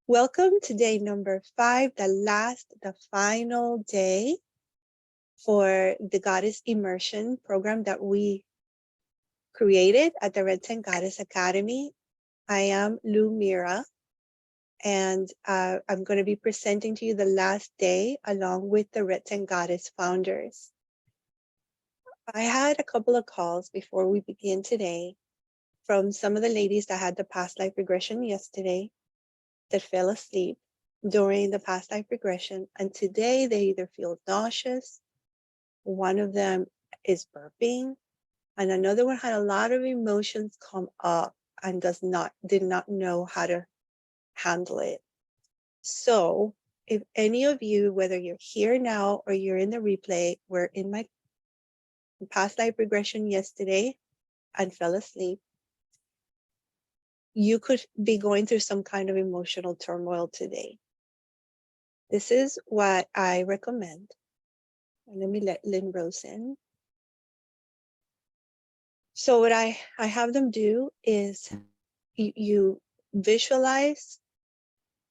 Welcome to day number 5, the final day for the Goddess Immersion program that we created at the Red Tent Goddess Academy. I am Lou Mira, and I'm going to be presenting to you the last day along with the Red Tent Goddess founders. I had a couple of calls before we begin today from some of the ladies that had the past life regression yesterday that fell asleep during the past life regression, and today they either feel nauseous, one of them is burping, and another one had a lot of emotions come up and did not know how to handle it. So if any of you, whether you're here now or you're in the replay, were in my past life regression yesterday and fell asleep, you could be going through some kind of emotional turmoil today. This is what I recommend. And let me let Lynn Rose in. So what I have them do is you visualize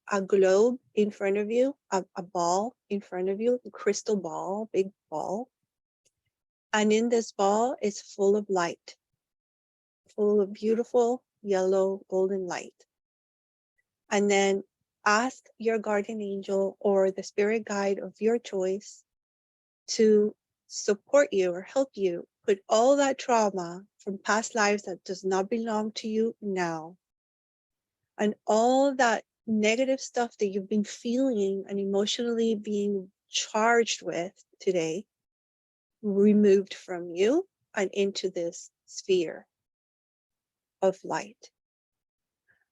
a globe in front of you, a ball in front of you, a crystal ball, big ball. And in this ball is full of light, full of beautiful yellow golden light. And then ask your guardian angel or the spirit guide of your choice to support you or help you put all that trauma from past lives that does not belong to you now, and all that negative stuff that you've been feeling and emotionally being charged with today, removed from you and into this sphere of light.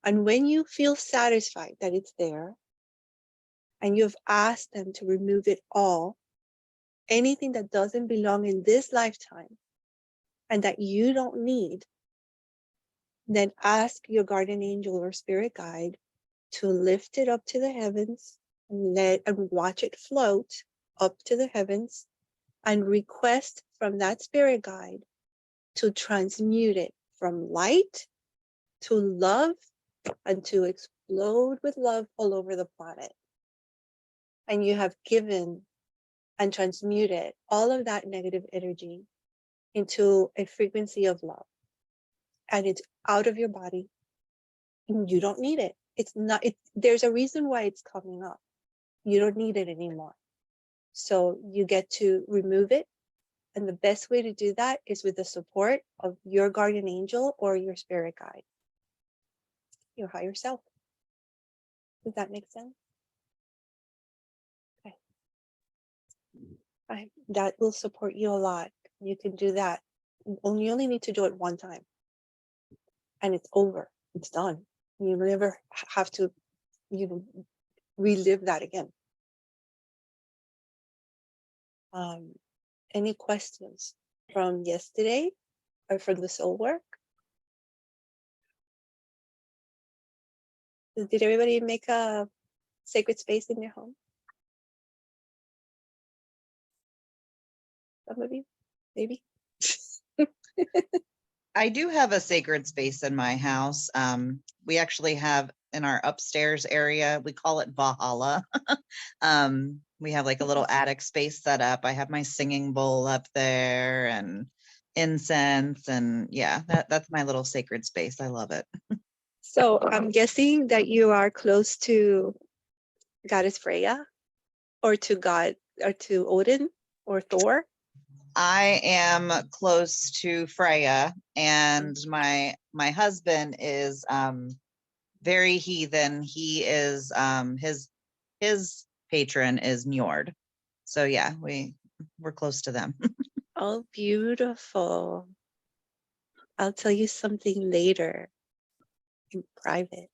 And when you feel satisfied that it's there, and you've asked them to remove it all, anything that doesn't belong in this lifetime and that you don't need, then ask your guardian angel or spirit guide to lift it up to the heavens and watch it float up to the heavens, and request from that spirit guide to transmute it from light to love and to explode with love all over the planet. And you have given and transmuted all of that negative energy into a frequency of love. And it's out of your body. You don't need it. It's not, there's a reason why it's coming up. You don't need it anymore. So you get to remove it. And the best way to do that is with the support of your guardian angel or your spirit guide, your higher self. Does that make sense? Okay. That will support you a lot. You can do that. You only need to do it one time. And it's over. It's done. You never have to, relive that again. Any questions from yesterday or from the soul work? Did everybody make a sacred space in their home? Some of you, maybe. I do have a sacred space in my house. We actually have in our upstairs area, we call it Valhalla. We have like a little attic space set up. I have my singing bowl up there and incense, and yeah, that's my little sacred space. I love it. So I'm guessing that you are close to Goddess Freya, or to God, or to Odin or Thor. I am close to Freya, and my husband is very heathen. He is his patron is Njord. So yeah, we're close to them. Oh, beautiful. I'll tell you something later in private.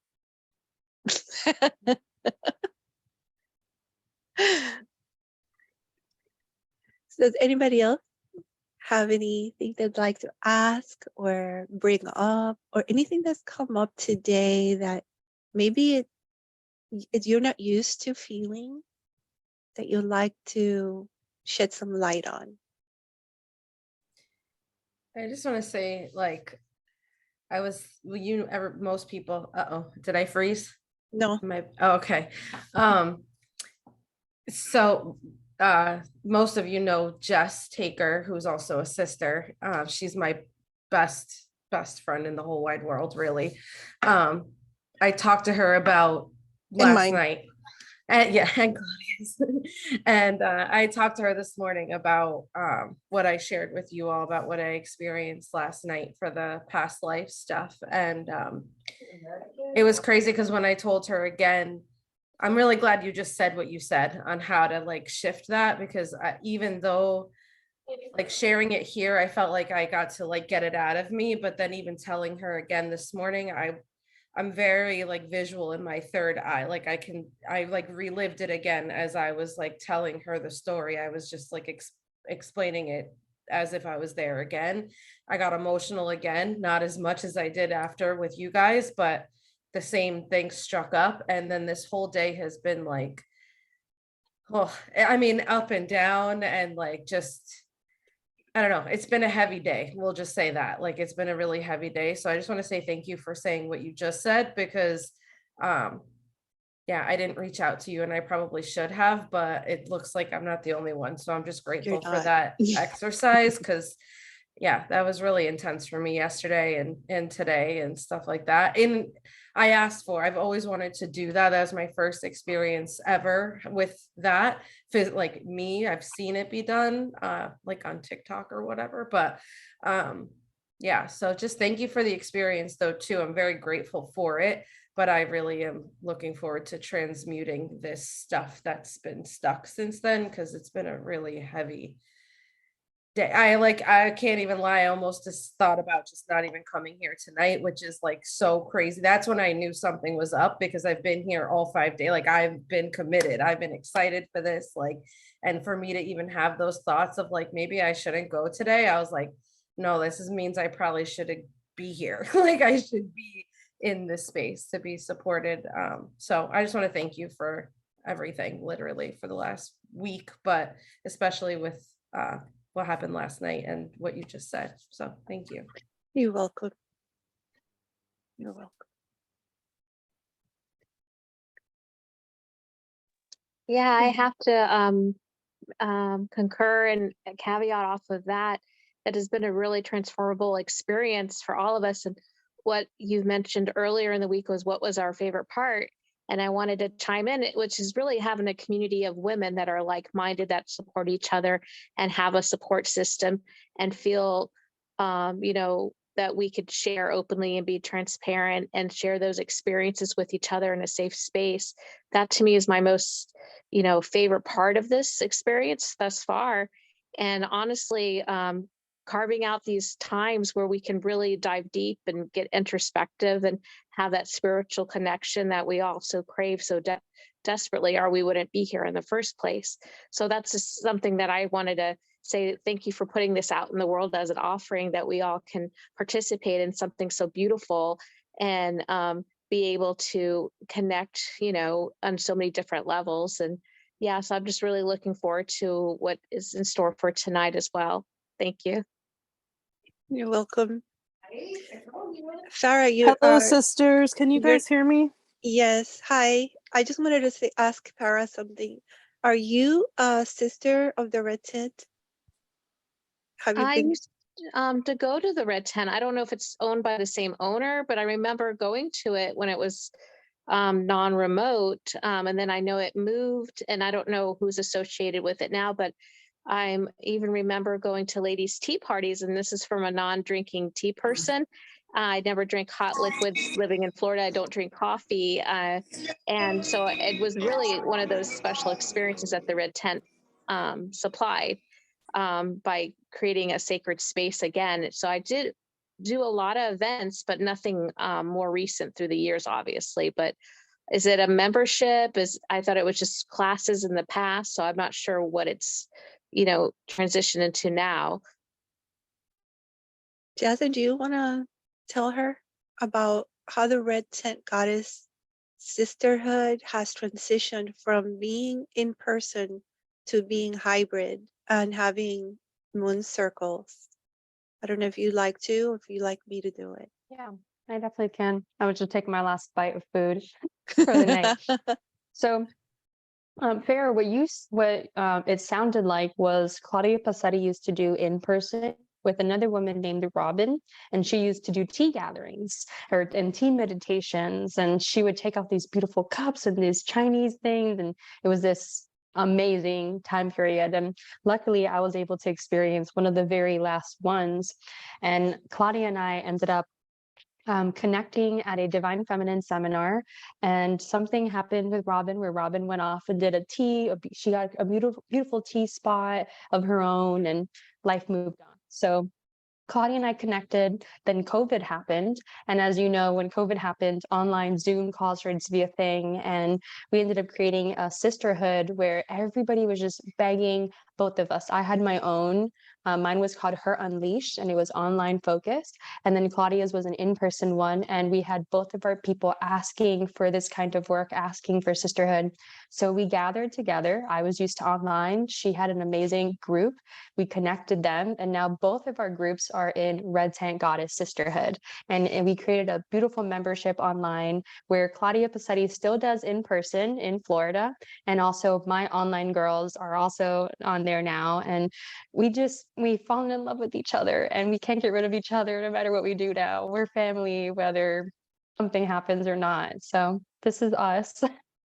So does anybody else have anything they'd like to ask or bring up, or anything that's come up today that maybe you're not used to feeling, that you'd like to shed some light on? I just want to say, like, most people, did I freeze? No, Okay. So most of you know Jess Taker, who's also a sister. She's my best friend in the whole wide world, really. I talked to her about in last mine. night. And yeah, and Claudia's. And I talked to her this morning about what I shared with you all about what I experienced last night for the past life stuff. And it was crazy because when I told her again, I'm really glad you just said what you said on how to like shift that, because even though like sharing it here, I felt like I got to like get it out of me. But then even telling her again this morning, I'm very like visual in my third eye. Like I like relived it again as I was like telling her the story. I was just like explaining it as if I was there again. I got emotional again, not as much as I did after with you guys, but the same thing struck up. And then this whole day has been like, oh, I mean, up and down and like just, I don't know. It's been a heavy day. We'll just say that. Like it's been a really heavy day. So I just want to say thank you for saying what you just said, because um yeah, I didn't reach out to you and I probably should have, but it looks like I'm not the only one. So I'm just You're grateful for not. that exercise, because yeah, that was really intense for me yesterday and today and stuff like that. And I've always wanted to do that. That was my first experience ever with that. Like me, I've seen it be done like on TikTok or whatever, but yeah, so just thank you for the experience though too. I'm very grateful for it, but I really am looking forward to transmuting this stuff that's been stuck since then, because it's been a really heavy day. I can't even lie. I almost just thought about just not even coming here tonight, which is like so crazy. That's when I knew something was up, because I've been here all 5 days. Like I've been committed. I've been excited for this. Like, and for me to even have those thoughts of like, maybe I shouldn't go today. I was like, no, means I probably shouldn't be here. Like I should be in this space to be supported. So I just want to thank you for everything, literally for the last week, but especially with what happened last night and what you just said. So thank you. You're welcome. You're welcome. Yeah, I have to concur and caveat off of that. It has been a really transformable experience for all of us. And what you've mentioned earlier in the week was what was our favorite part. And I wanted to chime in, which is really having a community of women that are like-minded, that support each other and have a support system and feel, that we could share openly and be transparent and share those experiences with each other in a safe space. That to me is my most favorite part of this experience thus far. And honestly, carving out these times where we can really dive deep and get introspective and have that spiritual connection that we all so crave so desperately, or we wouldn't be here in the first place. So that's just something that I wanted to say thank you for putting this out in the world as an offering, that we all can participate in something so beautiful and be able to connect, on so many different levels. And yeah, so I'm just really looking forward to what is in store for tonight as well. Thank you. You're welcome. Sarah, Hello, sisters. Can you guys hear me? Yes. Hi. I just wanted to ask Para something. Are you a sister of the Red Tent? Have you I been? used to go to the Red Tent. I don't know if it's owned by the same owner, but I remember going to it when it was non-remote. And then I know it moved, and I don't know who's associated with it now, but I'm even remember going to ladies' tea parties, and this is from a non-drinking tea person. I never drink hot liquids. Living in Florida, I don't drink coffee. And so it was really one of those special experiences that the Red Tent supplied by creating a sacred space again. So I did do a lot of events, but nothing more recent through the years, obviously. But is it a membership? I thought it was just classes in the past, so I'm not sure what it's transitioned into now. Jasmine, do you want to tell her about how the Red Tent Goddess Sisterhood has transitioned from being in person to being hybrid and having moon circles? I don't know if you'd like to, or if you'd like me to do it. Yeah. I definitely can. I was just taking my last bite of food for the night. So, Farah, what it sounded like was Claudia Passetti used to do in person with another woman named Robin, and she used to do tea gatherings and tea meditations, and she would take out these beautiful cups and these Chinese things, and it was this amazing time period. And luckily, I was able to experience one of the very last ones, and Claudia and I ended up connecting at a Divine Feminine seminar, and something happened with Robin where Robin went off and did she got a beautiful tea spot of her own, and life moved on. So Claudia and I connected, then COVID happened. And as you know, when COVID happened, online Zoom calls started to be a thing. And we ended up creating a sisterhood where everybody was just begging both of us. I had my own. Mine was called Her Unleashed, and it was online focused. And then Claudia's was an in-person one. And we had both of our people asking for this kind of work, asking for sisterhood. So we gathered together. I was used to online. She had an amazing group. We connected them, and now both of our groups are in Red Tent Goddess Sisterhood. And we created a beautiful membership online where Claudia Passetti still does in person in Florida. And also my online girls are also on there now. And we've fallen in love with each other, and we can't get rid of each other no matter what we do now. We're family, whether something happens or not. So this is us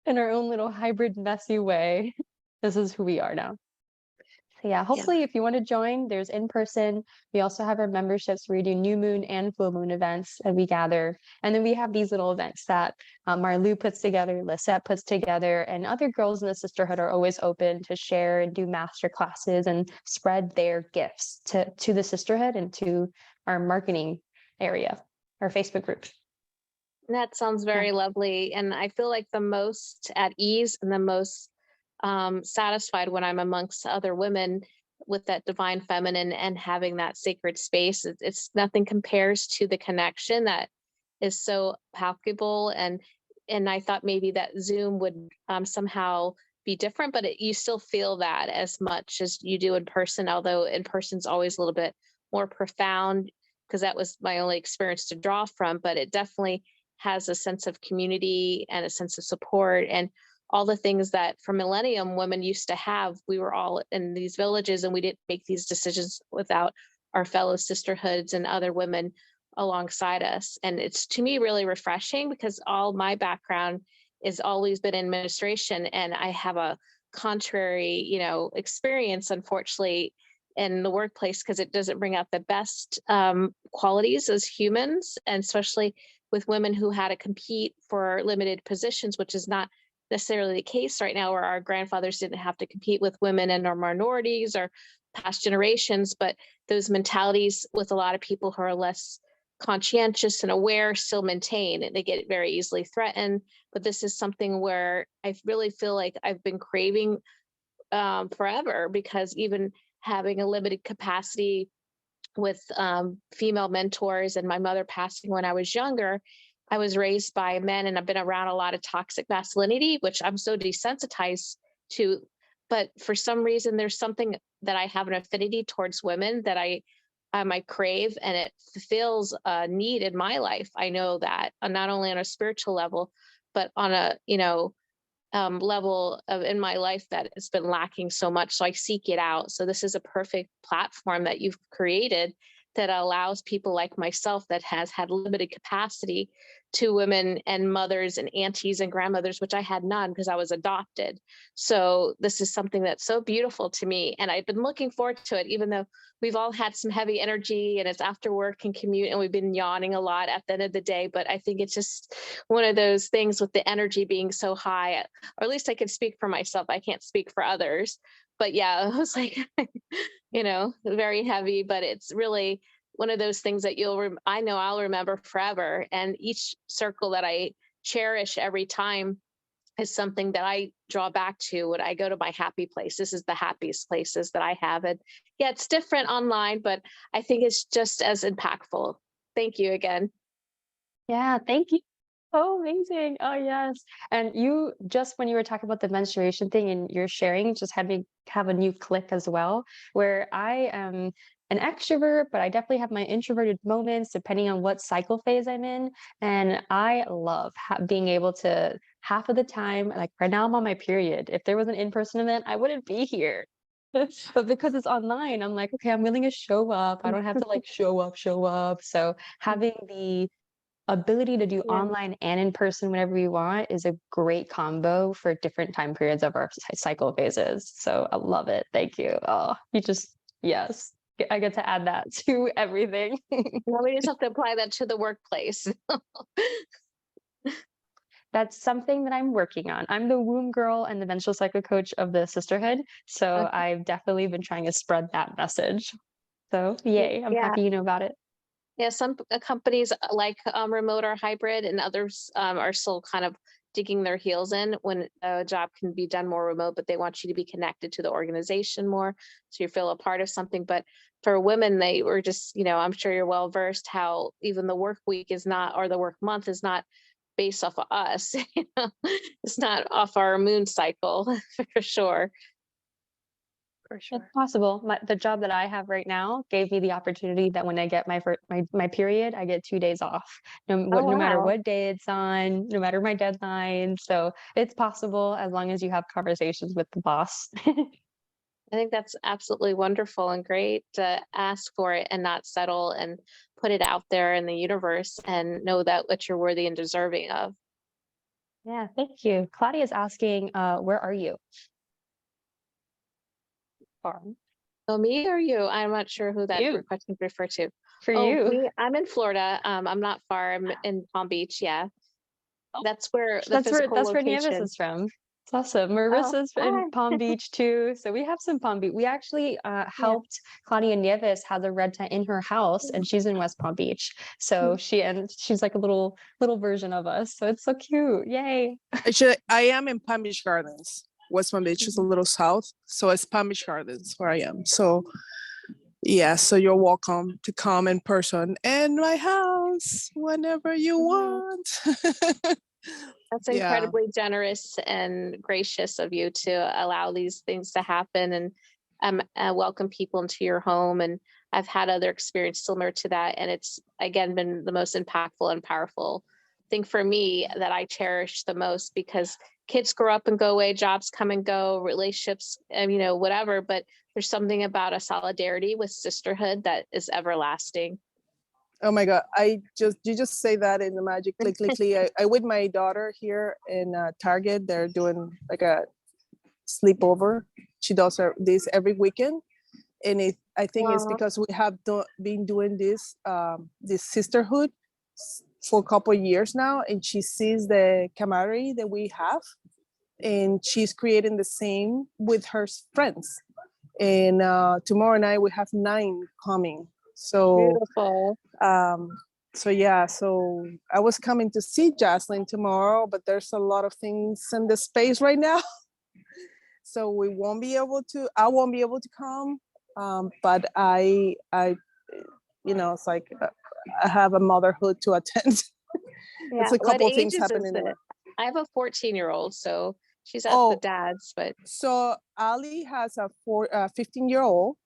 in our own little hybrid, messy way. This is who we are now. So yeah, hopefully if you want to join, there's in person. We also have our memberships where we do new moon and full moon events, and we gather. And then we have these little events that Marlou puts together, Lisette puts together, and other girls in the sisterhood are always open to share and do master classes and spread their gifts to the sisterhood and to our marketing area, our Facebook group. That sounds very lovely. And I feel like the most at ease and the most satisfied when I'm amongst other women with that divine feminine and having that sacred space. It's nothing compares to the connection that is so palpable. And I thought maybe that Zoom would somehow be different, but you still feel that as much as you do in person, although in person's always a little bit more profound, because that was my only experience to draw from. But it definitely has a sense of community and a sense of support and all the things that for millennium women used to have. We were all in these villages and we didn't make these decisions without our fellow sisterhoods and other women alongside us. And it's to me really refreshing because all my background is always been in administration, and I have a contrary, experience, unfortunately, in the workplace because it doesn't bring out the best qualities as humans, and especially with women who had to compete for limited positions, which is not necessarily the case right now, where our grandfathers didn't have to compete with women and or minorities or past generations, but those mentalities with a lot of people who are less conscientious and aware still maintain, and they get very easily threatened. But this is something where I really feel like I've been craving forever, because even having a limited capacity with female mentors and my mother passing when I was younger, I was raised by men and I've been around a lot of toxic masculinity, which I'm so desensitized to. But for some reason, there's something that I have an affinity towards women that I crave, and it fulfills a need in my life. I know that not only on a spiritual level, but on a, level of in my life that has been lacking so much. So I seek it out. So this is a perfect platform that you've created that allows people like myself that has had limited capacity to women and mothers and aunties and grandmothers, which I had none because I was adopted. So this is something that's so beautiful to me. And I've been looking forward to it, even though we've all had some heavy energy and it's after work and commute and we've been yawning a lot at the end of the day. But I think it's just one of those things with the energy being so high, or at least I can speak for myself. I can't speak for others. But yeah, it was like, very heavy, but it's really one of those things that I know I'll remember forever. And each circle that I cherish every time is something that I draw back to when I go to my happy place. This is the happiest places that I have. And yeah, it's different online, but I think it's just as impactful. Thank you again. Yeah, thank you. Oh, amazing. Oh, yes. And you just when you were talking about the menstruation thing and you're sharing, just had me have a new click as well, where I am an extrovert, but I definitely have my introverted moments depending on what cycle phase I'm in. And I love being able to half of the time, like right now I'm on my period. If there was an in-person event, I wouldn't be here. But because it's online, I'm like, okay, I'm willing to show up. I don't have to like show up. So having the ability to do Yeah. online and in person whenever we want is a great combo for different time periods of our cycle phases. So I love it. Thank you. Oh, you just, yes, I get to add that to everything. Now we just have to apply that to the workplace. That's something that I'm working on. I'm the womb girl and the menstrual cycle coach of the sisterhood. So Okay. I've definitely been trying to spread that message. So yay, I'm Yeah. happy you know about it. Yeah, some companies like remote or hybrid, and others are still kind of digging their heels in when a job can be done more remote, but they want you to be connected to the organization more, so you feel a part of something. But for women, they were just, I'm sure you're well versed how even the work week is not, or the work month is not based off of us. It's not off our moon cycle for sure. For It's sure. possible. The job that I have right now gave me the opportunity that when I get my period, I get 2 days off. No, Oh, no matter wow. what day it's on, no matter my deadline. So it's possible as long as you have conversations with the boss. I think that's absolutely wonderful and great to ask for it and not settle and put it out there in the universe and know that what you're worthy and deserving of. Yeah, thank you. Claudia is asking, where are you? Farm. Oh, me or you? I'm not sure who that You. question refer to. For Oh, you. me, I'm in Florida. I'm not far. I'm in Palm Beach. Yeah. Oh, That's where the That's physical where Nieves location. is from. It's awesome. Oh, Marissa's in hi. Palm Beach too. So we have some Palm Beach. We actually Yeah. helped Claudia Nieves have a red tent in her house, and she's in West Palm Beach. So she's like a little version of us. So it's so cute. Yay. Actually, I am in Palm Beach Gardens. West Palm Beach is a little south, so it's Palm Beach Gardens where I am. So yeah, so you're welcome to come in person in my house whenever you want. That's Yeah. incredibly generous and gracious of you to allow these things to happen and welcome people into your home. And I've had other experience similar to that. And it's, again, been the most impactful and powerful thing for me that I cherish the most, because kids grow up and go away, jobs come and go, relationships, whatever. But there's something about a solidarity with sisterhood that is everlasting. Oh my God. You just say that in the magic click, click, click. I with my daughter here in Target, they're doing like a sleepover. She does this every weekend. And I think it's Wow. because we have been doing this sisterhood for a couple of years now. And she sees the camaraderie that we have. And she's creating the same with her friends. And tomorrow night we have 9 coming. So Beautiful. so I was coming to see Jocelyn tomorrow, but there's a lot of things in the space right now. So I won't be able to come. But it's like I have a motherhood to attend. Yeah. It's a What couple of things ages is happening. it? I have a 14-year-old, so she's at the Oh, dad's, but so Ali has a 15-year-old,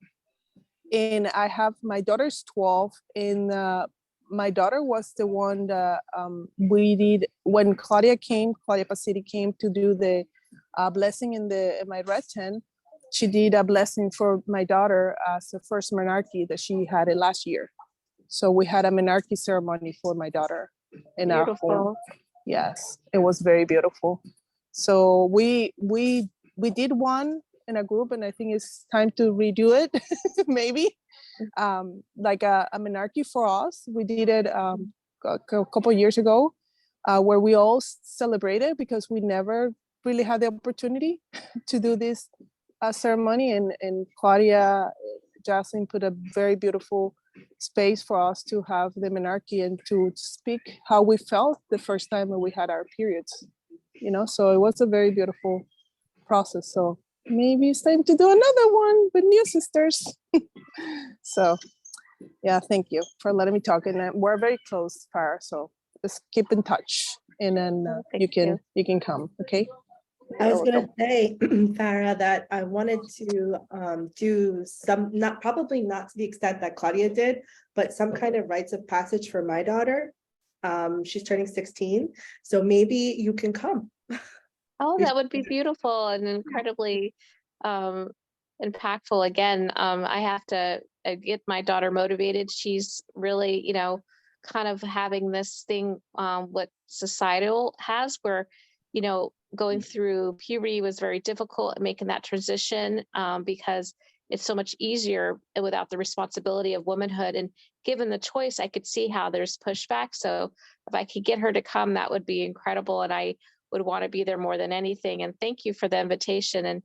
and I have my daughter's 12, and my daughter was the one that we did when Claudia Paciti came to do the blessing in my red tent. She did a blessing for my daughter as the first menarche that she had it last year. So we had a menarche ceremony for my daughter in our home. beautiful. Yes, it was very beautiful. So we did one in a group, and I think it's time to redo it, maybe. Like a menarche for us. We did it a couple of years ago, where we all celebrated because we never really had the opportunity to do this ceremony. And Claudia, Jocelyn put a very beautiful space for us to have the menarche and to speak how we felt the first time when we had our periods. So it was a very beautiful process. So maybe it's time to do another one with new sisters. So yeah, thank you for letting me talk. And we're very close, Farah, so just keep in touch. and then thank you can come. Okay. I was You're gonna say, Farah, that I wanted to do some, not probably not to the extent that Claudia did, but some kind of rites of passage for my daughter. She's turning 16, so maybe you can come. Oh, that would be beautiful and incredibly um, impactful. Again, I have to get my daughter motivated. She's really, kind of having this thing, what societal has, where, going through puberty was very difficult and making that transition because it's so much easier without the responsibility of womanhood. And given the choice, I could see how there's pushback. So if I could get her to come, that would be incredible. And I would want to be there more than anything. And thank you for the invitation. And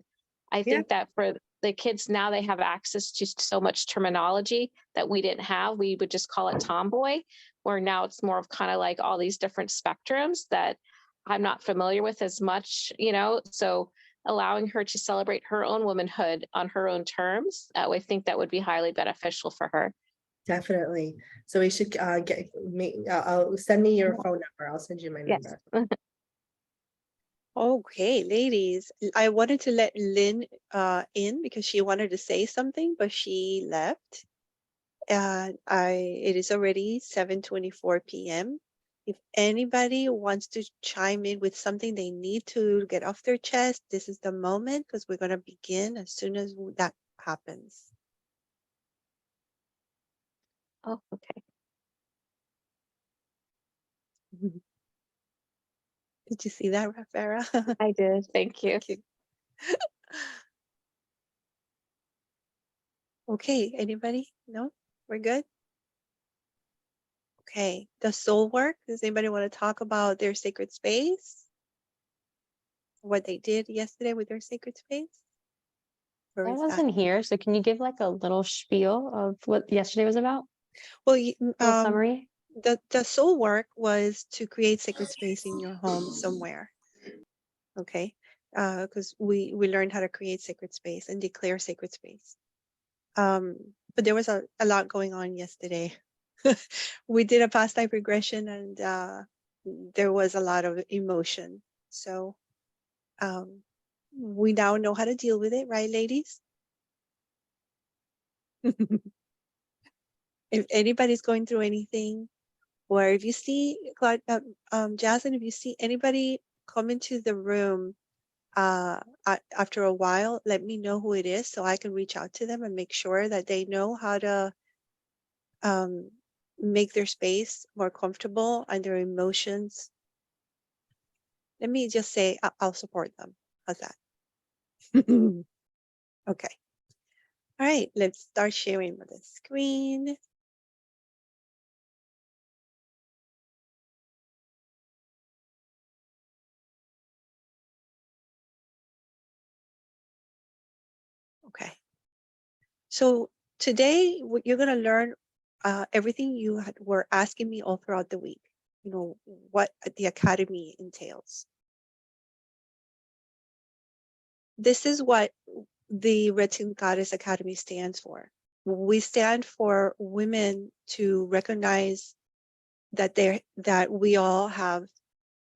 I think that for the kids now, they have access to so much terminology that we didn't have. We would just call it tomboy, where now it's more of kind of like all these different spectrums that I'm not familiar with as much, so allowing her to celebrate her own womanhood on her own terms, I think that would be highly beneficial for her. Definitely. So we should get me. I'll send me your phone number. I'll send you my Yes. number. Okay, ladies, I wanted to let Lynn in because she wanted to say something, but she left. It is already 7:24 p.m. If anybody wants to chime in with something they need to get off their chest, this is the moment because we're going to begin as soon as that happens. Oh, okay. Did you see that, Farah? I did. Thank you. Thank you. Okay, anybody? No? We're good? Okay, the soul work. Does anybody want to talk about their sacred space? What they did yesterday with their sacred space? Or I is that? wasn't here, so can you give like a little spiel of what yesterday was about? Well, Little summary? the soul work was to create sacred space in your home somewhere. Okay, because we learned how to create sacred space and declare sacred space. But there was a lot going on yesterday. We did a past life regression and there was a lot of emotion. So we now know how to deal with it, right, ladies? If anybody's going through anything, or if you see, Jasmine, if you see anybody come into the room after a while, let me know who it is so I can reach out to them and make sure that they know how to make their space more comfortable and their emotions. Let me just say, I'll support them. How's that? Okay. All right, let's start sharing the screen. Okay. So today you're going to learn everything you were asking me all throughout the week. You know, what the academy entails. This is what the Red Team Goddess Academy stands for. We stand for women to recognize that we all have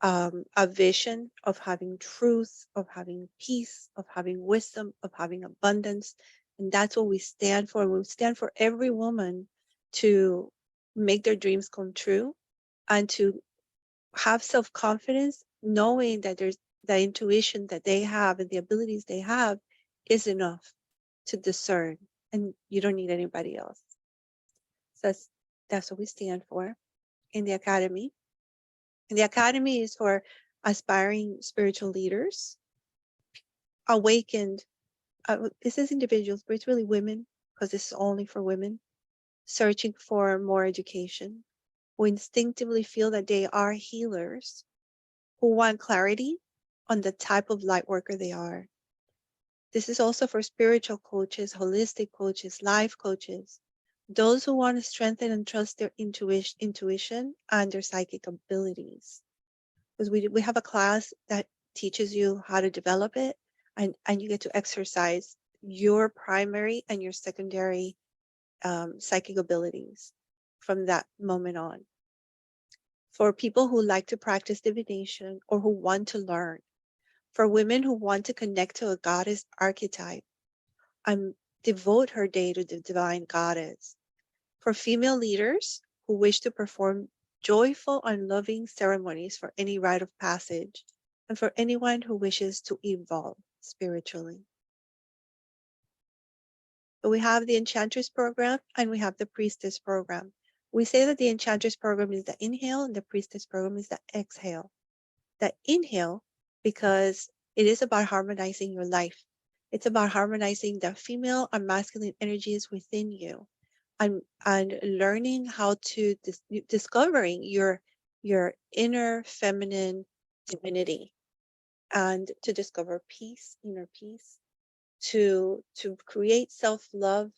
a vision of having truth, of having peace, of having wisdom, of having abundance. And that's what we stand for. We stand for every woman to make their dreams come true and to have self-confidence, knowing that there's the intuition that they have and the abilities they have is enough to discern, and you don't need anybody else. So that's what we stand for in the academy. And the academy is for aspiring spiritual leaders, awakened. This is individuals, but it's really women because this is only for women searching for more education, who instinctively feel that they are healers, who want clarity on the type of light worker they are. This is also for spiritual coaches, holistic coaches, life coaches, those who want to strengthen and trust their intuition and their psychic abilities. Because we have a class that teaches you how to develop it, and you get to exercise your primary and your secondary psychic abilities from that moment on. for people who like to practice divination or who want to learn, for women who want to connect to a goddess archetype and devote her day to the divine goddess, for female leaders who wish to perform joyful and loving ceremonies for any rite of passage, and for anyone who wishes to evolve spiritually. So we have the Enchantress program and we have the Priestess program. We say that the Enchantress program is the inhale and the Priestess program is the exhale. The inhale, because it is about harmonizing your life. It's about harmonizing the female and masculine energies within you, and learning how to discovering your inner feminine divinity, and to discover peace, inner peace, to create self-love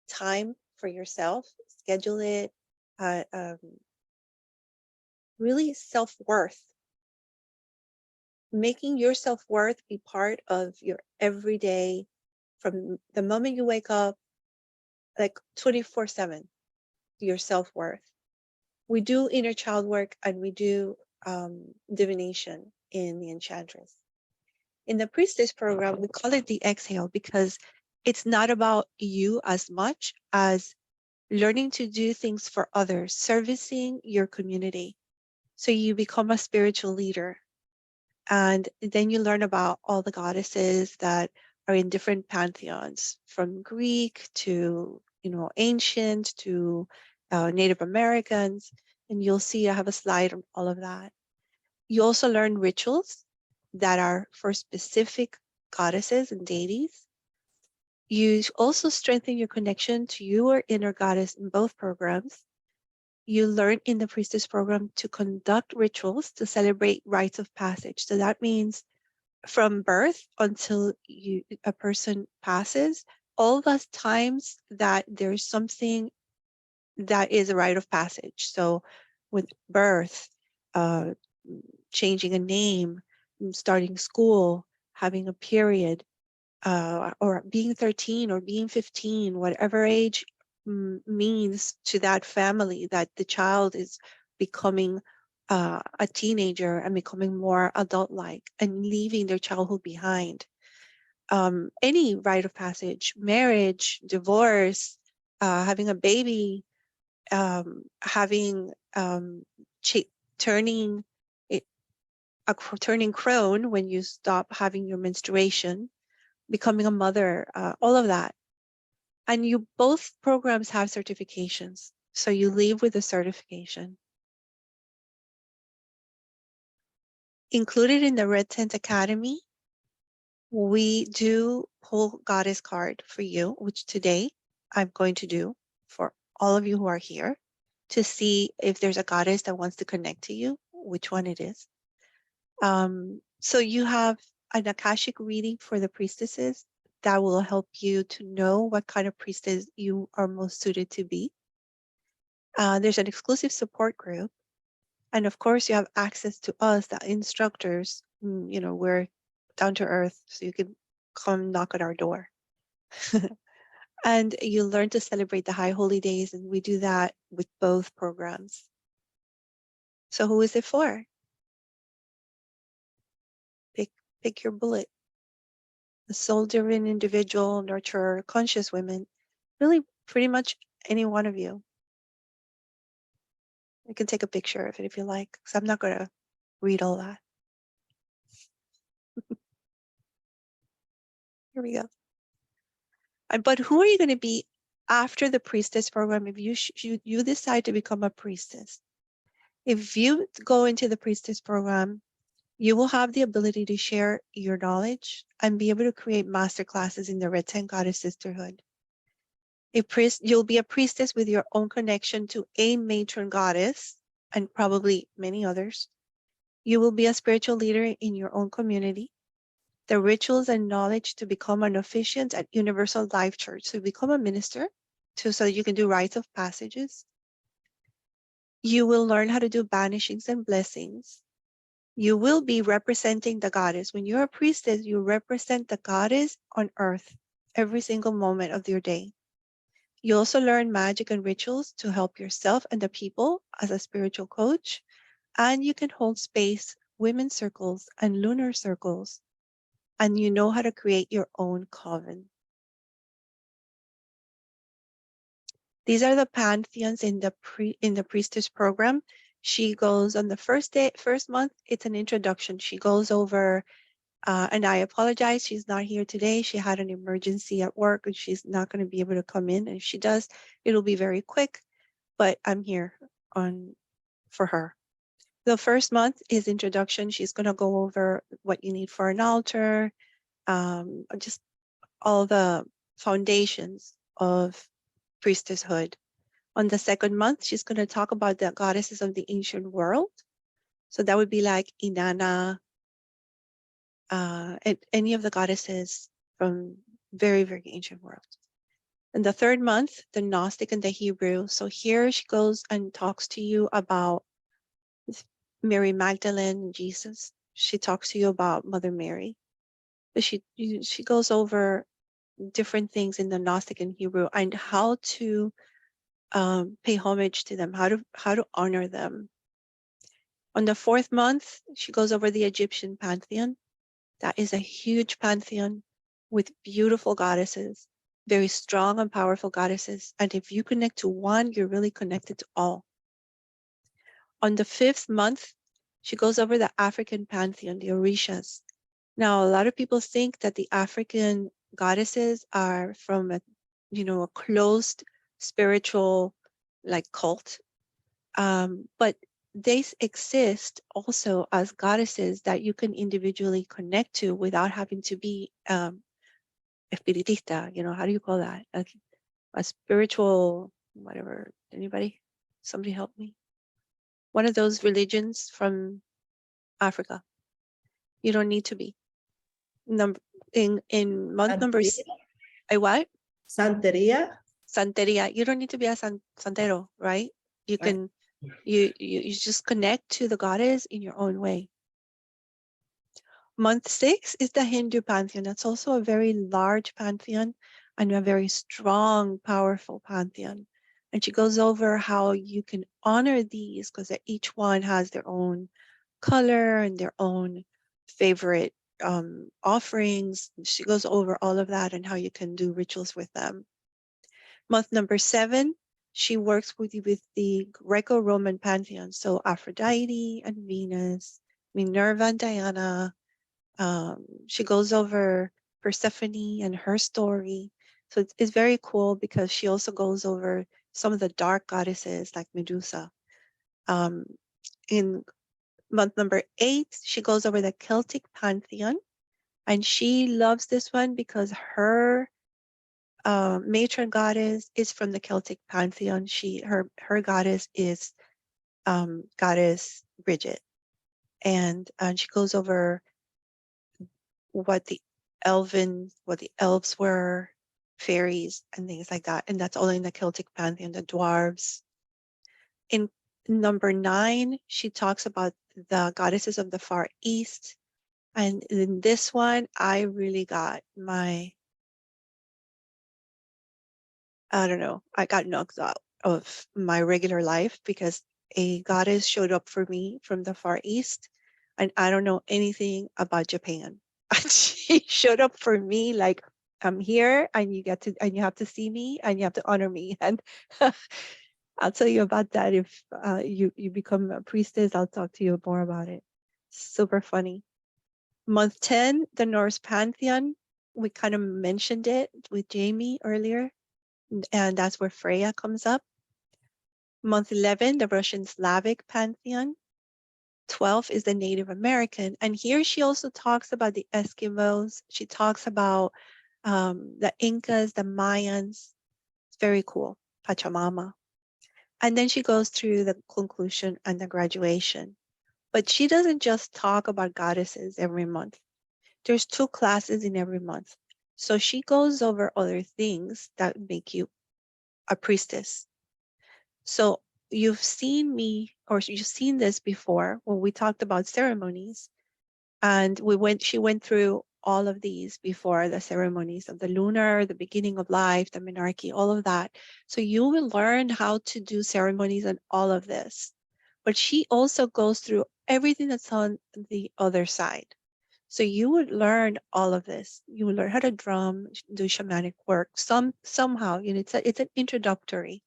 time for yourself, schedule it, uh, um, really self-worth, making your self-worth be part of your everyday, from the moment you wake up, like 24/7, your self-worth. We do inner child work and we do divination in the Enchantress. In the Priestess program, we call it the exhale because it's not about you as much as learning to do things for others, servicing your community. So you become a spiritual leader. And then you learn about all the goddesses that are in different pantheons, from Greek to, ancient to Native Americans. And you'll see I have a slide on all of that. You also learn rituals that are for specific goddesses and deities. You also strengthen your connection to your inner goddess in both programs. You learn in the Priestess program to conduct rituals to celebrate rites of passage. So that means from birth until a person passes, all those times that there's something that is a rite of passage. So with birth, uh, changing a name, starting school, having a period, or being 13 or being 15, whatever age means to that family, that the child is becoming a teenager and becoming more adult-like and leaving their childhood behind. Any rite of passage, marriage, divorce, having a baby, having turning turning crone when you stop having your menstruation, becoming a mother, all of that. And both programs have certifications, so you leave with a certification. Included in the Red Tent Academy, we do pull goddess card for you, which today I'm going to do for all of you who are here, to see if there's a goddess that wants to connect to you, which one it is. So you have an Akashic reading for the priestesses that will help you to know what kind of priestess you are most suited to be. There's an exclusive support group. And of course, you have access to us, the instructors. We're down to earth, so you can come knock at our door. And you learn to celebrate the high holy days, and we do that with both programs. So who is it for? Pick your bullet. A soul-driven individual, nurturer, conscious women, really pretty much any one of you. You can take a picture of it if you like, because I'm not going to read all that. Here we go. But who are you going to be after the priestess program if you decide to become a priestess? If you go into the priestess program, you will have the ability to share your knowledge and be able to create master classes in the Red Tent Goddess Sisterhood. You'll be a priestess with your own connection to a matron goddess and probably many others. You will be a spiritual leader in your own community. The rituals and knowledge to become an officiant at Universal Life Church. So become a minister so that you can do rites of passages. You will learn how to do banishings and blessings. You will be representing the goddess. When you're a priestess, you represent the goddess on earth every single moment of your day. You also learn magic and rituals to help yourself and the people as a spiritual coach. And you can hold space, women's circles, and lunar circles. And you know how to create your own coven. These are the pantheons in the priestess program. She goes on the first month, it's an introduction. She goes over, and I apologize, she's not here today. She had an emergency at work and she's not going to be able to come in. And if she does, it'll be very quick, but I'm here for her. The first month is introduction. She's going to go over what you need for an altar, just all the foundations of priestesshood. On the second month, she's going to talk about the goddesses of the ancient world. So that would be like Inanna, and any of the goddesses from very, very ancient world. In the third month, the Gnostic and the Hebrew. So here she goes and talks to you about Mary Magdalene, Jesus. She talks to you about Mother Mary. But she goes over different things in the Gnostic and Hebrew and how to pay homage to them, how to honor them. On the fourth month, she goes over the Egyptian pantheon. That is a huge pantheon with beautiful goddesses, very strong and powerful goddesses. And if you connect to one, you're really connected to all. On the fifth month, she goes over the African pantheon, the Orishas. Now, a lot of people think that the African goddesses are from a closed spiritual like cult. But they exist also as goddesses that you can individually connect to without having to be espiritista, how do you call that? A spiritual, whatever, anybody? Somebody help me. One of those religions from Africa. You don't need to be. In month number, a what? Santeria. Santeria. You don't need to be a santero, right? You can, you just connect to the goddess in your own way. Month 6 is the Hindu pantheon. That's also a very large pantheon and a very strong, powerful pantheon. And she goes over how you can honor these because each one has their own color and their own favorite offerings. She goes over all of that and how you can do rituals with them. Month number 7, she works with the Greco-Roman pantheon. So Aphrodite and Venus, Minerva and Diana. She goes over Persephone and her story. So it's very cool because she also goes over some of the dark goddesses like Medusa. In month number 8, she goes over the Celtic pantheon. And she loves this one because her matron goddess is from the Celtic pantheon. Her goddess is goddess Bridget. And she goes over what the elves were, fairies and things like that. And that's all in the Celtic pantheon, the dwarves. In number 9, she talks about the goddesses of the Far East. And in this one, I really got I got knocked out of my regular life because a goddess showed up for me from the Far East and I don't know anything about Japan. She showed up for me like, I'm here and you have to see me and you have to honor me. And I'll tell you about that if you become a priestess. I'll talk to you more about it. Super funny. Month 10, the Norse pantheon. We kind of mentioned it with Jamie earlier, and that's where Freya comes up. Month 11, the Russian Slavic pantheon. 12 is the Native American. And here she also talks about the Eskimos. She talks about the Incas, the Mayans. It's very cool. Pachamama. And then she goes through the conclusion and the graduation. But she doesn't just talk about goddesses every month. There's 2 classes in every month. So she goes over other things that make you a priestess. So you've seen me, or you've seen this before when we talked about ceremonies. And she went through all of these before, the ceremonies of the lunar, the beginning of life, the menarche, all of that. So you will learn how to do ceremonies and all of this. but she also goes through everything that's on the other side. So you would learn all of this. You would learn how to drum, do shamanic work. Somehow, it's an introductory.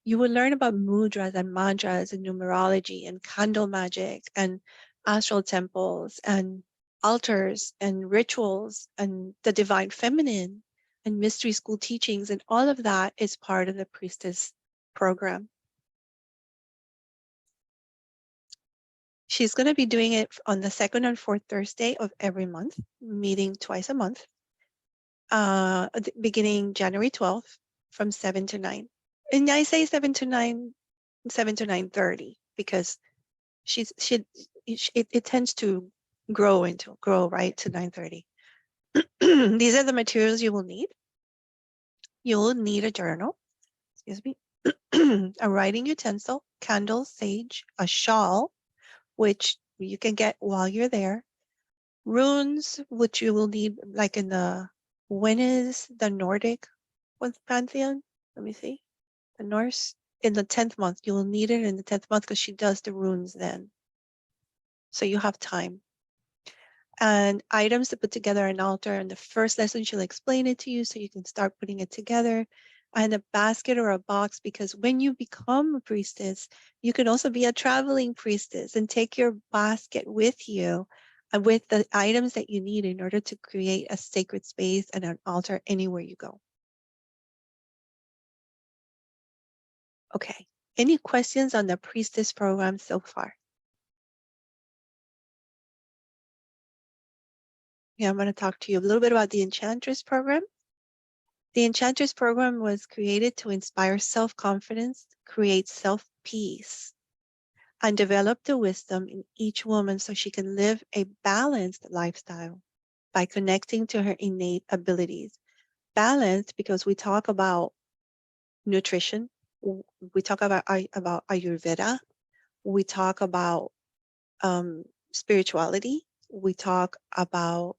You will learn about mudras and mantras and numerology and candle magic and astral temples and altars and rituals and the divine feminine and mystery school teachings, and all of that is part of the priestess program. She's going to be doing it on the second and fourth Thursday of every month, meeting twice a month, beginning January 12th from 7 to 9. And I say 7 to 9, 7 to 9:30 because it tends to grow right to 9:30. These are the materials you will need. You will need a journal, excuse me, a writing utensil, candles, sage, a shawl, which you can get while you're there, runes, which you will need like in when is the Nordic pantheon? Let me see. The Norse in the 10th month. You will need it in the 10th month because she does the runes then. So you have time. And items to put together an altar. In the first lesson, she'll explain it to you so you can start putting it together. And a basket or a box, because when you become a priestess, you can also be a traveling priestess and take your basket with you with the items that you need in order to create a sacred space and an altar anywhere you go. Okay, any questions on the priestess program so far? Yeah, I'm going to talk to you a little bit about the Enchantress program. The Enchantress program was created to inspire self-confidence, create self-peace, and develop the wisdom in each woman so she can live a balanced lifestyle by connecting to her innate abilities. Balanced because we talk about nutrition, we talk about Ayurveda, we talk about spirituality, we talk about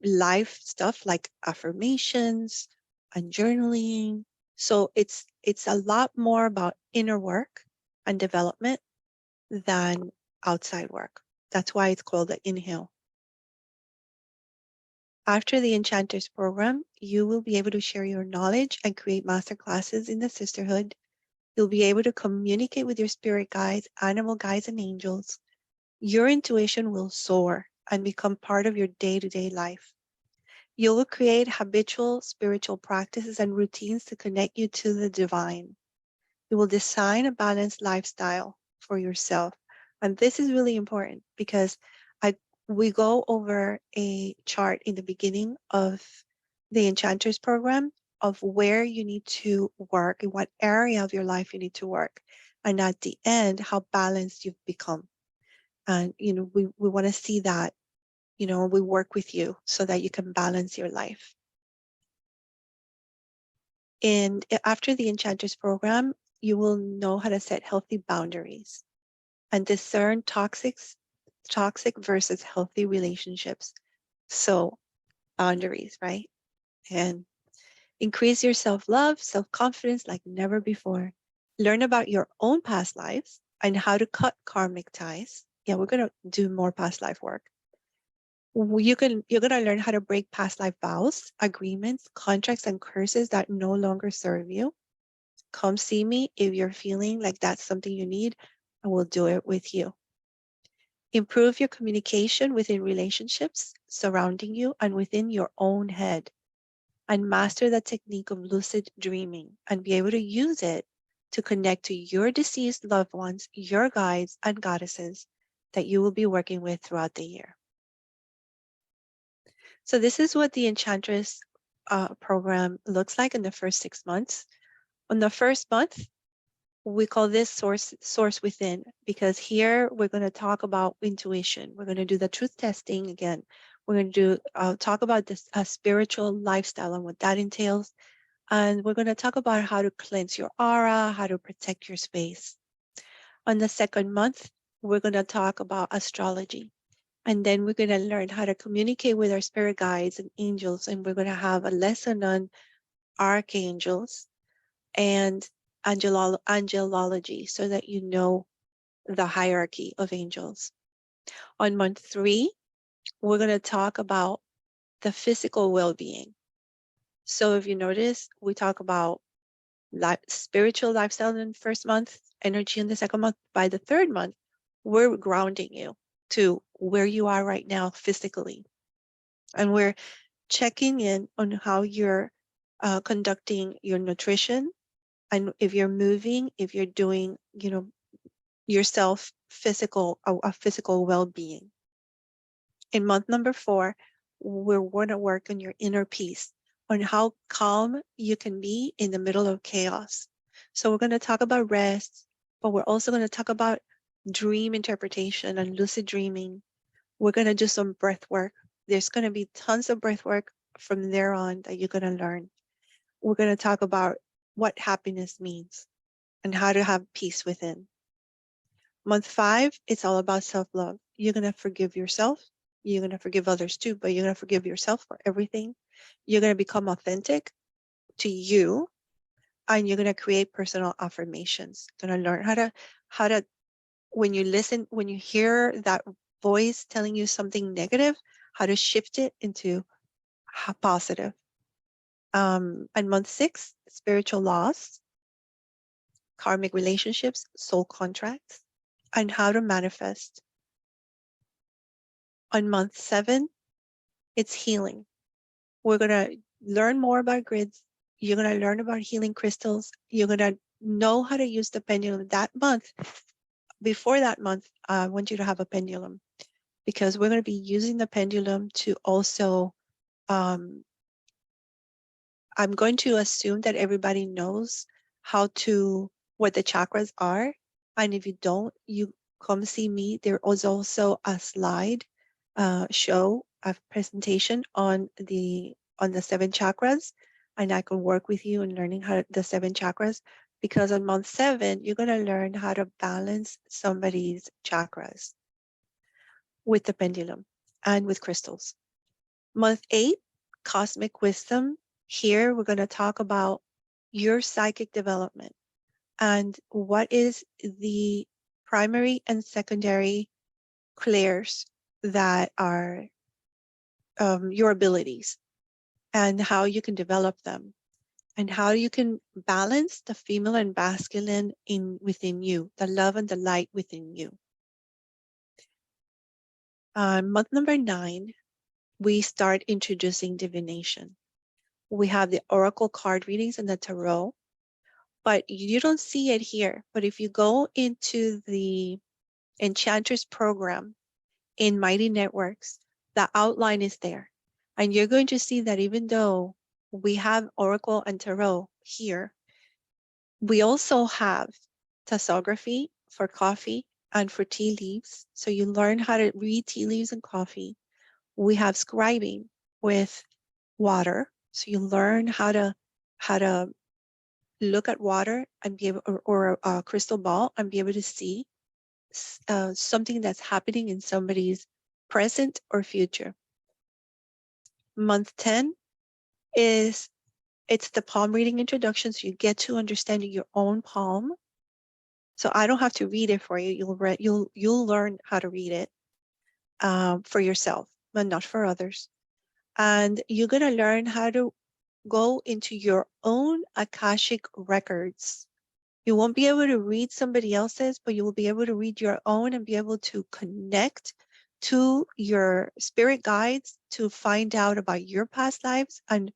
life stuff like affirmations and journaling. So it's a lot more about inner work and development than outside work. That's why it's called the Inhale. After the Enchanters program, you will be able to share your knowledge and create master classes in the sisterhood. You'll be able to communicate with your spirit guides, animal guides, and angels. Your intuition will soar and become part of your day-to-day life. You will create habitual spiritual practices and routines to connect you to the divine. You will design a balanced lifestyle for yourself. And this is really important because we go over a chart in the beginning of the Enchanters program of where you need to work, in what area of your life you need to work. And at the end, how balanced you've become. And, we want to see that, we work with you so that you can balance your life. And after the Enchanters program, you will know how to set healthy boundaries and discern toxic versus healthy relationships. So boundaries, right? And increase your self-love, self-confidence like never before. Learn about your own past lives and how to cut karmic ties. Yeah, we're going to do more past life work. You're going to learn how to break past life vows, agreements, contracts, and curses that no longer serve you. Come see me if you're feeling like that's something you need, and we'll do it with you. Improve your communication within relationships surrounding you and within your own head. And master the technique of lucid dreaming and be able to use it to connect to your deceased loved ones, your guides and goddesses that you will be working with throughout the year. So this is what the Enchantress program looks like in the first 6 months. On the first month, we call this source within, because here we're going to talk about intuition. We're going to do the truth testing again. We're going to talk about this spiritual lifestyle and what that entails. And we're going to talk about how to cleanse your aura, how to protect your space. On the second month, we're going to talk about astrology. And then we're going to learn how to communicate with our spirit guides and angels. And we're going to have a lesson on archangels. And angelology so that you know the hierarchy of angels. On month 3, we're going to talk about the physical well-being. So if you notice, we talk about spiritual lifestyle in the first month, energy in the second month. By the third month, we're grounding you to where you are right now physically. And we're checking in on how you're conducting your nutrition, and if you're moving, if you're doing, yourself a physical well-being. In month number 4, we're going to work on your inner peace, on how calm you can be in the middle of chaos. So we're going to talk about rest, but we're also going to talk about dream interpretation and lucid dreaming. We're going to do some breath work. There's going to be tons of breath work from there on that you're going to learn. We're going to talk about what happiness means and how to have peace within. Month 5, it's all about self-love. You're going to forgive yourself. You're going to forgive others too, but you're going to forgive yourself for everything. You're going to become authentic to you, and you're going to create personal affirmations. You're going to learn how to, when you listen, when you hear that voice telling you something negative, how to shift it into positive. And month 6, spiritual laws, karmic relationships, soul contracts, and how to manifest. On month 7, it's healing. We're going to learn more about grids. You're going to learn about healing crystals. You're going to know how to use the pendulum that month. Before that month, I want you to have a pendulum, because we're going to be using the pendulum to also, I'm going to assume that everybody knows what the chakras are. And if you don't, you come see me. There is also a slide show, a presentation on the 7 chakras, and I can work with you in learning how the 7 chakras, because on month 7, you're going to learn how to balance somebody's chakras with the pendulum and with crystals. Month 8, cosmic wisdom. Here, we're going to talk about your psychic development and what is the primary and secondary clairs that are your abilities, and how you can develop them, and how you can balance the female and masculine within you, the love and the light within you. Month number 9, we start introducing divination. We have the oracle card readings and the tarot, but you don't see it here. But if you go into the Enchantress program in Mighty Networks, the outline is there. And you're going to see that even though we have oracle and tarot here, we also have tassography for coffee and for tea leaves. So you learn how to read tea leaves and coffee. We have scribing with water. So you learn how to look at water and be able, or a crystal ball, and be able to see something that's happening in somebody's present or future. Month 10 it's the palm reading introduction, so you get to understanding your own palm. So I don't have to read it for you. You'll learn how to read it for yourself, but not for others. And you're gonna learn how to go into your own Akashic records. You won't be able to read somebody else's, but you will be able to read your own and be able to connect to your spirit guides to find out about your past lives and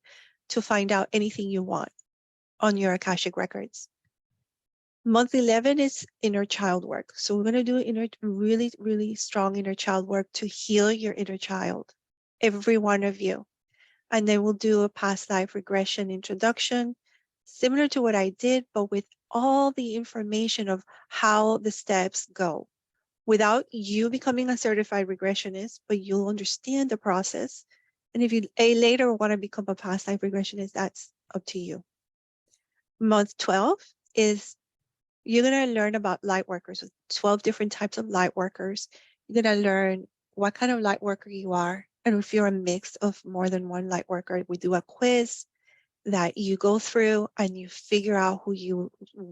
to find out anything you want on your Akashic records. Month 11 is inner child work. So we're going to do really, really strong inner child work to heal your inner child, every one of you. And then we'll do a past life regression introduction, similar to what I did, but with all the information of how the steps go, without you becoming a certified regressionist, but you'll understand the process. And if you later want to become a past life regressionist, that's up to you. Month 12 is you're going to learn about light workers, 12 different types of light workers. You're going to learn what kind of light worker you are. And if you're a mix of more than one light worker, we do a quiz that you go through and you figure out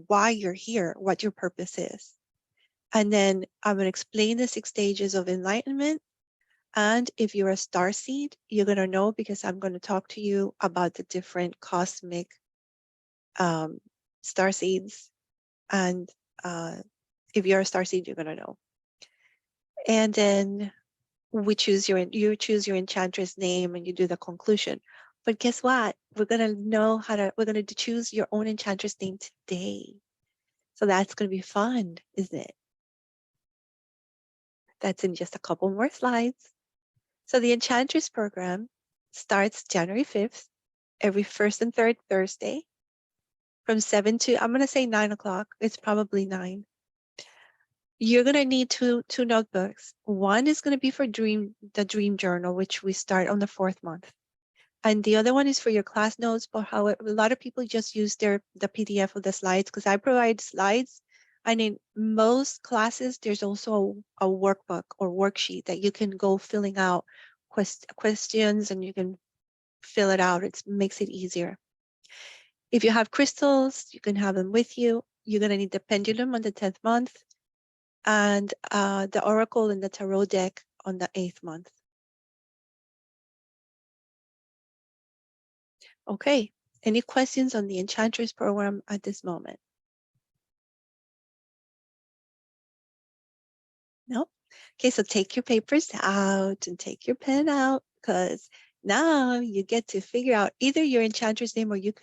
why you're here, what your purpose is. And then I'm going to explain the 6 stages of enlightenment. And if you're a starseed, you're going to know because I'm going to talk to you about the different cosmic starseeds. And if you're a starseed, you're going to know. And then you choose your enchantress name and you do the conclusion. But guess what? We're going to choose your own enchantress name today. So that's going to be fun, isn't it? That's in just a couple more slides. So the enchantress program starts January 5th, every first and third Thursday from 7 to, I'm going to say 9 o'clock. It's probably 9. You're going to need two notebooks. One is going to be for the dream journal, which we start on the 4th month. And the other one is for your class notes, but a lot of people just use the PDF of the slides because I provide slides. And in most classes, there's also a workbook or worksheet that you can go filling out questions and you can fill it out. It makes it easier. If you have crystals, you can have them with you. You're going to need the pendulum on the 10th month and the oracle and the tarot deck on the 8th month. Okay, any questions on the Enchantress program at this moment? No? Okay, so take your papers out and take your pen out because now you get to figure out either your Enchantress name or it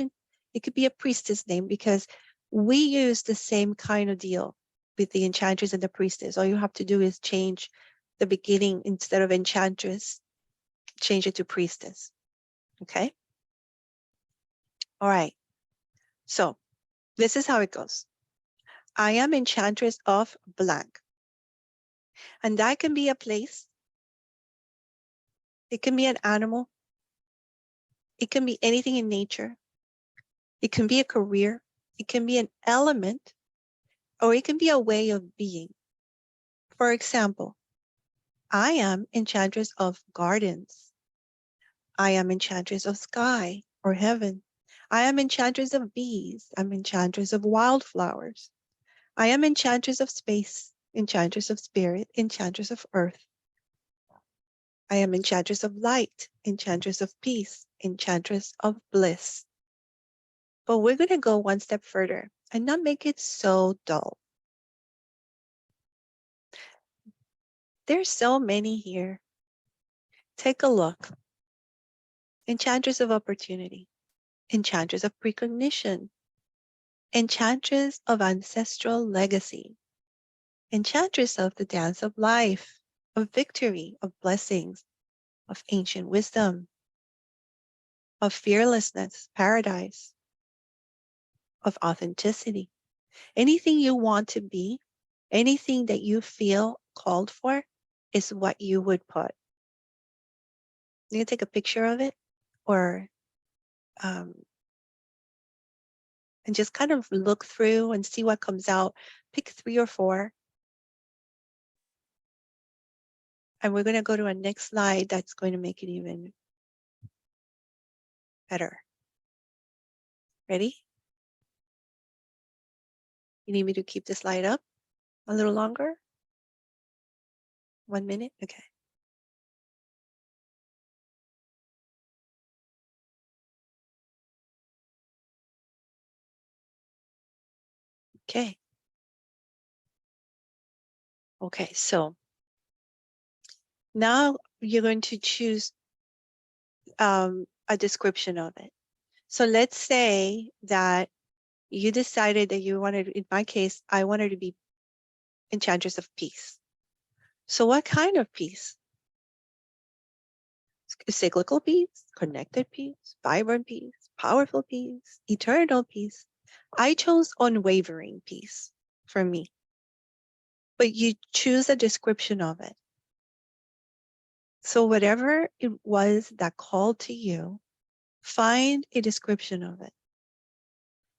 could be a priestess name because we use the same kind of deal with the Enchantress and the priestess. All you have to do is change the beginning instead of Enchantress, change it to priestess. Okay? All right. So this is how it goes. I am Enchantress of blank. And that can be a place. It can be an animal. It can be anything in nature. It can be a career. It can be an element, or it can be a way of being. For example, I am Enchantress of gardens. I am Enchantress of sky or heaven. I am Enchantress of bees. I'm Enchantress of wildflowers. I am Enchantress of space, Enchantress of spirit, Enchantress of earth. I am Enchantress of light, Enchantress of peace, Enchantress of bliss. But we're going to go one step further and not make it so dull. There's so many here. Take a look. Enchantress of opportunity, Enchantress of precognition, Enchantress of ancestral legacy, Enchantress of the dance of life, of victory, of blessings, of ancient wisdom, of fearlessness, paradise, of authenticity. Anything you want to be, anything that you feel called for is what you would put. You can take a picture of it or and just kind of look through and see what comes out. Pick 3 or 4. And we're going to go to our next slide that's going to make it even better. Ready? You need me to keep the slide up a little longer? 1 minute? Okay. Okay. Okay, so now you're going to choose a description of it. So let's say that you decided that you wanted, in my case, I wanted to be Enchantress of peace. So what kind of peace? Cyclical peace, connected peace, vibrant peace, powerful peace, eternal peace. I chose unwavering peace for me. But you choose a description of it. So whatever it was that called to you, find a description of it.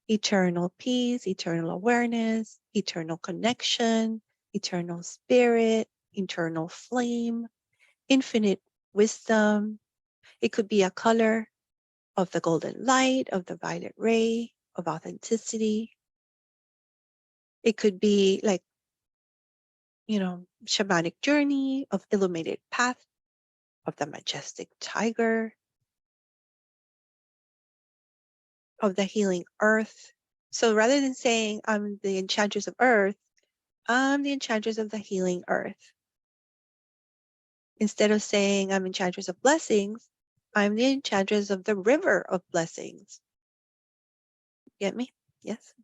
Eternal peace, eternal awareness, eternal connection, eternal spirit, eternal flame, infinite wisdom. It could be a color. of the golden light, of the violet ray, of authenticity. It could be like, shamanic journey, of illuminated path, of the majestic tiger, of the healing earth. So rather than saying I'm the enchantress of earth, I'm the enchantress of the healing earth. Instead of saying I'm enchantress of blessings, I'm the enchantress of the river of blessings. Get me? Yes.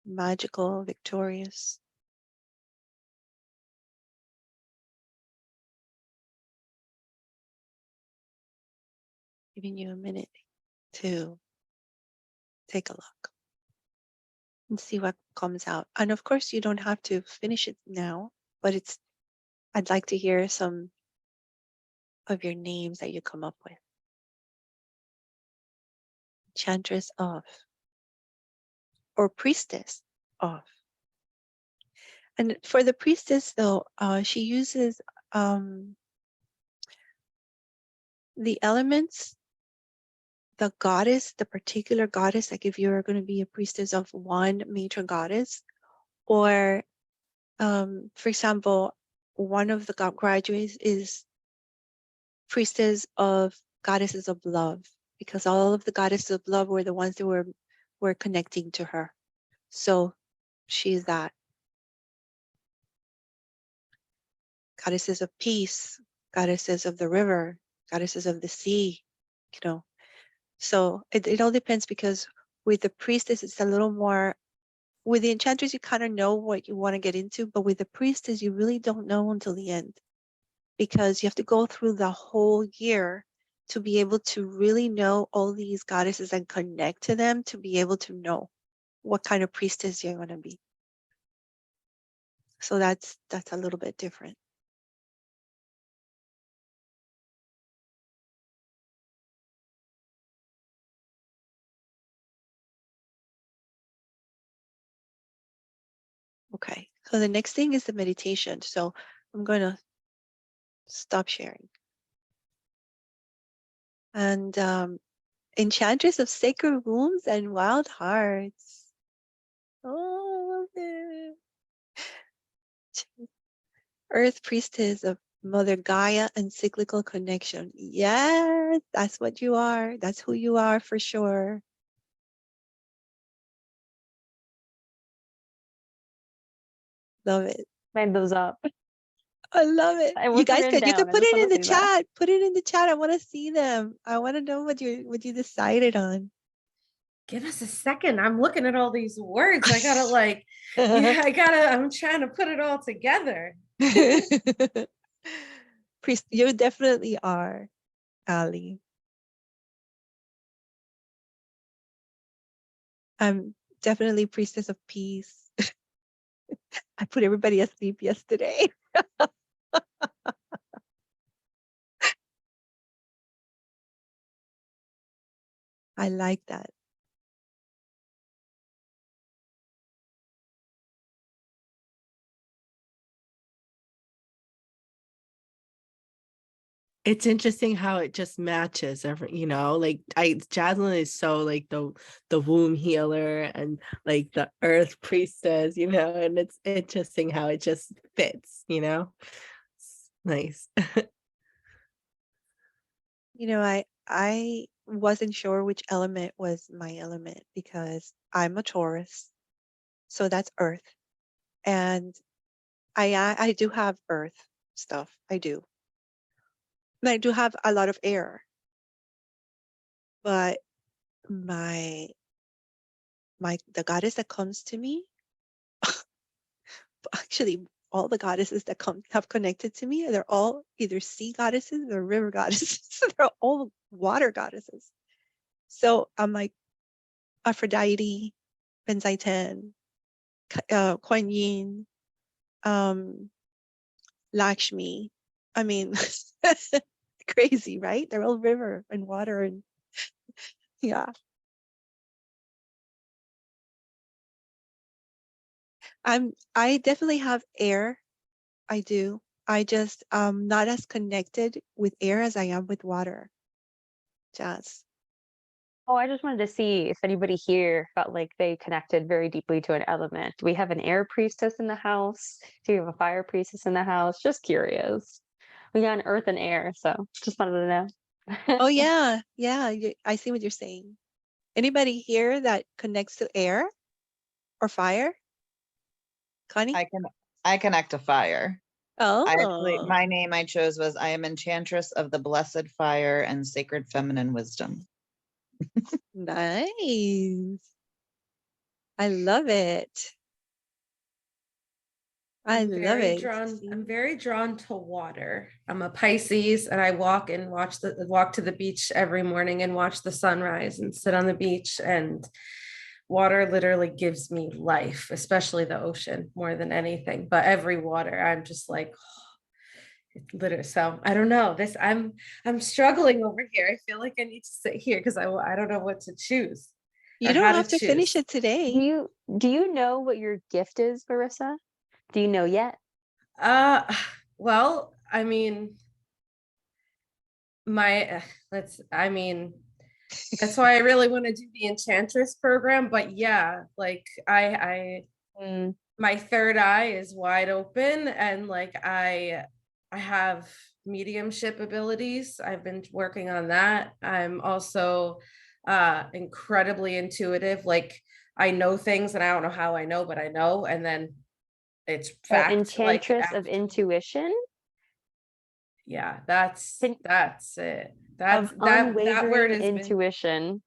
Magical, victorious. Giving you a minute to take a look and see what comes out. And of course, you don't have to finish it now, but I'd like to hear some of your names that you come up with. Enchantress of, or priestess of. And for the priestess, though, she uses the elements, the goddess, the particular goddess, like if you're going to be a priestess of one major goddess, or for example, one of the graduates is priestess of goddesses of love, because all of the goddesses of love were the ones that were connecting to her. So she's that. Goddesses of peace, goddesses of the river, goddesses of the sea, So it all depends, because with the priestess, it's a little more, with the enchantress, you kind of know what you want to get into, but with the priestess, you really don't know until the end, because you have to go through the whole year to be able to really know all these goddesses and connect to them, to be able to know what kind of priestess you're going to be. So that's a little bit different. Okay, so the next thing is the meditation. So I'm going to stop sharing. And Enchantress of Sacred Wombs and Wild Hearts. Oh, I love it. Earth Priestess of Mother Gaia and Cyclical Connection. Yes, that's what you are. That's who you are for sure. Love it. Made those up. I love it. I You wasn't guys written you can down. I put just it in want the to see that. chat. Put it in the chat. I want to see them. I want to know what you decided on. Give us a second. I'm looking at all these words. I gotta I'm trying to put it all together. Priest, you definitely are, Ali. I'm definitely priestess of peace. I put everybody asleep yesterday. I like that. It's interesting how it just matches like Jaslyn is so like the womb healer and like the earth priestess, and it's interesting how it just fits, It's nice. I wasn't sure which element was my element, because I'm a Taurus, so that's earth. And I do have earth stuff. I do. And I do have a lot of air. But the goddess that comes to me, actually all the goddesses that have connected to me, they're all either sea goddesses or river goddesses. They're all water goddesses. So I'm like Aphrodite, Benzaiten, Kuan Yin, Lakshmi. I mean, crazy, right? They're all river and water, and yeah. I definitely have air I do. I just not as connected with air as I am with water. Jazz. Oh, I just wanted to see if anybody here felt like they connected very deeply to an element. Do we have an air priestess in the house? Do we have a fire priestess in the house? Just curious. We got an earth and air, so just wanted to know. Oh yeah, yeah. I see what you're saying. Anybody here that connects to air or fire? Connie? I connect to fire. Oh, My name I chose was I am Enchantress of the Blessed Fire and Sacred Feminine Wisdom. nice. I love it. I love it. I'm very drawn to water. I'm a Pisces and I walk to the beach every morning and watch the sunrise and sit on the beach, and water literally gives me life, especially the ocean more than anything. But every water, I'm just like, literally. So I don't know this. I'm struggling over here. I feel like I need to sit here because I don't know what to choose. You or don't how have to finish choose. it today. Do you know what your gift is, Marissa? Do you know yet? Well, I mean, that's why I really want to do the Enchantress program. But yeah, like my third eye is wide open, and like I have mediumship abilities. I've been working on that. I'm also incredibly intuitive. Like I know things and I don't know how I know, but I know, and then it's fact. Enchantress of intuition. Yeah, that's it. Of That word unwavering is intuition.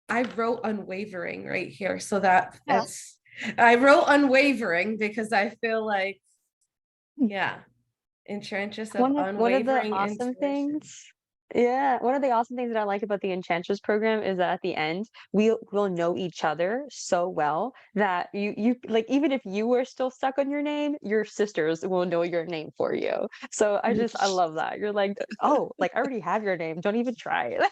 I wrote unwavering right here, so that's I wrote unwavering because I feel like Enchantress of unwavering one of the awesome intuition. things. Yeah, one of the awesome things that I like about the Enchantress program is that at the end we will know each other so well that you like, even if you were still stuck on your name, your sisters will know your name for you. So I love that. You're like, oh, like I already have your name. Don't even try it.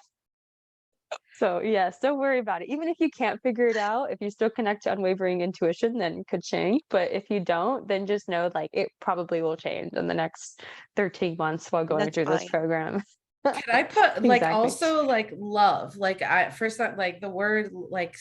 So yes, don't worry about it. Even if you can't figure it out, if you still connect to unwavering intuition, then ka-ching. But if you don't, then just know like it probably will change in the next 13 months while going That's through this fine. program. Can I put like Exactly. also like love? Like I first thought like the word like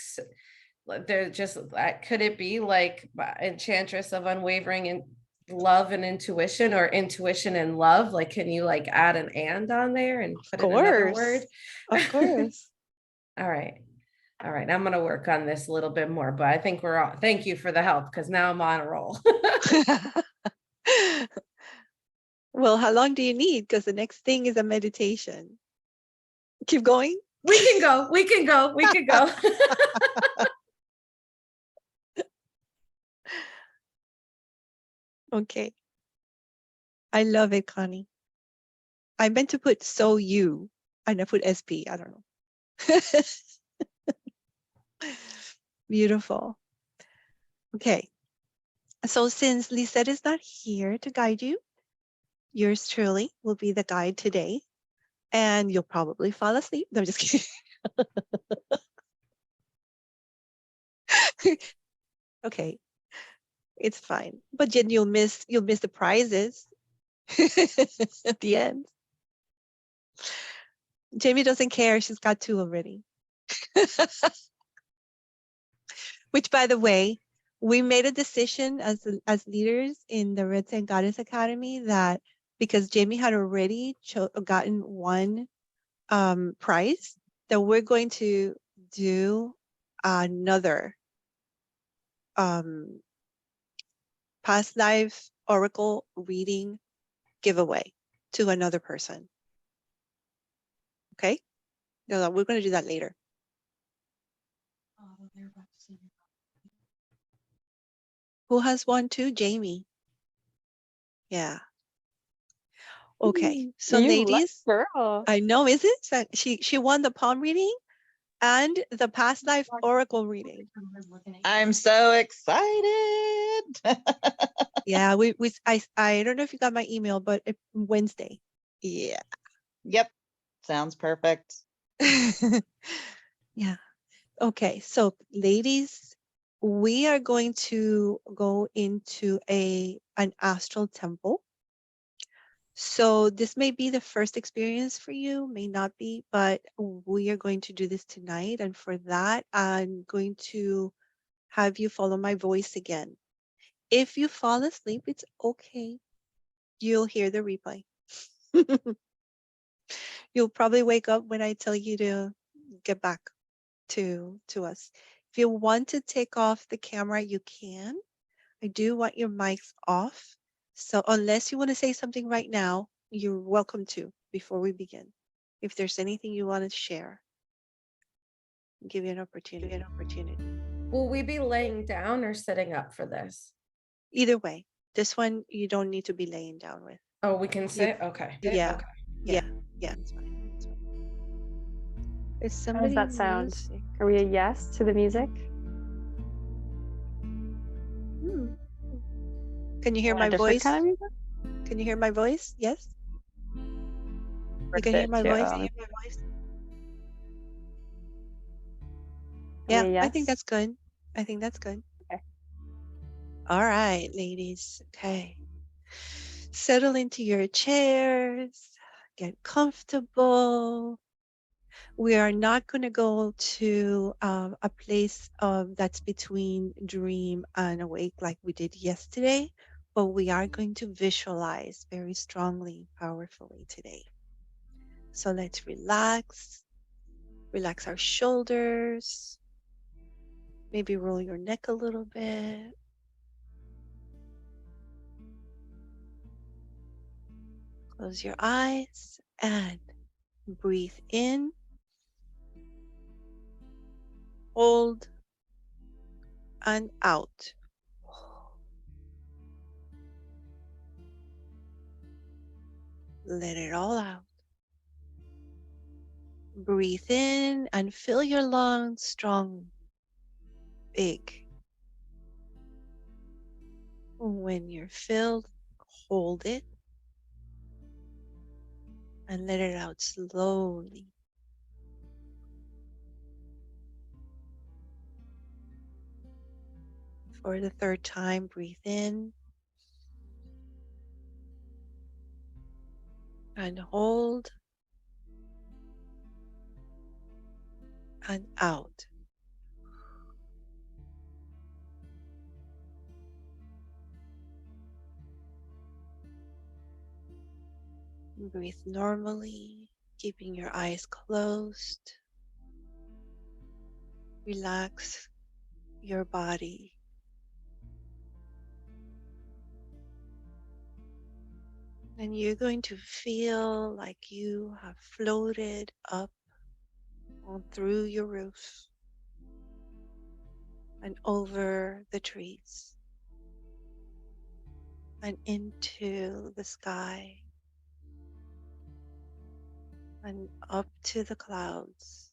they're just could it be like Enchantress of unwavering and love and intuition, or intuition and love? Like can you like add an and on there and put in another word? Of course. All right. I'm going to work on this a little bit more, but I think we're all, thank you for the help because now I'm on a roll. Well, how long do you need? Because the next thing is a meditation. Keep going. We can go. Okay. I love it, Connie. I meant to put so you, and I put SP. I don't know. Beautiful. Okay. So since Lisette is not here to guide you, yours truly will be the guide today. And you'll probably fall asleep. No, I'm just kidding. Okay. It's fine. But then you'll miss the prizes at the end. Jamie doesn't care. She's got 2 already. Which, by the way, we made a decision as leaders in the Red Sand Goddess Academy that because Jamie had already gotten 1 prize, that we're going to do another past life oracle reading giveaway to another person. Okay? No, we're going to do that later. Who has won too? Jamie. Yeah. Okay. So You ladies, girl. I know, is it? That she won the palm reading and the past life oracle reading. I'm so excited. Yeah, I don't know if you got my email, but Wednesday. Yeah. Yep. Sounds perfect. Yeah. Okay. So ladies, we are going to go into an astral temple. So this may be the first experience for you, may not be, but we are going to do this tonight. And for that, I'm going to have you follow my voice again. If you fall asleep, it's okay. You'll hear the replay. You'll probably wake up when I tell you to get back to us. If you want to take off the camera, you can. I do want your mics off. So unless you want to say something right now, you're welcome to before we begin. If there's anything you want to share, I'll give you an opportunity. Will we be laying down or sitting up for this? Either way, this one you don't need to be laying down with. Oh, we can sit? Okay. Yeah. Okay. Yeah, it's fine. It's fine. Is How does somebody that sound? music? Are we a yes to the music? Can you hear Want a my different voice? kind of music? Can you hear my voice? Yes? Or You can hear sit my too? voice? Are we Yeah, a I think yes? that's good. I think that's good. Okay. All right, ladies. Okay. Settle into your chairs, get comfortable. We are not going to go to a place that's between dream and awake like we did yesterday, but we are going to visualize very strongly, powerfully today. So let's relax our shoulders, maybe roll your neck a little bit. Close your eyes and breathe in, hold, and out. Let it all out. Breathe in and fill your lungs strong, big. When you're filled, hold it and let it out slowly. For the third time, breathe in and hold and out. Breathe normally, keeping your eyes closed. Relax your body. And you're going to feel like you have floated up on through your roof and over the trees and into the sky and up to the clouds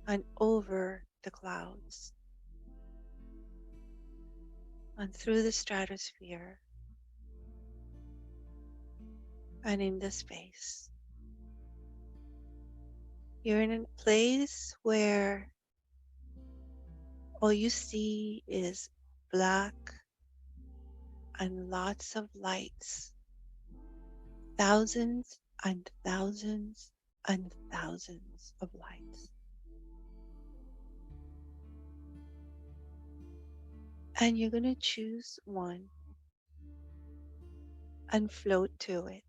and over the clouds and through the stratosphere and in the space. You're in a place where all you see is black and lots of lights, thousands and thousands and thousands of lights. And you're going to choose one and float to it.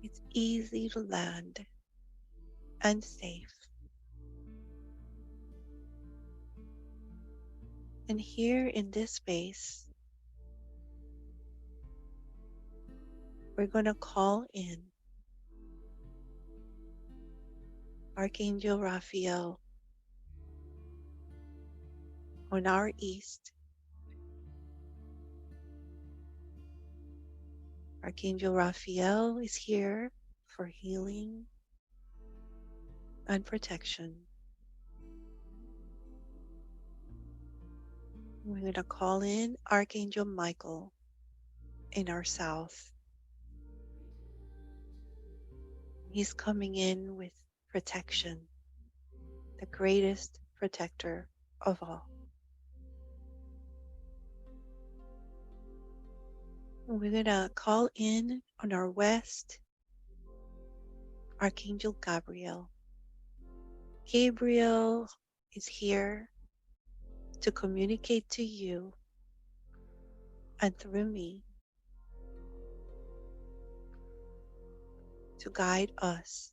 It's easy to land and safe. And here in this space, we're going to call in Archangel Raphael on our east. Archangel Raphael is here for healing and protection. We're going to call in Archangel Michael in our south. He's coming in with protection, the greatest protector of all. We're going to call in on our west Archangel Gabriel. Gabriel is here to communicate to you and through me to guide us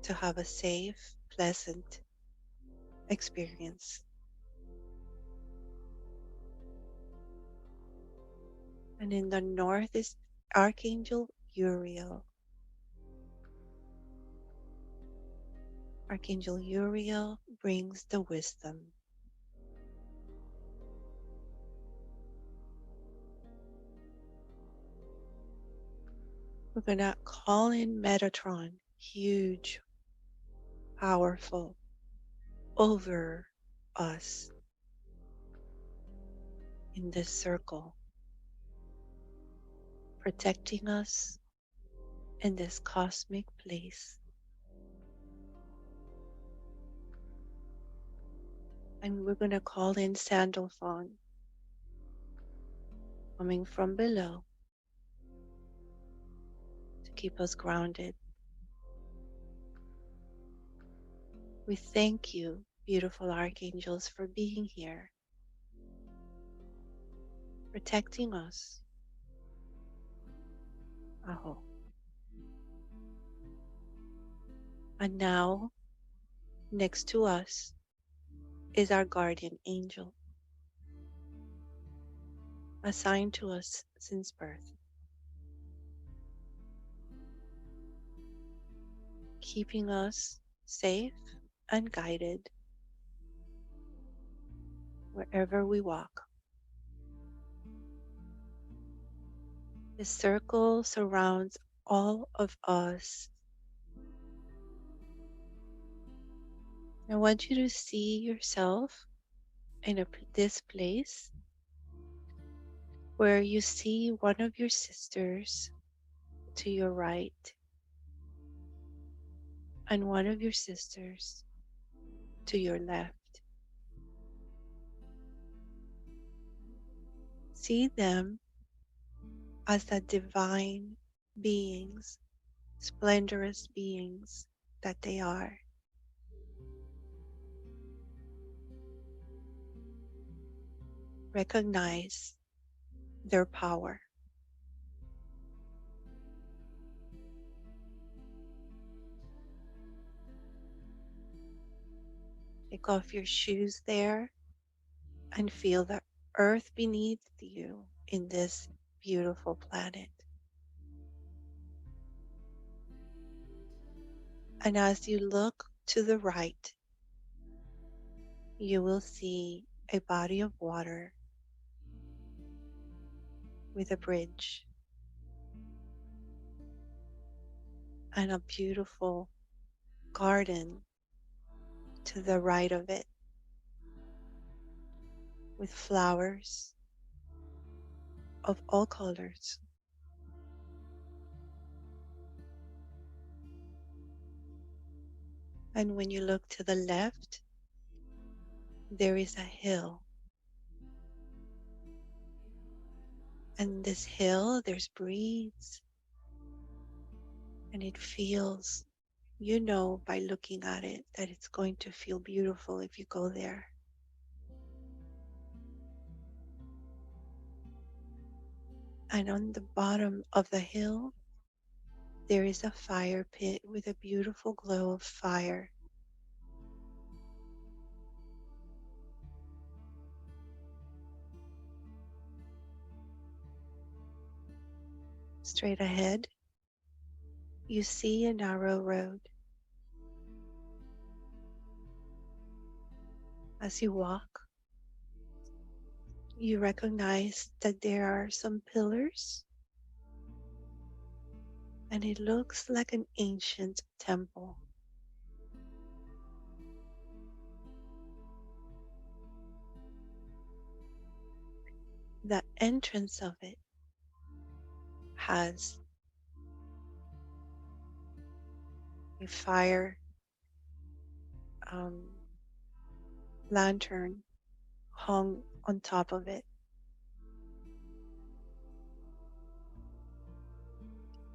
to have a safe, pleasant experience. And in the north is Archangel Uriel. Archangel Uriel brings the wisdom. We're going to call in Metatron, huge, powerful, over us in this circle, protecting us in this cosmic place. And we're going to call in Sandalphon, coming from below to keep us grounded. We thank you, beautiful archangels, for being here, protecting us. Aho. And now, next to us is our guardian angel, assigned to us since birth, keeping us safe and guided wherever we walk. This circle surrounds all of us. I want you to see yourself in this place where you see one of your sisters to your right and one of your sisters to your left. See them as the divine beings, splendorous beings that they are. Recognize their power. Take off your shoes there and feel the earth beneath you in this beautiful planet. And as you look to the right, you will see a body of water with a bridge and a beautiful garden to the right of it with flowers of all colors. And when you look to the left, there is a hill. And this hill, there's breeze. And it feels, you know, by looking at it, that it's going to feel beautiful if you go there. And on the bottom of the hill, there is a fire pit with a beautiful glow of fire. Straight ahead, you see a narrow road. As you walk, you recognize that there are some pillars, and it looks like an ancient temple. The entrance of it has a fire um, lantern hung on top of it.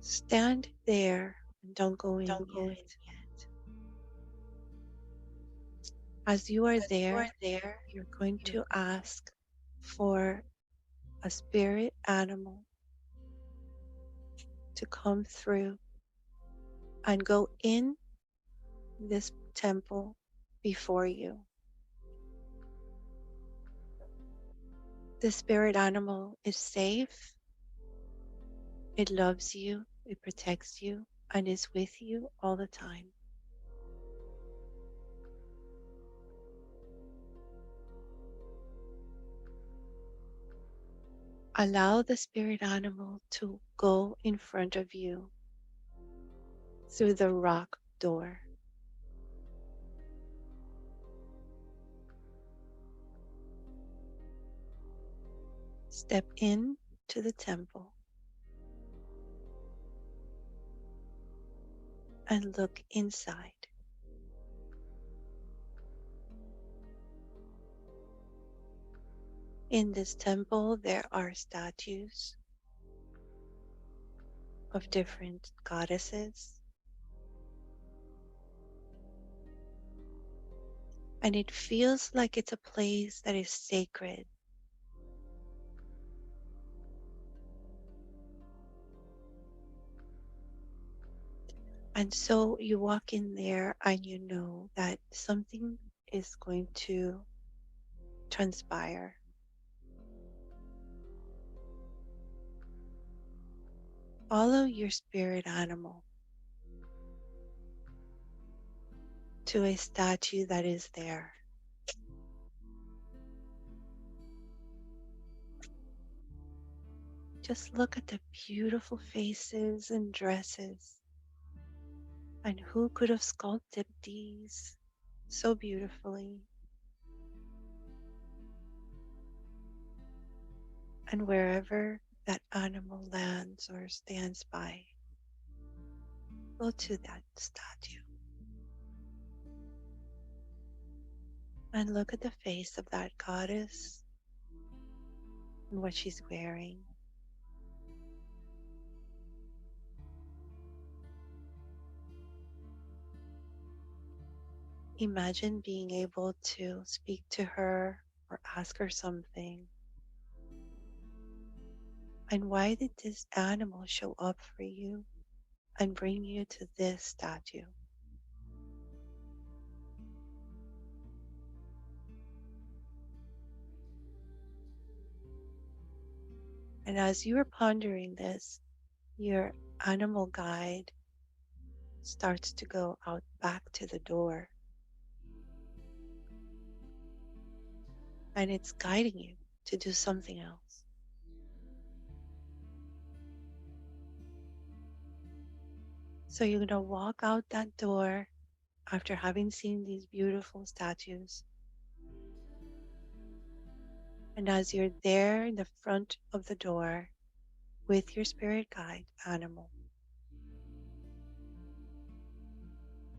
Stand there and don't go in yet. As you are there, you're going to ask for a spirit animal to come through and go in this temple before you. The spirit animal is safe, it loves you, it protects you, and is with you all the time. Allow the spirit animal to go in front of you through the rock door. Step in to the temple and look inside. In this temple, there are statues of different goddesses, and it feels like it's a place that is sacred. And so you walk in there and you know that something is going to transpire. Follow your spirit animal to a statue that is there. Just look at the beautiful faces and dresses. And who could have sculpted these so beautifully? And wherever that animal lands or stands by, go to that statue and look at the face of that goddess and what she's wearing. Imagine being able to speak to her or ask her something. And why did this animal show up for you and bring you to this statue? And as you are pondering this, your animal guide starts to go out back to the door. And it's guiding you to do something else. So you're going to walk out that door after having seen these beautiful statues. And as you're there in the front of the door with your spirit guide animal,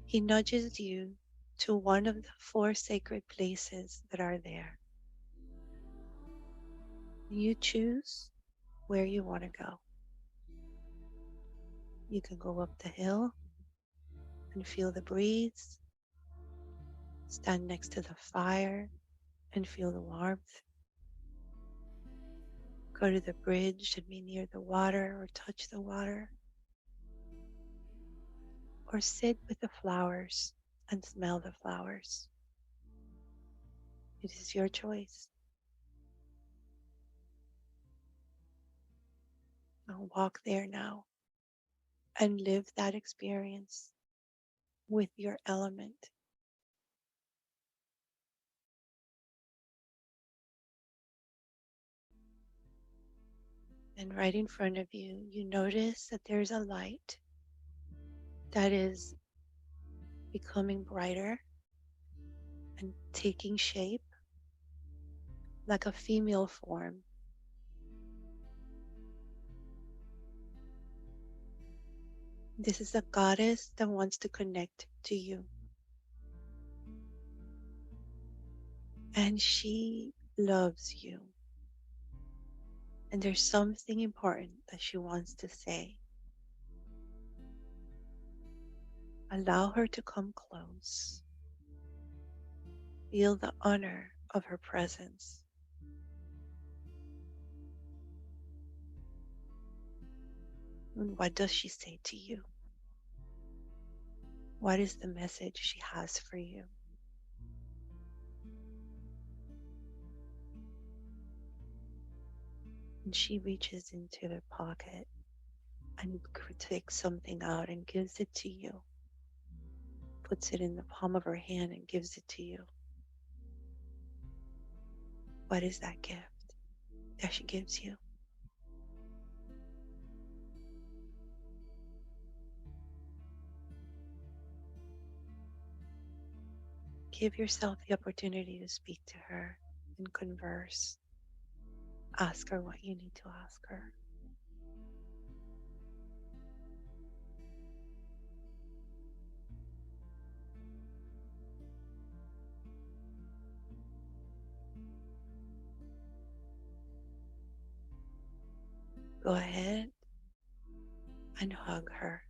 he nudges you to one of the 4 sacred places that are there. You choose where you want to go. You can go up the hill and feel the breeze, stand next to the fire and feel the warmth. Go to the bridge and be near the water or touch the water. Or sit with the flowers and smell the flowers. It is your choice. I'll walk there now and live that experience with your element. And right in front of you, you notice that there's a light that is becoming brighter and taking shape like a female form. This is a goddess that wants to connect to you. And she loves you. And there's something important that she wants to say. Allow her to come close. Feel the honor of her presence. And what does she say to you? What is the message she has for you? And she reaches into her pocket and takes something out and gives it to you. Puts it in the palm of her hand and gives it to you. What is that gift that she gives you? Give yourself the opportunity to speak to her and converse. Ask her what you need to ask her. Go ahead and hug her.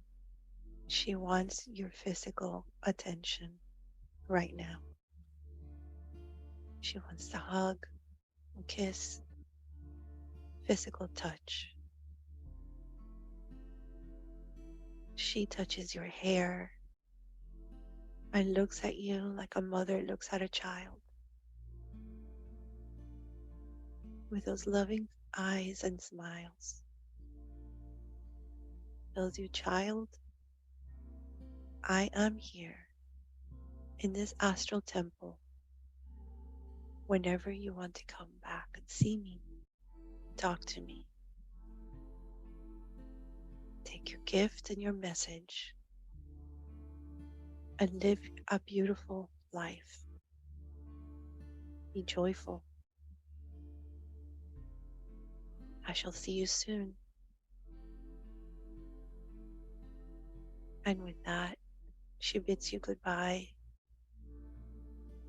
She wants your physical attention right now. She wants to hug, kiss, physical touch. She touches your hair and looks at you like a mother looks at a child with those loving eyes and smiles. Tells you, child, I am here in this astral temple whenever you want to come back and see me, talk to me. Take your gift and your message and live a beautiful life. Be joyful. I shall see you soon. And with that, she bids you goodbye,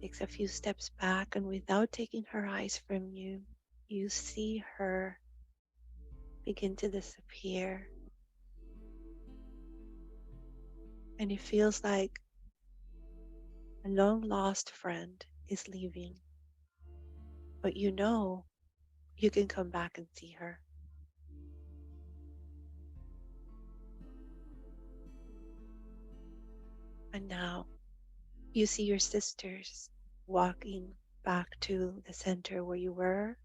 takes a few steps back, and without taking her eyes from you, you see her begin to disappear. And it feels like a long lost friend is leaving, but you know you can come back and see her. And now you see your sisters walking back to the center where you were,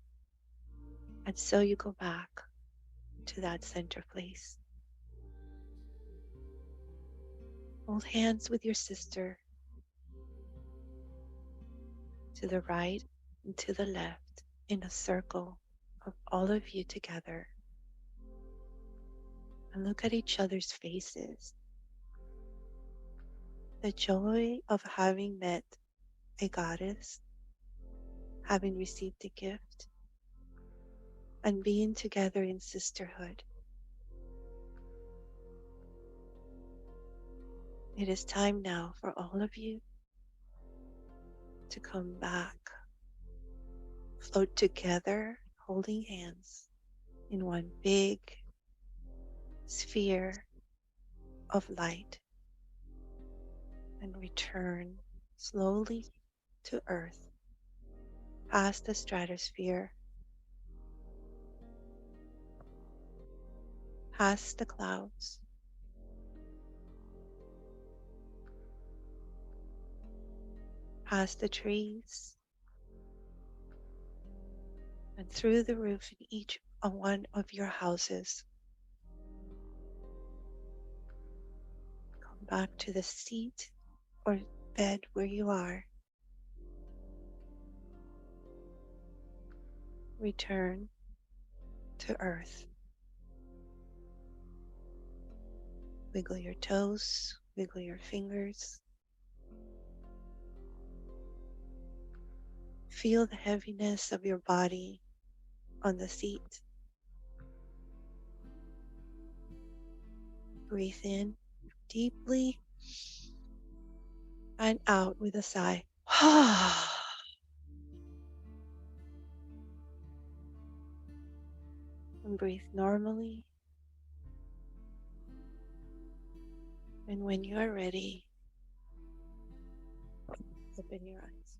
and so you go back to that center place. Hold hands with your sister to the right and to the left in a circle of all of you together, and look at each other's faces. The joy of having met a goddess, having received a gift, and being together in sisterhood. It is time now for all of you to come back, float together, holding hands in one big sphere of light, and return slowly to Earth, past the stratosphere, past the clouds, past the trees, and through the roof in each one of your houses. Come back to the seat or bed where you are. Return to Earth. Wiggle your toes, wiggle your fingers. Feel the heaviness of your body on the seat. Breathe in deeply and out with a sigh. And breathe normally. And when you are ready, open your eyes.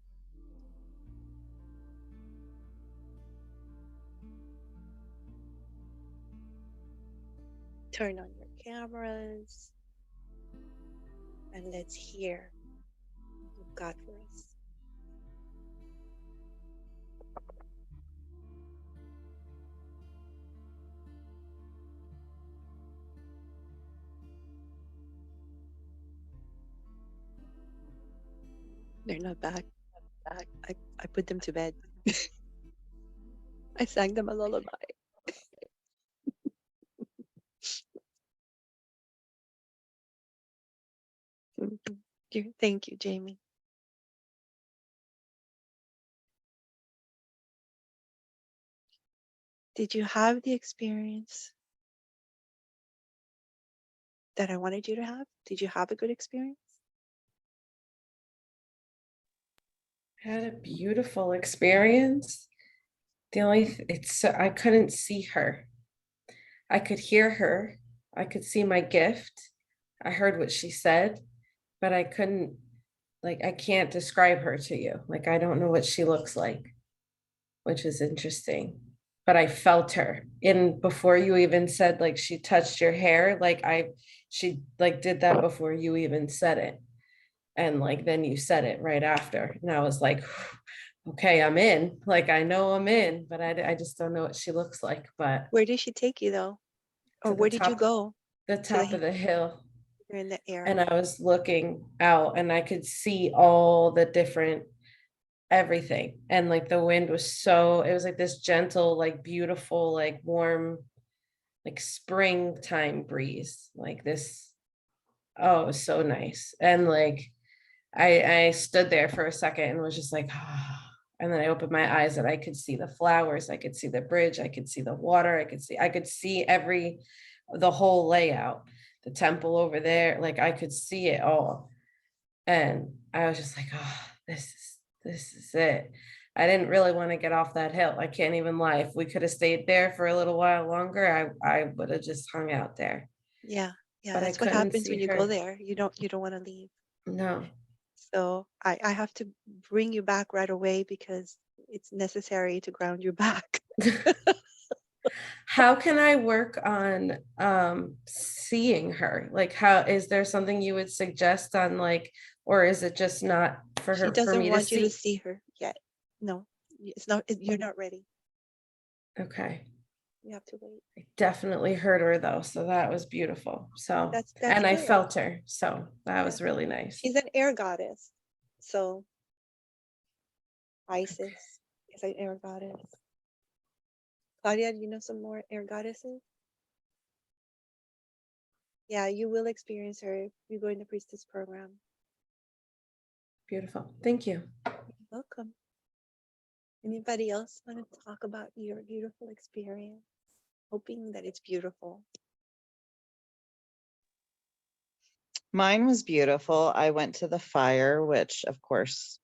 Turn on your cameras and let's hear what you've got for us. They're not back. I put them to bed. I sang them a lullaby. Thank you, Jamie. Did you have the experience that I wanted you to have? Did you have a good experience? Had a beautiful experience. The only I couldn't see her. I could hear her. I could see my gift. I heard what she said, but I couldn't, like, I can't describe her to you. Like, I don't know what she looks like, which is interesting. But I felt her. And before you even said, like, she touched your hair, like, she like did that before you even said it. And like, then you said it right after. And I was like, okay, I'm in. Like, I know I'm in, but I just don't know what she looks like. But Where did she take you though? Or to where did you go? the To top of the hill. you're in the air. And I was looking out and I could see all the different everything. And like the wind was it was like this gentle, like beautiful, like warm, like springtime breeze. Like this, oh, it was so nice. And like I stood there for a second and was just like, ah. And then I opened my eyes and I could see the flowers, I could see the bridge, I could see the water, I could see the whole layout, the temple over there, like I could see it all. And I was just like, oh, this is it. I didn't really want to get off that hill. I can't even lie. If we could have stayed there for a little while longer, I would have just hung out there. Yeah, But I that's what couldn't happens see when you her. go there. You don't want to leave. No. So I have to bring you back right away because it's necessary to ground you back. How can I work on seeing her? Like, how is there something you would suggest on, like, or is it just not for She her for doesn't me to want you to see? see her yet. No, it's not. You're not ready. Okay. You have to wait. I definitely heard her though, so that was beautiful. So, That's and I good. felt her, so that Yeah. was really nice. She's an air goddess. So Isis is an air goddess. Claudia, do you know some more air goddesses? Yeah, you will experience her if you go in the priestess program. Beautiful. Thank you. You're welcome. Anybody else want to talk about your beautiful experience? Hoping that it's beautiful. Mine was beautiful. I went to the fire, which of course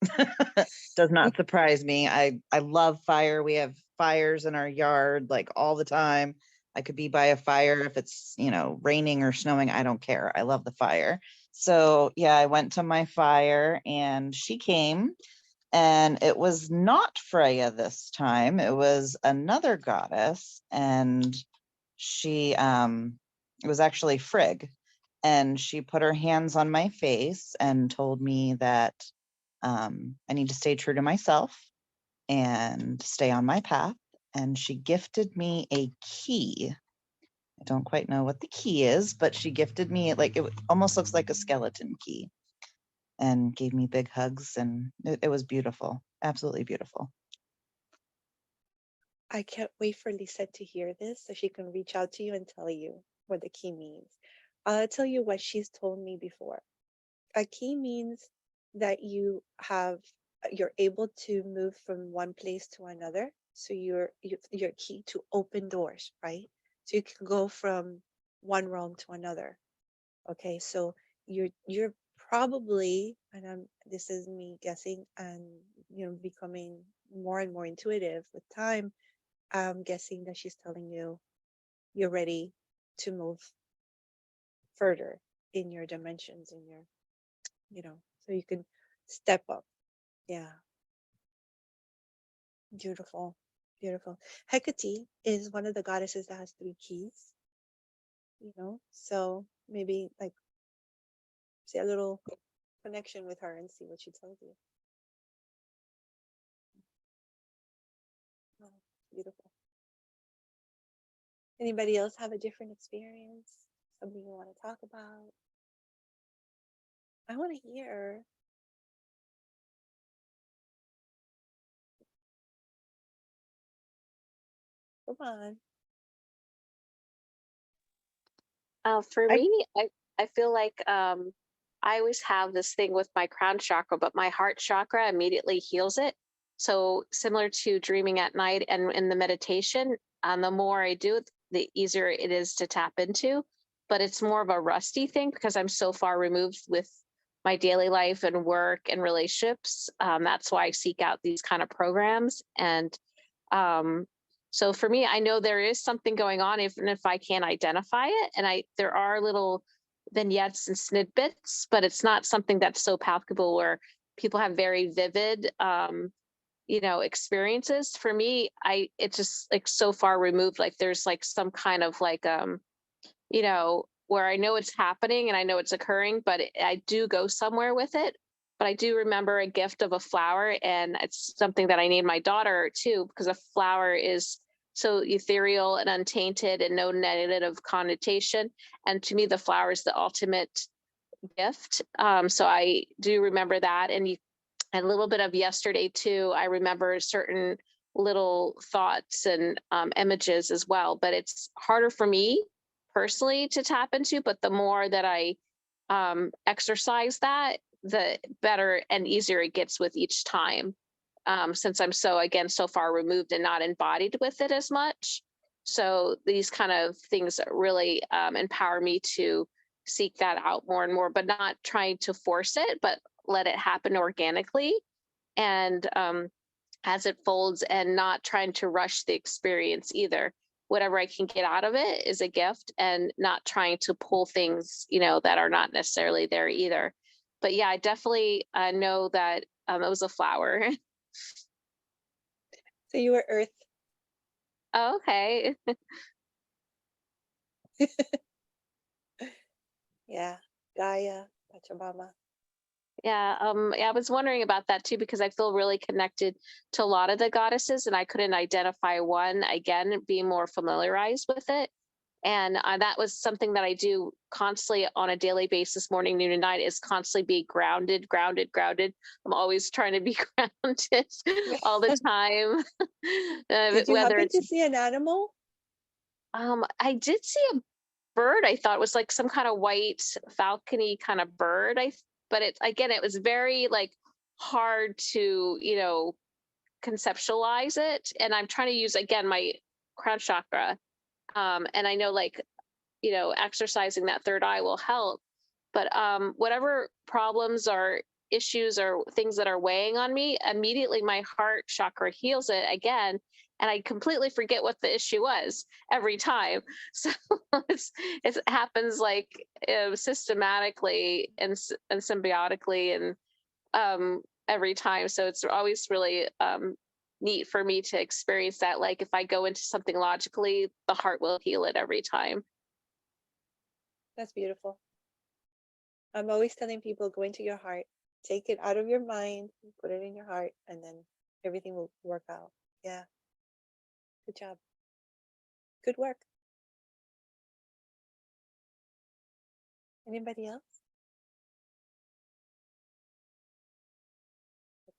does not surprise me. I love fire. We have fires in our yard like all the time. I could be by a fire if it's, raining or snowing. I don't care. I love the fire. So yeah, I went to my fire and she came, and it was not Freya this time. It was another goddess, and she it was actually Frigg. And she put her hands on my face and told me that I need to stay true to myself and stay on my path. And she gifted me a key. I don't quite know what the key is, but she gifted me, like, it almost looks like a skeleton key, and gave me big hugs. And it was beautiful. Absolutely beautiful. I can't wait for Lisette to hear this so she can reach out to you and tell you what the key means. I'll tell you what she's told me before. A key means that you're able to move from one place to another. So you're key to open doors, right? So you can go from one realm to another. Okay, so you're probably, and this is me guessing, and becoming more and more intuitive with time. I'm guessing that she's telling you you're ready to move further in your dimensions, in your, so you can step up. Yeah. Beautiful. Beautiful. Hecate is one of the goddesses that has 3 keys, so maybe like see a little connection with her and see what she tells you. Oh, beautiful. Anybody else have a different experience? Something you want to talk about? I want to hear. Come on. For I me, I feel like I always have this thing with my crown chakra, but my heart chakra immediately heals it. So similar to dreaming at night and in the meditation, the more I do it, the easier it is to tap into. But it's more of a rusty thing because I'm so far removed with my daily life and work and relationships. That's why I seek out these kind of programs. And um, so for me, I know there is something going on, even if I can't identify it. And there are little vignettes and snippets, but it's not something that's so palpable where people have very vivid, experiences. For me, it's just like so far removed. Like there's like some kind of like, where I know it's happening and I know it's occurring, but I do go somewhere with it. But I do remember a gift of a flower, and it's something that I named my daughter too, because a flower is so ethereal and untainted and no negative connotation. And to me, the flower is the ultimate gift. So I do remember that. And a little bit of yesterday too, I remember certain little thoughts and images as well, but it's harder for me personally to tap into. But the more that I exercise that, the better and easier it gets with each time. Since I'm so far removed and not embodied with it as much. So these kind of things really empower me to seek that out more and more, but not trying to force it, but let it happen organically. And as it folds, and not trying to rush the experience either. Whatever I can get out of it is a gift, and not trying to pull things, that are not necessarily there either. But yeah, I definitely know that it was a flower. So you were Earth. Oh, okay. Yeah. Gaia, Pachamama. Yeah, I was wondering about that too, because I feel really connected to a lot of the goddesses, and I couldn't identify one, again, being more familiarized with it. And that was something that I do constantly on a daily basis, morning, noon, and night, is constantly be grounded, grounded, grounded. I'm always trying to be grounded all the time. Did you Whether happen it's, to see an animal? I did see a bird. I thought it was like some kind of white falcony kind of bird. But it was very like hard to, conceptualize it. And I'm trying to use again my crown chakra. And I know like, exercising that third eye will help. But whatever problems or issues or things that are weighing on me, immediately my heart chakra heals it again. And I completely forget what the issue was every time. So it happens like systematically and symbiotically and every time. So it's always really neat for me to experience that. Like if I go into something logically, the heart will heal it every time. That's beautiful. I'm always telling people, go into your heart, take it out of your mind, put it in your heart, and then everything will work out. Yeah. Good job. Good work. Anybody else?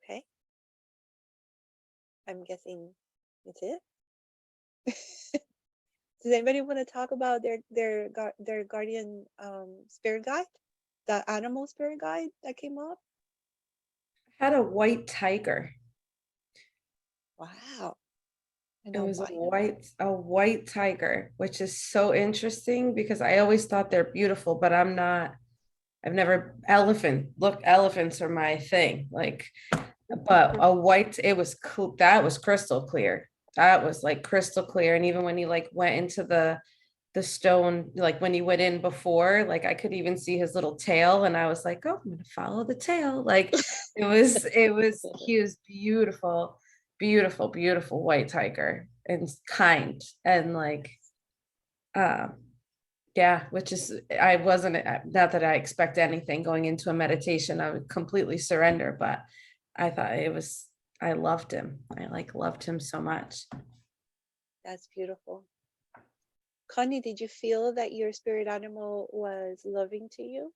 Okay. I'm guessing it's it. Does anybody want to talk about their guardian spirit guide, the animal spirit guide that came up? Had a white tiger. Wow, And It was albino. a white tiger, which is so interesting because I always thought they're beautiful, but I've never elephants are my thing. Like, but a white, that was crystal clear. That was like crystal clear. And even when he like went into the stone, like when he went in before, like I could even see his little tail, and I was like, oh, I'm gonna follow the tail. Like he was beautiful, beautiful, beautiful white tiger and kind and like yeah, which is I wasn't not that I expect anything going into a meditation. I would completely surrender, but I thought I loved him. I like loved him so much. That's beautiful. Connie, did you feel that your spirit animal was loving to you?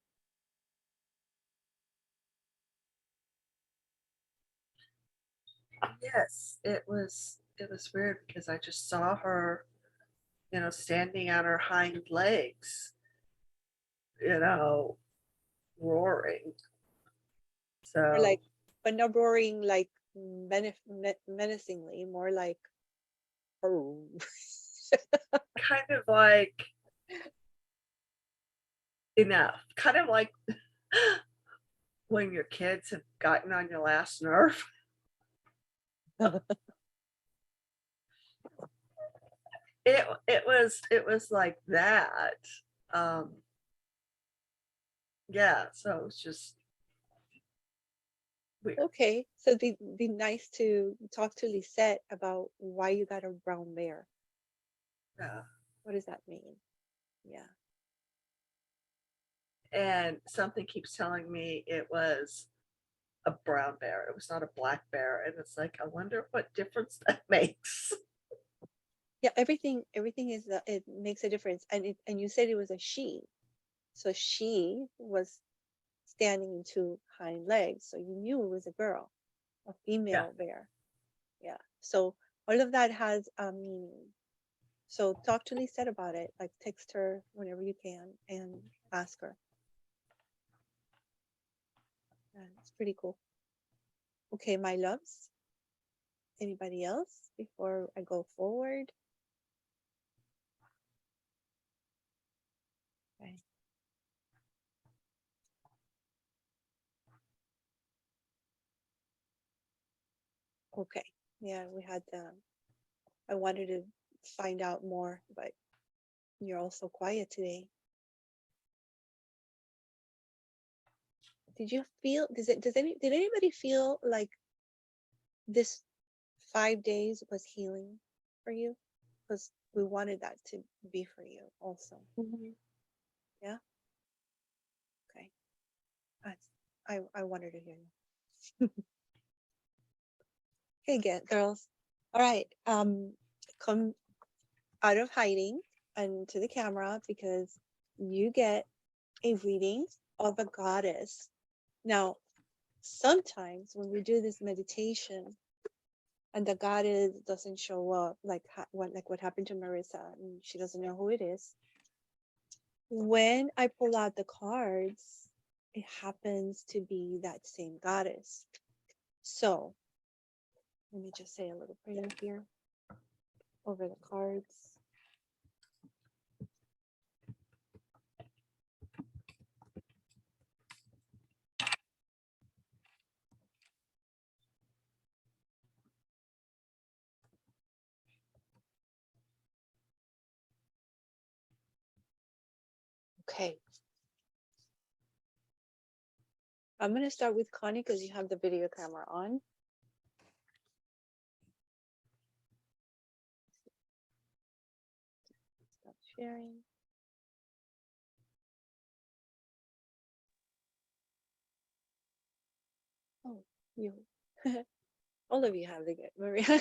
Yes, it was weird because I just saw her, standing on her hind legs, roaring. Or So like, but not roaring like menacingly, more like, oh. kind of like enough, kind of like when your kids have gotten on your last nerve. It was like that. Um, yeah, so it's just weird. Okay, so be nice to talk to Lisette about why you got a brown bear. Yeah. What does that mean? Yeah. And something keeps telling me it was a brown bear. It was not a black bear. And it's like, I wonder what difference that makes. Yeah, everything is it makes a difference. And you said it was a she. So she was standing in two hind legs. So you knew it was a girl, a female bear. Yeah. So all of that has a meaning. So talk to Lisette about it. Like text her whenever you can and ask her. Yeah, it's pretty cool. Okay, my loves. Anybody else before I go forward? Okay. Okay. Yeah, we had I wanted to find out more, but you're all so quiet today. Did you feel did anybody feel like this 5 days was healing for you? Because we wanted that to be for you also. Yeah. Okay. That's, I wanted to hear you. Okay, get girls. All right. Come out of hiding and to the camera because you get a reading of a goddess. Now, sometimes when we do this meditation and the goddess doesn't show up, like what happened to Marissa, and she doesn't know who it is. When I pull out the cards, it happens to be that same goddess. So let me just say a little prayer here over the cards. Okay. I'm going to start with Connie because you have the video camera on. Stop sharing. Oh, you. All of you have the good Maria.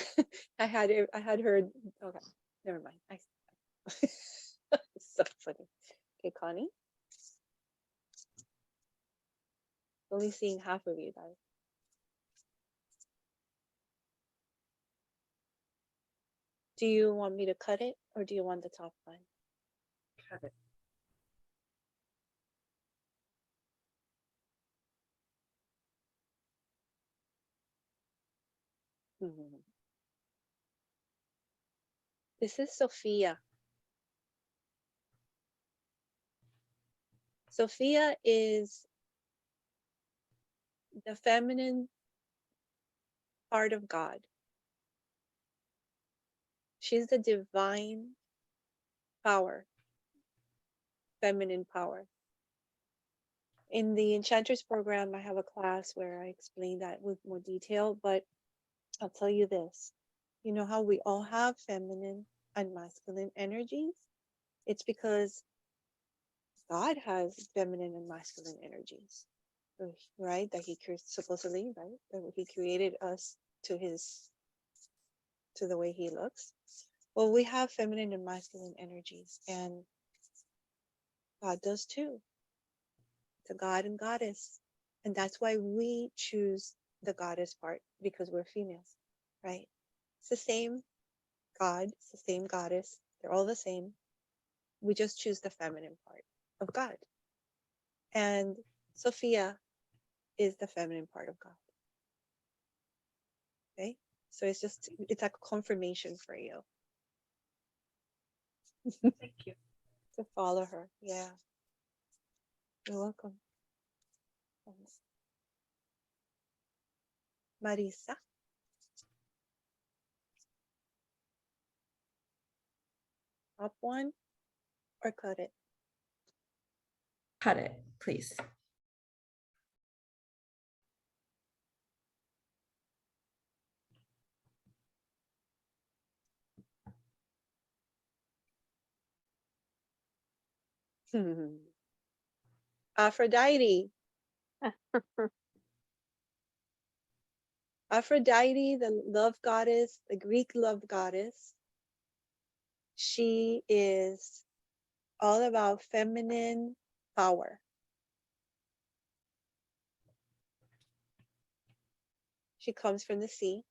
I had heard. Okay, never mind. So funny. Okay, Connie. Only seeing half of you guys. Do you want me to cut it or do you want the top line? Cut it. Mhm. This is Sophia. Sophia is the feminine part of God. She's the divine power, feminine power. In the Enchantress program, I have a class where I explain that with more detail, but I'll tell you this. You know how we all have feminine and masculine energies? It's because God has feminine and masculine energies, right? That he supposedly, right? That he created us to the way he looks. Well, we have feminine and masculine energies, and God does too. It's a God and goddess. And that's why we choose the goddess part, because we're females, right? It's the same God, it's the same goddess. They're all the same. We just choose the feminine part of God. And Sophia is the feminine part of God. Okay? So it's like a confirmation for you Thank you. to follow her. Yeah. You're welcome. Marisa. Up one or cut it? Cut it, please. Aphrodite. Aphrodite, the love goddess, the Greek love goddess. She is all about feminine power. She comes from the sea.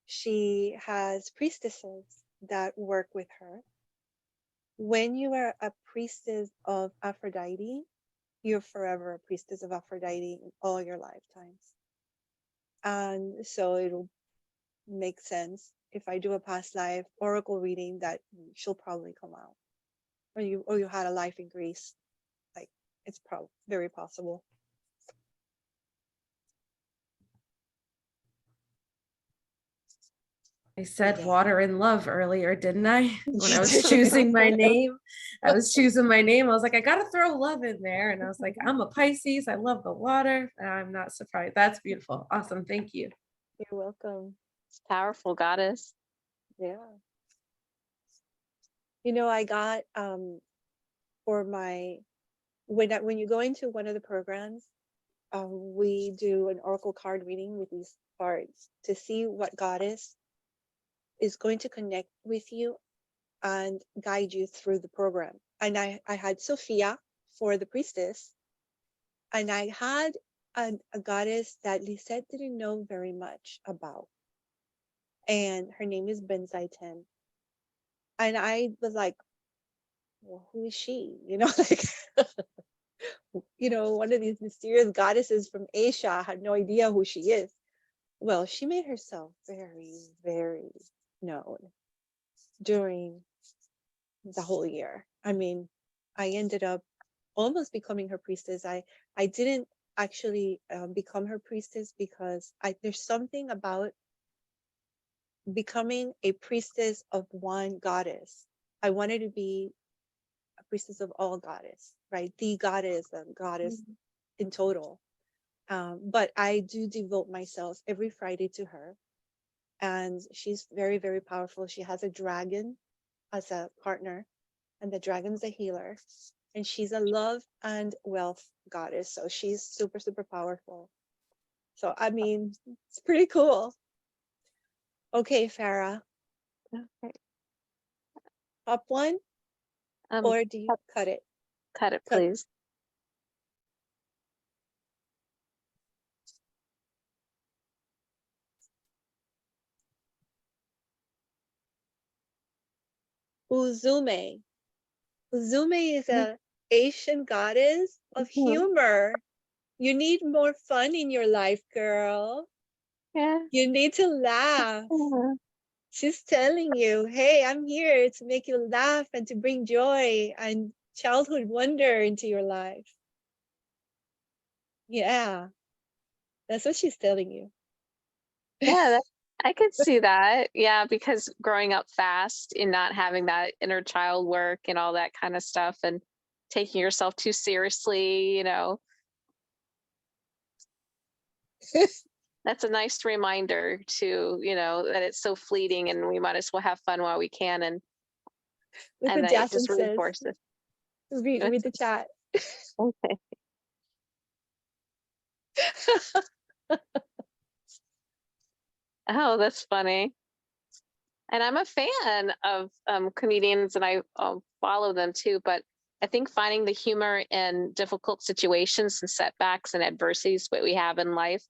She has priestesses that work with her. When you are a priestess of Aphrodite, you're forever a priestess of Aphrodite in all your lifetimes. And so it'll make sense if I do a past life oracle reading that she'll probably come out. Or you had a life in Greece. Like, it's probably very possible. I said Yeah. water and love earlier, didn't I? When I was did. choosing my name, I was like, I gotta throw love in there. And I was like, I'm a Pisces. I love the water. And I'm not surprised. That's beautiful. Awesome. Thank you. You're welcome. It's powerful goddess. Yeah. You know, I got for my when you go into one of the programs, we do an oracle card reading with these cards to see what goddess is going to connect with you and guide you through the program. And I had Sophia for the priestess, and I had a goddess that Lisette didn't know very much about, and her name is Benzaiten. And I was like, well, who is she? You know, like, you know, one of these mysterious goddesses from Asia. I had no idea who she is. Well, she made herself very, very known during the whole year. I mean, I ended up almost becoming her priestess. I didn't actually become her priestess because there's something about becoming a priestess of one goddess. I wanted to be a priestess of all goddess, right? The goddess, in total. But I do devote myself every Friday to her. And she's very, very powerful. She has a dragon as a partner, and the dragon's a healer. And she's a love and wealth goddess. So she's super, super powerful. So, I mean, it's pretty cool. Okay, Farah, Okay. top one, or do you cut it? Cut it, Cut. please. Uzume. Uzume is a Asian goddess of humor. You need more fun in your life, girl. Yeah. You need to laugh. She's telling you, hey, I'm here to make you laugh and to bring joy and childhood wonder into your life. Yeah, that's what she's telling you. Yeah, I could see that. Yeah, because growing up fast and not having that inner child work and all that kind of stuff and taking yourself too seriously, that's a nice reminder to, that it's so fleeting and we might as well have fun while we can. And Look what that it Jaslyn just says. reinforces. Read the chat. Okay. Oh, that's funny. And I'm a fan of comedians and I follow them too. But I think finding the humor in difficult situations and setbacks and adversities what we have in life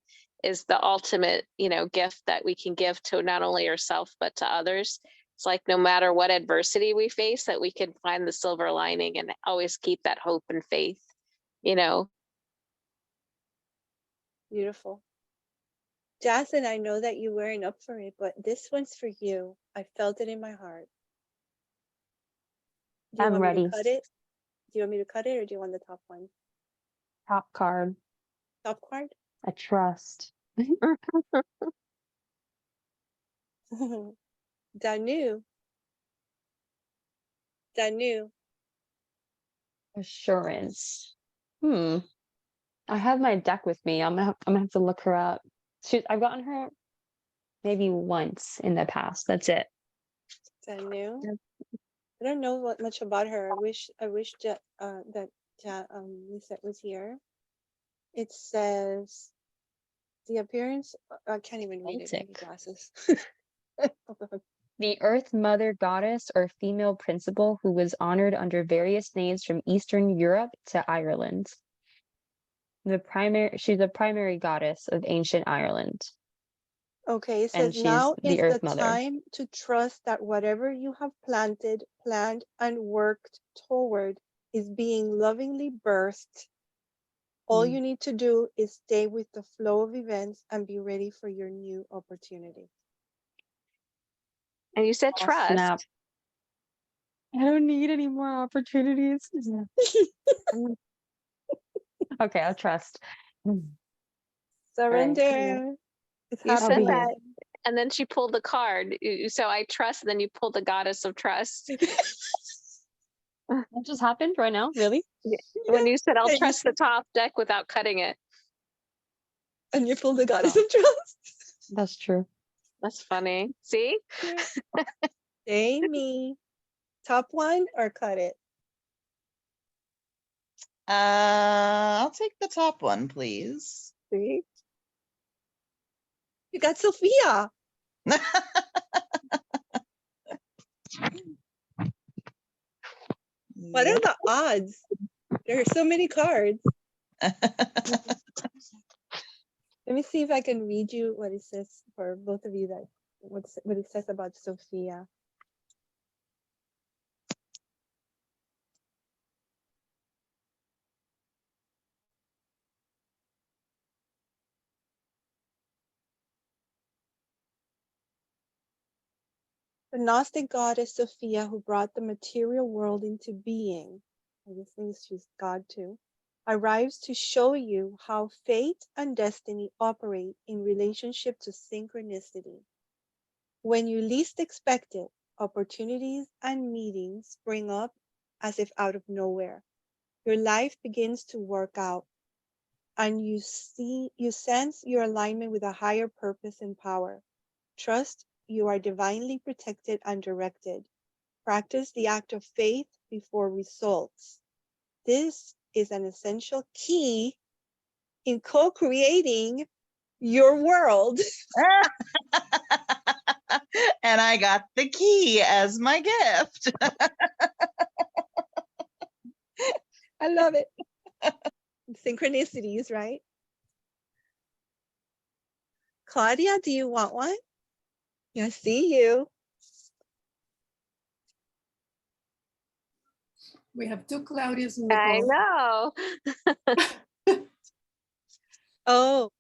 is the ultimate, gift that we can give to not only ourselves, but to others. It's like no matter what adversity we face, that we can find the silver lining and always keep that hope and faith, Beautiful. Jaslyn, I know that you weren't up for it, but this one's for you. I felt it in my heart. Do you I'm want me ready. to cut it? Do you want me to cut it or do you want the top one? Top card. Top card? A trust. Danu. Danu. Assurance. I have my deck with me. I'm gonna have to look her up. I've gotten her maybe once in the past. That's it. Danu. I don't know much about her. I wish that Lisa was here. It says the appearance. I can't even read it. I need Celtic. glasses. The Earth Mother goddess or female principle who was honored under various names from Eastern Europe to Ireland. She's the primary goddess of ancient Ireland. Okay, it And says she's now the is the Earth Mother. time to trust that whatever you have planted, planned, and worked toward is being lovingly birthed. All you need to do is stay with the flow of events and be ready for your new opportunity. And you said Oh, trust. snap. I don't need any more opportunities. Okay, I'll trust. Surrender. It's You said happening. that, and then she pulled the card. So I trust, and then you pulled the goddess of trust. That just happened right now, really? When you said, I'll And you trust the top deck without cutting it. And you pulled the goddess of trust. That's true. That's funny. See? Amy. Top one or cut it? I'll take the top one, please. See? You got Sophia. What are the odds? There are so many cards. Let me see if I can read you what it says for both of you that what it says about Sophia. The Gnostic goddess Sophia, who brought the material world into being, I guess means she's God too, arrives to show you how fate and destiny operate in relationship to synchronicity. When you least expect it, opportunities and meetings spring up as if out of nowhere. Your life begins to work out, and you sense your alignment with a higher purpose and power. Trust you are divinely protected and directed. Practice the act of faith before results. This is an essential key in co-creating your world. And I got the key as my gift. I love it. Synchronicities, right? Claudia, do you want one? I see you. We have two Claudias in the I call. know. Oh,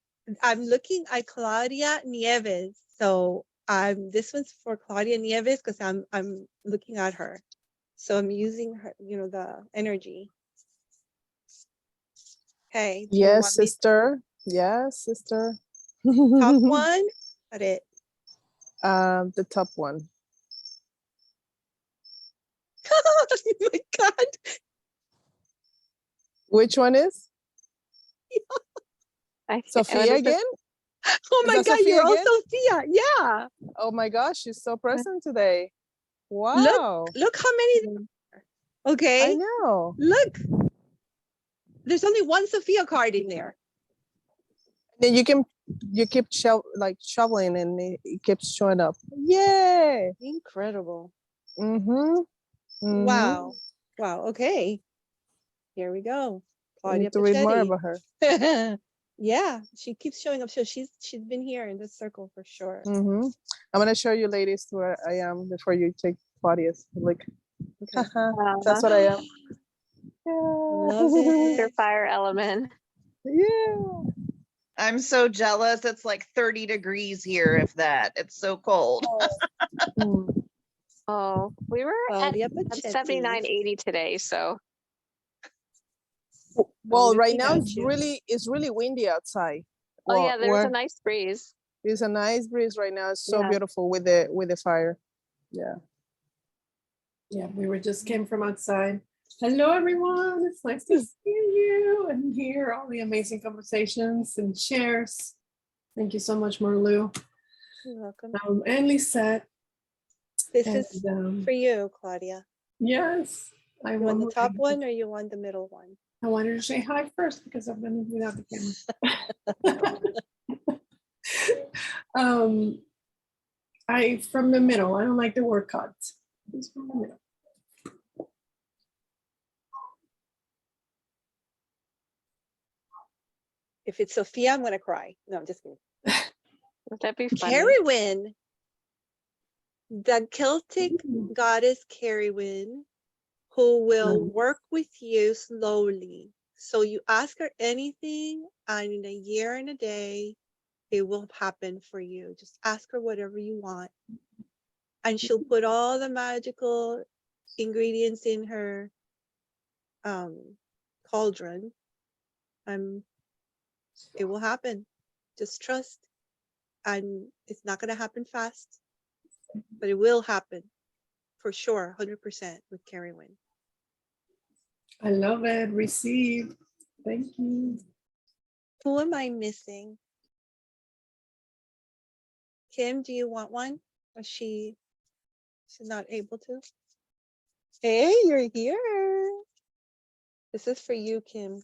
I'm looking at Claudia Nieves. So This one's for Claudia Nieves because I'm looking at her. So I'm using her, the energy. Okay. Do you Yes, want me sister. Yes, sister. top one? Got it. The top one. Oh my God. Which one is? what Sophia is it? again? Oh Is my that God, Sophia you're all again? Sophia. Yeah. Oh my gosh, she's so present today. Look, Wow. look how many. I Okay. know. Look. There's only one Sophia card in there. Then you keep shoveling and it keeps showing up. Yay. Incredible. Mm-hmm. Wow. Wow. Okay. Here we go. I Claudia need to read more Pachetti. about her. Yeah, she keeps showing up. So she's been here in this circle for sure. Mm-hmm. I'm gonna show you ladies where I am before you take Claudia's. Like, Okay. that's what I am. Love Your it. fire element. Yeah. I'm so jealous. It's like 30 degrees here, if that. It's so cold. Oh, we were at Claudia 79, Pachetti. 80 today. So Well, right we now got you. it's really windy outside. oh Well, yeah, there's a nice breeze. there's a nice breeze right now. It's so Yeah. beautiful with the fire. Yeah. Yeah, we were just came from outside. Hello, everyone. It's nice to see you and hear all the amazing conversations and shares. Thank you so much, Marlu. You're welcome. And Lisette. This And, is for you, Claudia. yes, I You want the top wanted- one or you want the middle one? I wanted to say hi first because I've been without the camera. I from the middle. I don't like the word cut. It's from the middle. If it's Sophia, I'm gonna cry. No, I'm just kidding. That'd be funny. Carrywin, the Celtic goddess Carrywin, who will work with you slowly. So you ask her anything, and in a year and a day, it will happen for you. Just ask her whatever you want. And she'll put all the magical ingredients in her cauldron. It will happen. Just trust. And it's not going to happen fast, but it will happen for sure, 100% with Carrie Wynn. I love it. Receive. Thank you. Who am I missing? Kim, do you want one? Or she's not able to? Hey, you're here. This is for you, Kim.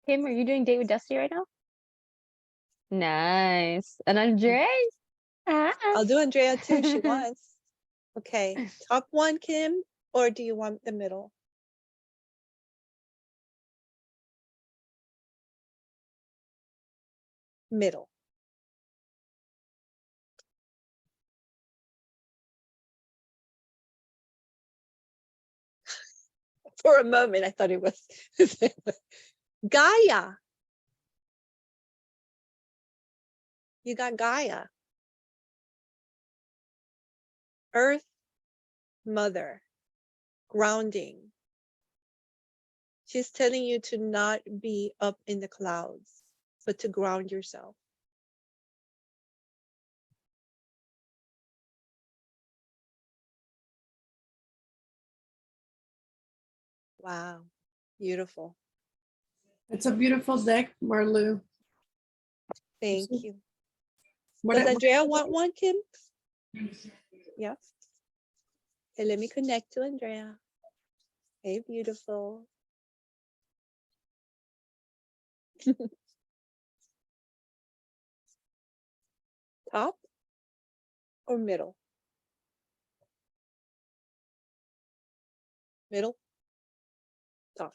Kim, are you doing Date with Dusty right now? Nice. And Andres? I'll do Andrea too if she wants. Okay, top one, Kim, or do you want the middle? Middle. For a moment, I thought it was Gaia. You got Gaia. Earth, mother, grounding. She's telling you to not be up in the clouds, but to ground yourself. Wow, beautiful. It's a beautiful deck, Marlu. Thank you. What Does I- Andrea want one, Kim? Yeah. Okay, let me connect to Andrea. Hey, beautiful. Top or middle? Middle? Top.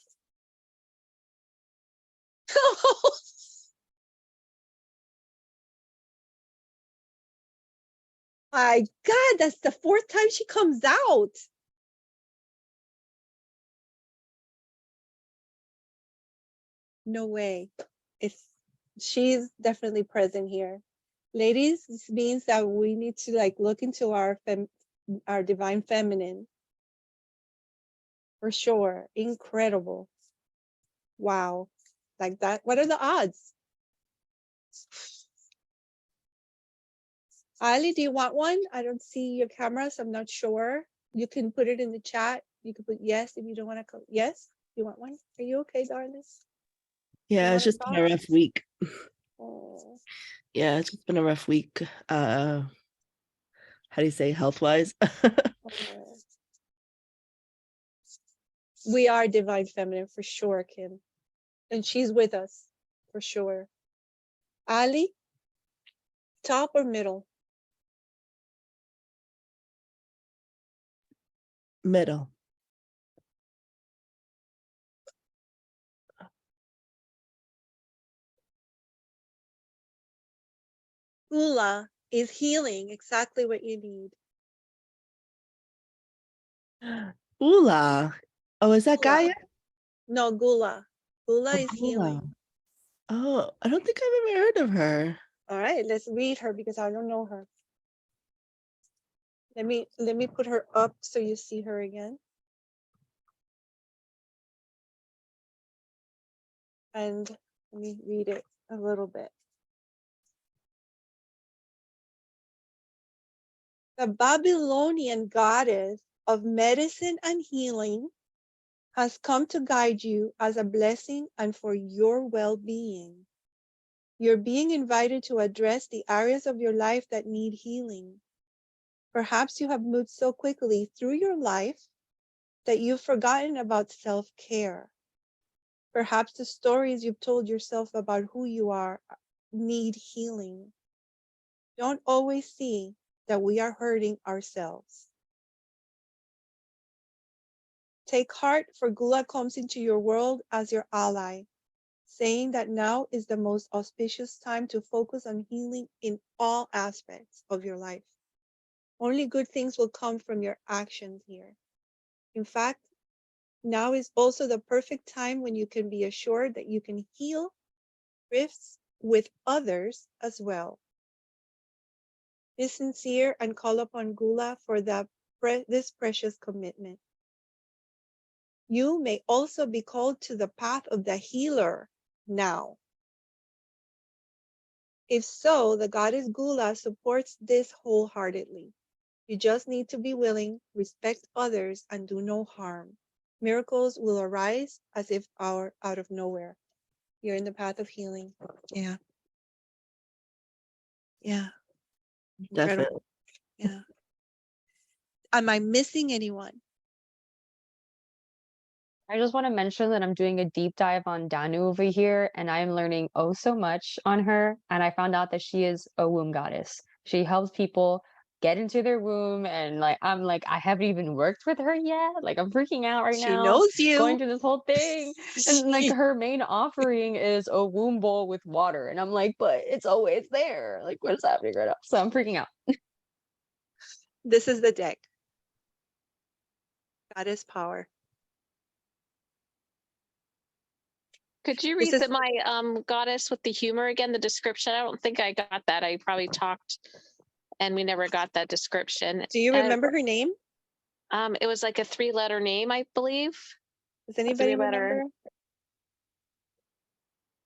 My God, that's the fourth time she comes out. No way. She's definitely present here. Ladies, this means that we need to like look into our divine feminine. For sure. Incredible. Wow. Like that. What are the odds? Ali, do you want one? I don't see your camera, so I'm not sure. You can put it in the chat. You can put yes if you don't want to come. Yes? You want one? Are you okay, darling? Yeah, it's wanna just been a talk? rough week. Oh. Yeah, it's just been a rough week. How do you say health wise? Oh. We are divine feminine for sure, Kim. And she's with us for sure. Ali, top or middle? Middle. Gula is healing, exactly what you need. Ula. Oh, is that Gula. Gaia? No, Gula. Gula Oh, is Gula. healing. Oh, I don't think I've ever heard of her. All right, let's read her because I don't know her. Let me put her up so you see her again. And let me read it a little bit. The Babylonian goddess of medicine and healing has come to guide you as a blessing and for your well-being. You're being invited to address the areas of your life that need healing. Perhaps you have moved so quickly through your life that you've forgotten about self-care. Perhaps the stories you've told yourself about who you are need healing. Don't always see that we are hurting ourselves. Take heart, for Gula comes into your world as your ally, saying that now is the most auspicious time to focus on healing in all aspects of your life. Only good things will come from your actions here. In fact, now is also the perfect time when you can be assured that you can heal rifts with others as well. Be sincere and call upon Gula for this precious commitment. You may also be called to the path of the healer now. If so, the goddess Gula supports this wholeheartedly. You just need to be willing, respect others, and do no harm. Miracles will arise as if out of nowhere. You're in the path of healing. Yeah. Yeah. Incredible. Definitely. Yeah. Am I missing anyone? I just want to mention that I'm doing a deep dive on Danu over here, and I am learning oh so much on her. And I found out that she is a womb goddess. She helps people get into their womb, and like I'm like I haven't even worked with her yet. Like I'm freaking out right She now, knows you. going through this whole thing. And like her main offering is a womb bowl with water, and I'm like, but it's always there. Like what is happening right now? So I'm freaking out. This is the deck. Goddess power. Could you This read is my goddess with the humor again, the description? I don't think I got that. I probably talked and we never got that description. Do you And, remember her name? it was like a 3-letter name, I believe. Does anybody remember?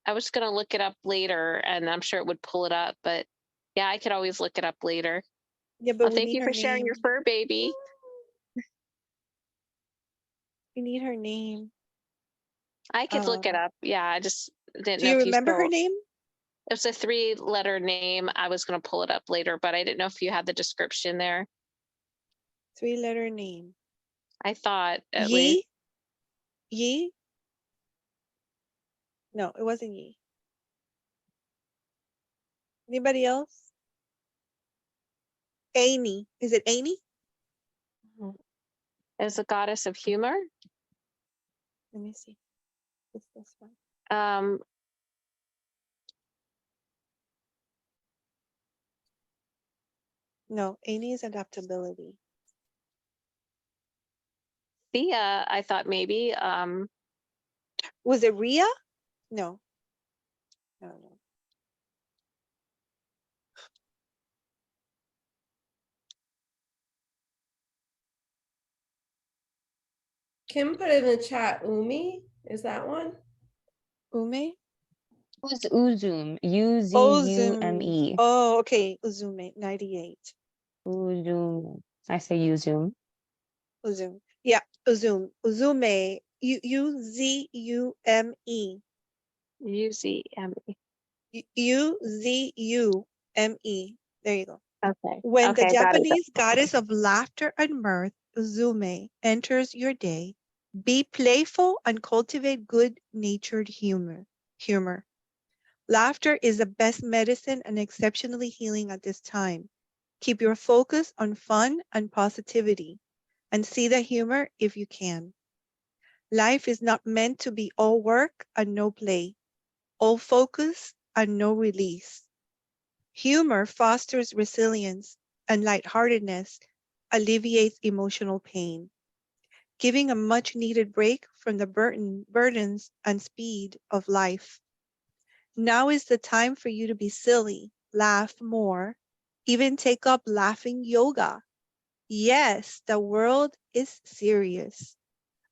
I was gonna look it up later and I'm sure it would pull it up, but yeah, I could always look it up later. Yeah, but Well, we thank need you her for sharing your name. fur baby. We need her name. I could look it up. Yeah, I just didn't Do know you if you remember her still. name? It was a 3-letter name. I was gonna pull it up later, but I didn't know if you had the description there. 3-letter name. I thought at least. Yi? No, it wasn't Yi. Anybody else? Amy. Is it Amy? As a goddess of humor. Let me see. It's this one. No, Amy is adaptability. Thea, I thought maybe. Was it Ria? No. No, no. Kim put in the chat, Umi, is that one? Ume? Who's Uzum? Ozume. Uzume. Oh, okay. Uzume, 98. Uzum. I say Uzum. Uzume. Yeah, Uzume. Uzume. Uzume. UZME. Uzume. There you go. Okay. When the Okay, got it. Japanese goddess of laughter and mirth, Uzume, enters your day, be playful and cultivate good-natured humor. Laughter is the best medicine and exceptionally healing at this time. Keep your focus on fun and positivity, and see the humor if you can. Life is not meant to be all work and no play, all focus and no release. Humor fosters resilience, and lightheartedness alleviates emotional pain, giving a much needed break from the burdens and speed of life. Now is the time for you to be silly, laugh more, even take up laughing yoga. Yes, the world is serious,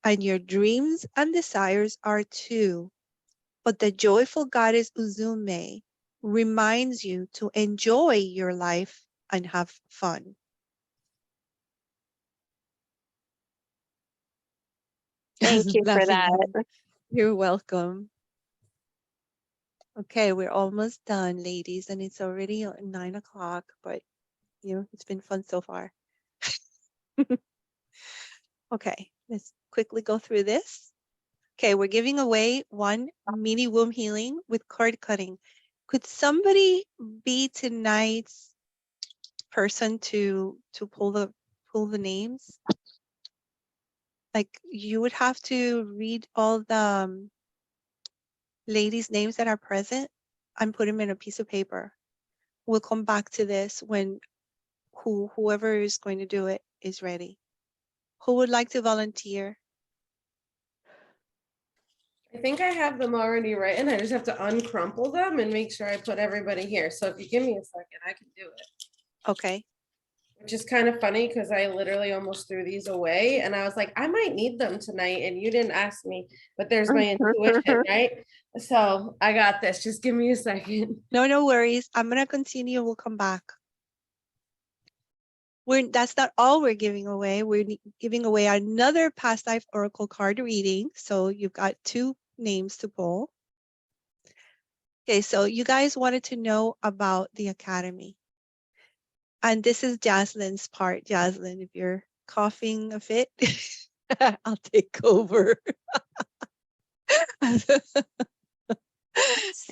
and your dreams and desires are too. But the joyful goddess Uzume reminds you to enjoy your life and have fun. Thank you for Laughing that. out. You're welcome. Okay, we're almost done, ladies, and it's already 9 o'clock, but it's been fun so far. Okay, let's quickly go through this. Okay, we're giving away one mini womb healing with cord cutting. Could somebody be tonight's person to pull the names? Like, you would have to read all the ladies' names that are present and put them in a piece of paper. We'll come back to this when whoever is going to do it is ready. Who would like to volunteer? I think I have them already written. I just have to uncrumple them and make sure I put everybody here. So if you give me a second, I can do it. Okay. Which is kind of funny because I literally almost threw these away and I was like, I might need them tonight. And you didn't ask me, but there's my intuition, right? So I got this. Just give me a second. No worries. I'm going to continue. We'll come back. That's not all we're giving away. We're giving away another past life oracle card reading. So you've got 2 names to pull. Okay, so you guys wanted to know about the Academy. And this is Jaslyn's part. Jaslyn, if you're coughing a fit, I'll take over.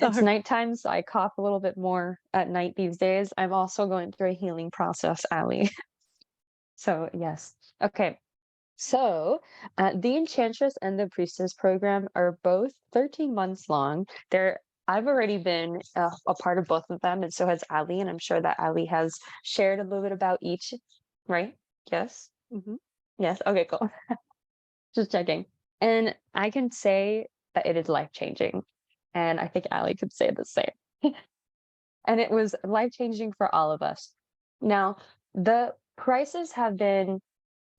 It's nighttime, so I cough a little bit more at night these days. I'm also going through a healing process, Ali. So yes. Okay. So the Enchantress and the Priestess program are both 13 months long. I've already been a part of both of them, and so has Ali, and I'm sure that Ali has shared a little bit about each, right? Yes? Mm-hmm. Yes. Okay, cool. Just checking. And I can say that it is life-changing. And I think Ali could say the same. And it was life-changing for all of us. Now, the prices have been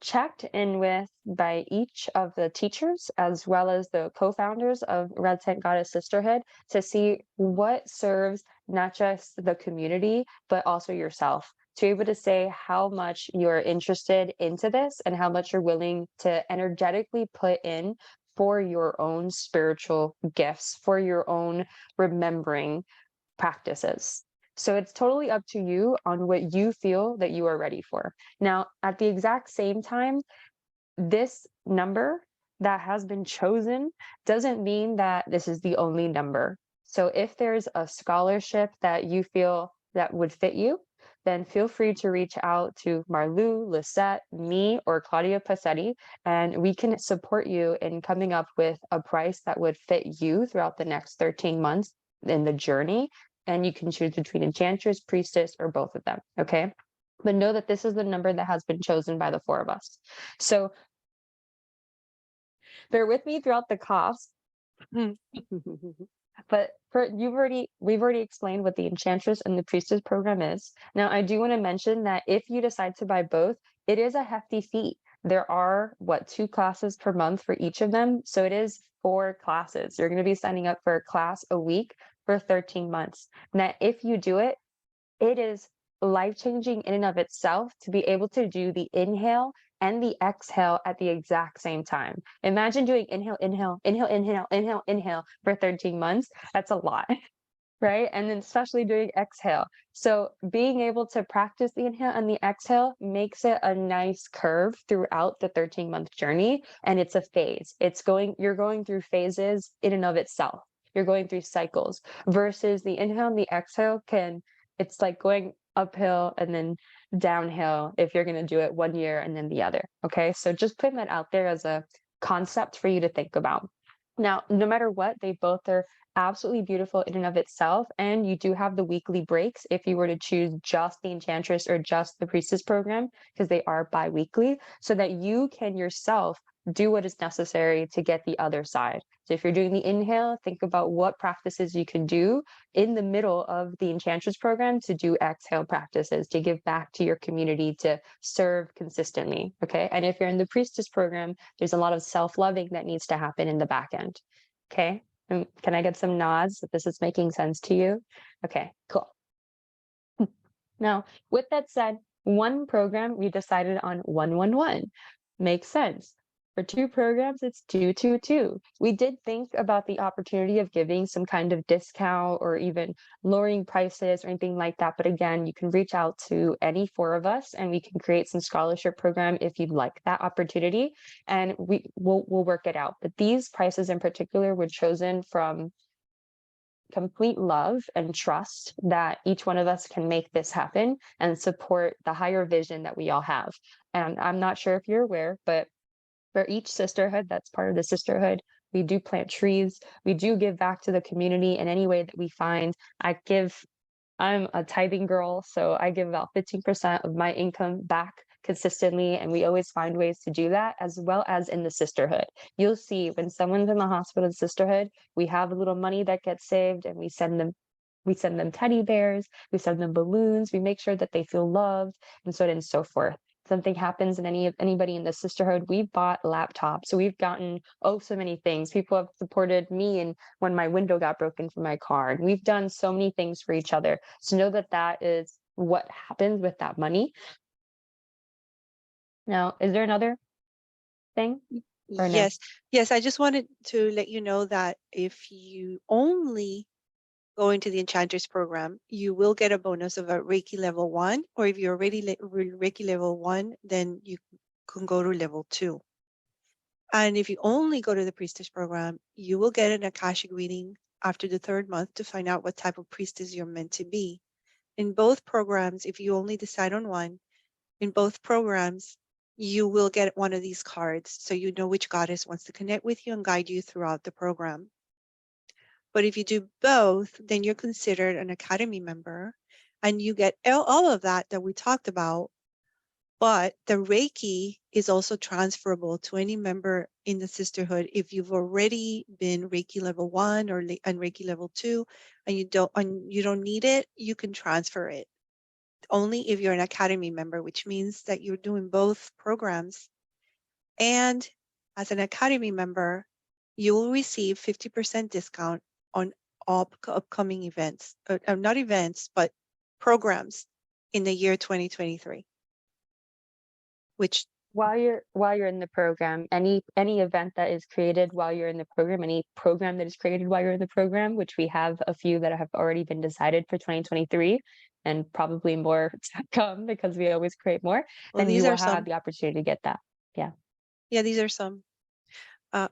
checked in with by each of the teachers as well as the co-founders of Red Tent Goddess Sisterhood to see what serves not just the community, but also yourself, to be able to say how much you're interested into this and how much you're willing to energetically put in for your own spiritual gifts, for your own remembering practices. So it's totally up to you on what you feel that you are ready for. Now, at the exact same time, this number that has been chosen doesn't mean that this is the only number. So if there's a scholarship that you feel that would fit you, then feel free to reach out to Marlou, Lisette, me, or Claudia Passetti, and we can support you in coming up with a price that would fit you throughout the next 13 months in the journey. And you can choose between Enchantress, Priestess, or both of them, okay? But know that this is the number that has been chosen by the 4 of us. So bear with me throughout the coughs. But we've already explained what the Enchantress and the Priestess program is. Now, I do want to mention that if you decide to buy both, it is a hefty fee. There are, 2 classes per month for each of them. So it is 4 classes. You're going to be signing up for a class a week for 13 months. Now, if you do it, it is life-changing in and of itself to be able to do the inhale and the exhale at the exact same time. Imagine doing inhale, inhale, inhale, inhale, inhale, inhale for 13 months. That's a lot, right? And then especially doing exhale. So being able to practice the inhale and the exhale makes it a nice curve throughout the 13-month journey. And it's a phase. You're going through phases in and of itself. You're going through cycles versus the inhale and the exhale it's like going uphill and then downhill if you're going to do it one year and then the other. Okay. So just putting that out there as a concept for you to think about. Now, no matter what, they both are absolutely beautiful in and of itself. And you do have the weekly breaks if you were to choose just the Enchantress or just the Priestess program, because they are bi-weekly, so that you can yourself do what is necessary to get the other side. So if you're doing the inhale, think about what practices you can do in the middle of the Enchantress program to do exhale practices, to give back to your community, to serve consistently. Okay. And if you're in the Priestess program, there's a lot of self-loving that needs to happen in the back end. Okay. Can I get some nods that this is making sense to you? Okay, cool. Now, with that said, one program, we decided on 111. Makes sense. For 2 programs, it's 222. We did think about the opportunity of giving some kind of discount or even lowering prices or anything like that. But again, you can reach out to any 4 of us and we can create some scholarship program if you'd like that opportunity. And we'll work it out. But these prices in particular were chosen from complete love and trust that each one of us can make this happen and support the higher vision that we all have. And I'm not sure if you're aware, but for each sisterhood that's part of the sisterhood, we do plant trees. We do give back to the community in any way that we find. I'm a tithing girl, so I give about 15% of my income back consistently, and we always find ways to do that, as well as in the sisterhood. You'll see when someone's in the hospital in sisterhood, we have a little money that gets saved, and we send them teddy bears, we send them balloons, we make sure that they feel loved, and so on and so forth. Something happens in anybody in the sisterhood, we've bought laptops. So we've gotten so many things. People have supported me and when my window got broken from my car. And we've done so many things for each other. So know that that is what happens with that money. Now, is there another thing? Or no? Yes, I just wanted to let you know that if you only go into the Enchantress program, you will get a bonus of a Reiki level 1, or if you're already Reiki level 1, then you can go to level 2. And if you only go to the Priestess program, you will get an Akashic reading after the 3rd month to find out what type of priestess you're meant to be. In both programs, if you only decide on one, in both programs, you will get one of these cards so you know which goddess wants to connect with you and guide you throughout the program. But if you do both, then you're considered an Academy member and you get all of that we talked about. But the Reiki is also transferable to any member in the sisterhood. If you've already been Reiki level 1 and Reiki level 2 and you don't need it, you can transfer it. Only if you're an Academy member, which means that you're doing both programs. And as an Academy member, you will receive 50% discount on all upcoming events, not events, but programs in the year 2023. Which while you're in the program, any event that is created while you're in the program, any program that is created while you're in the program, which we have a few that have already been decided for 2023, and probably more to come because we always create more, then you will have the opportunity to get that. Yeah, these are some.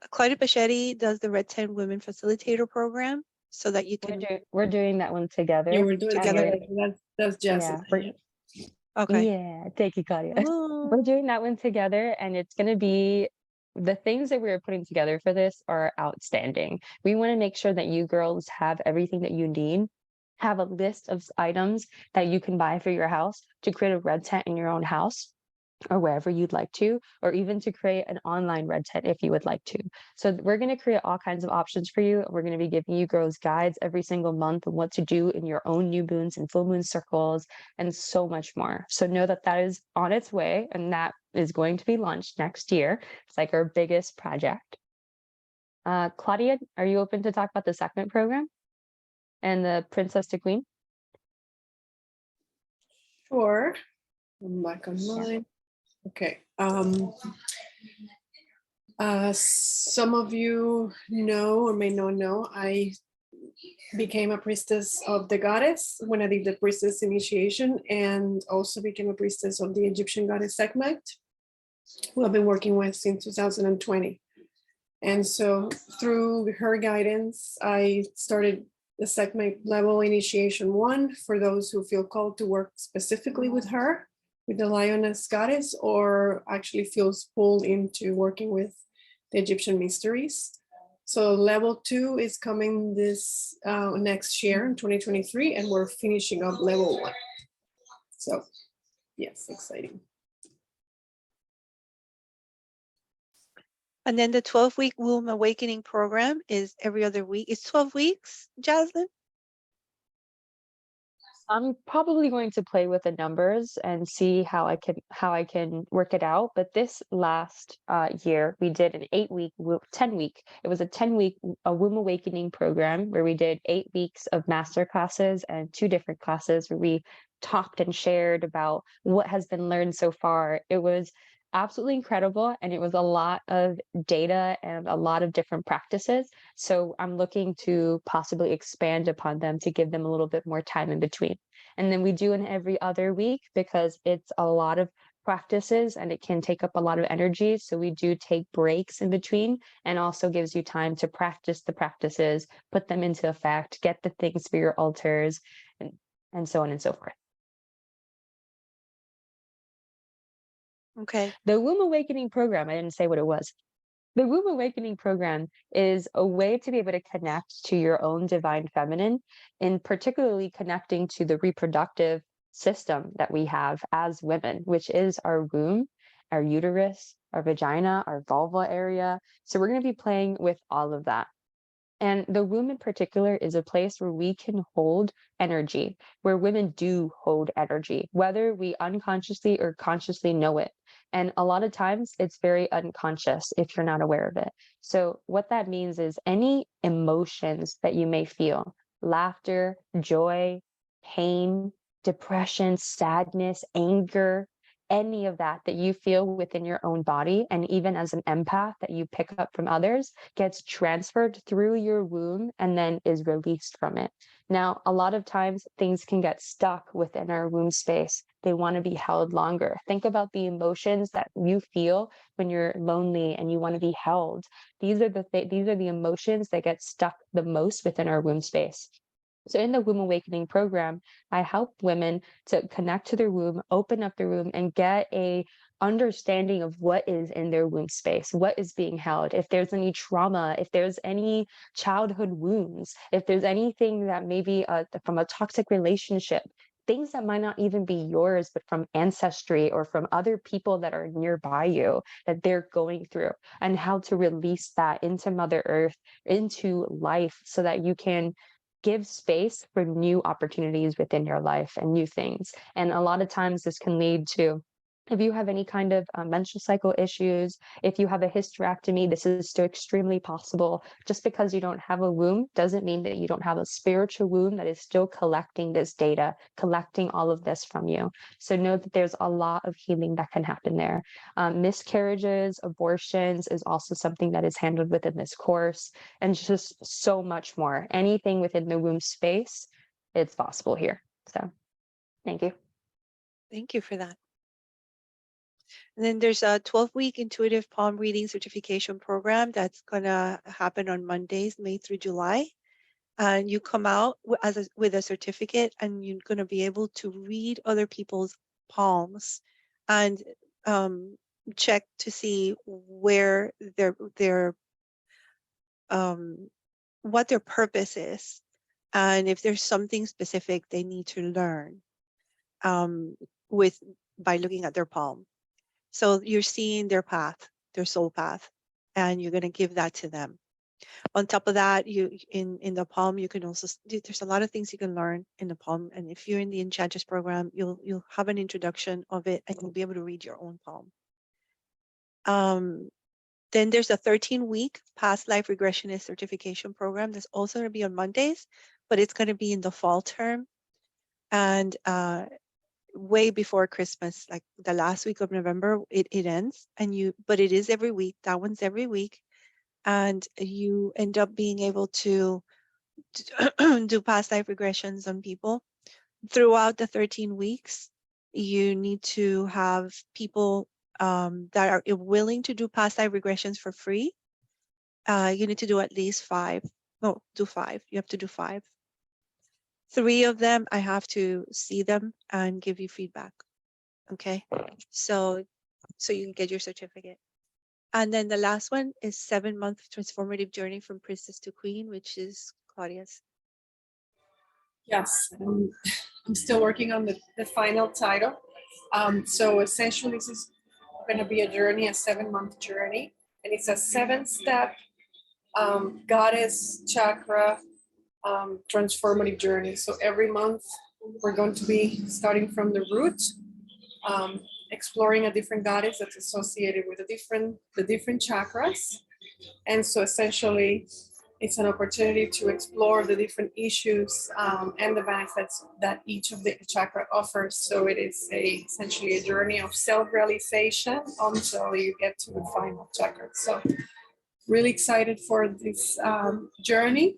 Claudia Pachetti does the Red 10 Women Facilitator Program so that you can. We're doing that one together. Yeah, we're doing together. That's Jessica. Yeah, okay. Yeah, thank you, Claudia. We're doing that one together, and it's going to be the things that we're putting together for this are outstanding. We want to make sure that you girls have everything that you need. Have a list of items that you can buy for your house to create a red tent in your own house. or wherever you'd like to, or even to create an online red tent if you would like to. So we're going to create all kinds of options for you. We're going to be giving you girls guides every single month on what to do in your own new moons and full moon circles and so much more. So know that that is on its way, and that is going to be launched next year. It's like our biggest project. Claudia, are you open to talk about the Sekhmet program and the Princess to Queen? Sure. I'm back online. Okay. Some of you know or may not know, I became a priestess of the goddess when I did the priestess initiation, and also became a priestess of the Egyptian goddess Sekhmet, who I've been working with since 2020. And so through her guidance, I started the Sekhmet level initiation 1 for those who feel called to work specifically with her, with the lioness goddess, or actually feels pulled into working with the Egyptian mysteries. So level 2 is coming this next year in 2023, and we're finishing up level 1. So yes, exciting. And then the 12-week womb awakening program is every other week. It's 12 weeks, Jaslyn? I'm probably going to play with the numbers and see how I can work it out. But this last year, we did an 8-week, 10-week. It was a 10-week womb awakening program where we did 8 weeks of master classes and 2 different classes where we talked and shared about what has been learned so far. It was absolutely incredible, and it was a lot of data and a lot of different practices. So I'm looking to possibly expand upon them to give them a little bit more time in between. And then we do an every other week because it's a lot of practices and it can take up a lot of energy. So we do take breaks in between, and also gives you time to practice the practices, put them into effect, get the things for your altars, and so on and so forth. Okay. The Womb Awakening program, I didn't say what it was. The Womb Awakening program is a way to be able to connect to your own divine feminine, and particularly connecting to the reproductive system that we have as women, which is our womb, our uterus, our vagina, our vulva area. So we're going to be playing with all of that. And the womb in particular is a place where we can hold energy, where women do hold energy, whether we unconsciously or consciously know it. And a lot of times it's very unconscious if you're not aware of it. So what that means is any emotions that you may feel, laughter, joy, pain, depression, sadness, anger, any of that you feel within your own body, and even as an empath that you pick up from others, gets transferred through your womb and then is released from it. Now, a lot of times things can get stuck within our womb space. They want to be held longer. Think about the emotions that you feel when you're lonely and you want to be held. These are the emotions that get stuck the most within our womb space. So in the Womb Awakening program, I help women to connect to their womb, open up their womb, and get a understanding of what is in their womb space, what is being held, if there's any trauma, if there's any childhood wounds, if there's anything that maybe from a toxic relationship, things that might not even be yours, but from ancestry or from other people that are nearby you that they're going through, and how to release that into Mother Earth, into life, so that you can give space for new opportunities within your life and new things. And a lot of times this can lead to, if you have any kind of menstrual cycle issues, if you have a hysterectomy, this is still extremely possible. Just because you don't have a womb doesn't mean that you don't have a spiritual womb that is still collecting this data, collecting all of this from you. So know that there's a lot of healing that can happen there. Miscarriages, abortions is also something that is handled within this course, and just so much more. Anything within the womb space, it's possible here. So thank you. Thank you for that. And then there's a 12-week intuitive palm reading certification program that's going to happen on Mondays, May through July. And you come out with a certificate, and you're going to be able to read other people's palms and check to see where what their purpose is, and if there's something specific they need to learn by looking at their palm. So you're seeing their path, their soul path, and you're going to give that to them. On top of that, you in the palm, you can also there's a lot of things you can learn in the palm. And if you're in the Enchantress program, you'll have an introduction of it, and you'll be able to read your own palm. Then there's a 13-week past life regressionist certification program that's also going to be on Mondays, but it's going to be in the fall term, and way before Christmas, like the last week of November, it ends. And but it is every week. That one's every week, and you end up being able to do past life regressions on people throughout the 13 weeks. You need to have people that are willing to do past life regressions for free. You need to do at least 5. No, do 5. You have to do 5. 3 of them, I have to see them and give you feedback. Okay, so you can get your certificate. And then the last one is 7-month transformative journey from princess to queen, which is Claudia's. Yes, I'm still working on the final title. So essentially, this is going to be a journey, a 7-month journey, and it's a 7-step goddess chakra transformative journey. So every month we're going to be starting from the root, exploring a different goddess that's associated with the different chakras. And so essentially it's an opportunity to explore the different issues and the benefits that each of the chakra offers. So it is essentially a journey of self-realization until you get to the final chakra. So really excited for this journey.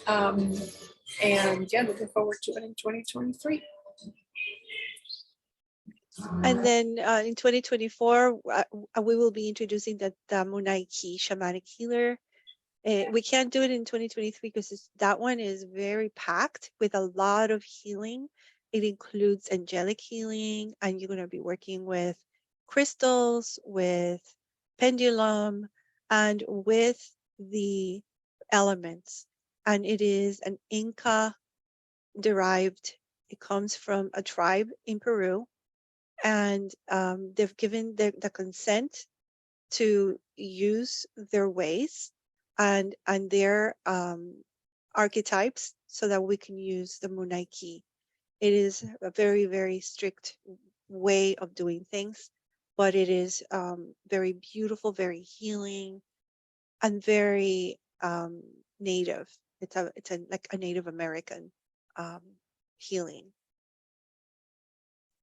And yeah, looking forward to it in 2023. And then in 2024, we will be introducing the Munai Ki shamanic healer. We can't do it in 2023 because that one is very packed with a lot of healing. It includes angelic healing, and you're going to be working with crystals, with pendulum, and with the elements. And it is an Inca derived, it comes from a tribe in Peru, and they've given the consent to use their ways and their archetypes so that we can use the Munai Ki. It is a very, very strict way of doing things, but it is very beautiful, very healing, and very native. It's like a Native American healing.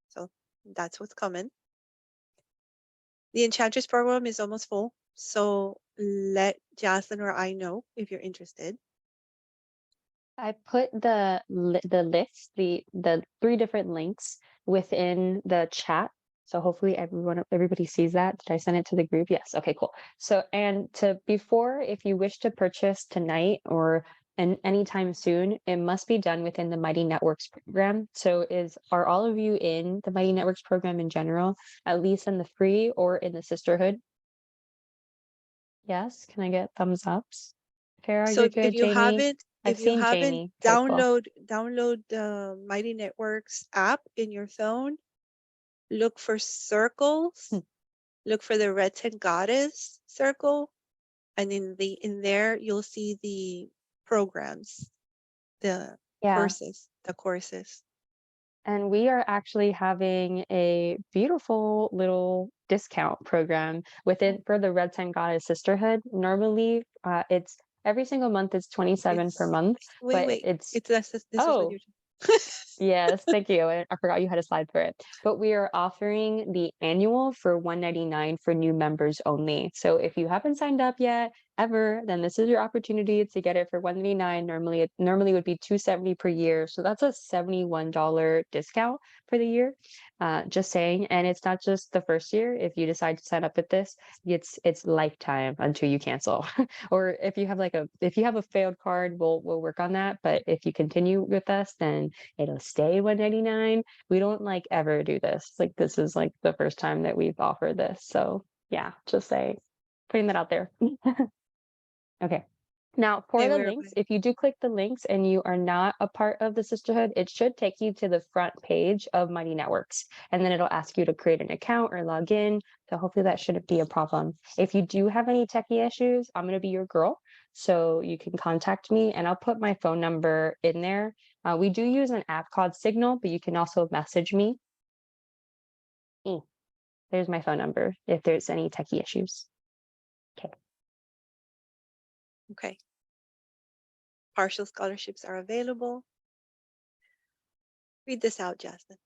So that's what's coming. The Enchantress program is almost full, so let Jocelyn or I know if you're interested. I put the list, the 3 different links within the chat. So hopefully everybody sees that. Did I send it to the group? Yes. Okay, cool. So, and before, if you wish to purchase tonight or anytime soon, it must be done within the Mighty Networks program. So are all of you in the Mighty Networks program in general, at least in the free or in the sisterhood? Yes. Can I get thumbs ups? Farah, So you're good. if you Jamie? haven't, I've if you seen haven't, Jamie. Okay, cool. download the Mighty Networks app in your phone. Look for circles. Look for the Red Tent Goddess circle, and in there you'll see the programs, the courses. And we are actually having a beautiful little discount program for the Red Tent Goddess Sisterhood. Normally, it's every single month is $27 per month. Wait. It's this is what you're yes, thank you. I forgot you had a slide for it. But we are offering the annual for $199 for new members only. So if you haven't signed up yet, ever, then this is your opportunity to get it for $199. Normally it would be $270 per year. So that's a $71 discount for the year. Just saying. And it's not just the first year. If you decide to sign up with this, it's lifetime until you cancel. Or if you have a failed card, we'll work on that. But if you continue with us, then it'll stay $199. We don't ever do this. This is the first time that we've offered this. So yeah, just putting that out there. Okay. Now, for Okay, the we're links, if you do click the links and you are not a part of the sisterhood, it should take you to the front page of Mighty Networks. And then it'll ask you to create an account or log in. So hopefully that shouldn't be a problem. If you do have any techie issues, I'm going to be your girl. So you can contact me and I'll put my phone number in there. We do use an app called Signal, but you can also message me. There's my phone number if there's any techie issues. Okay. okay. Partial scholarships are available. Read this out, Jasmine.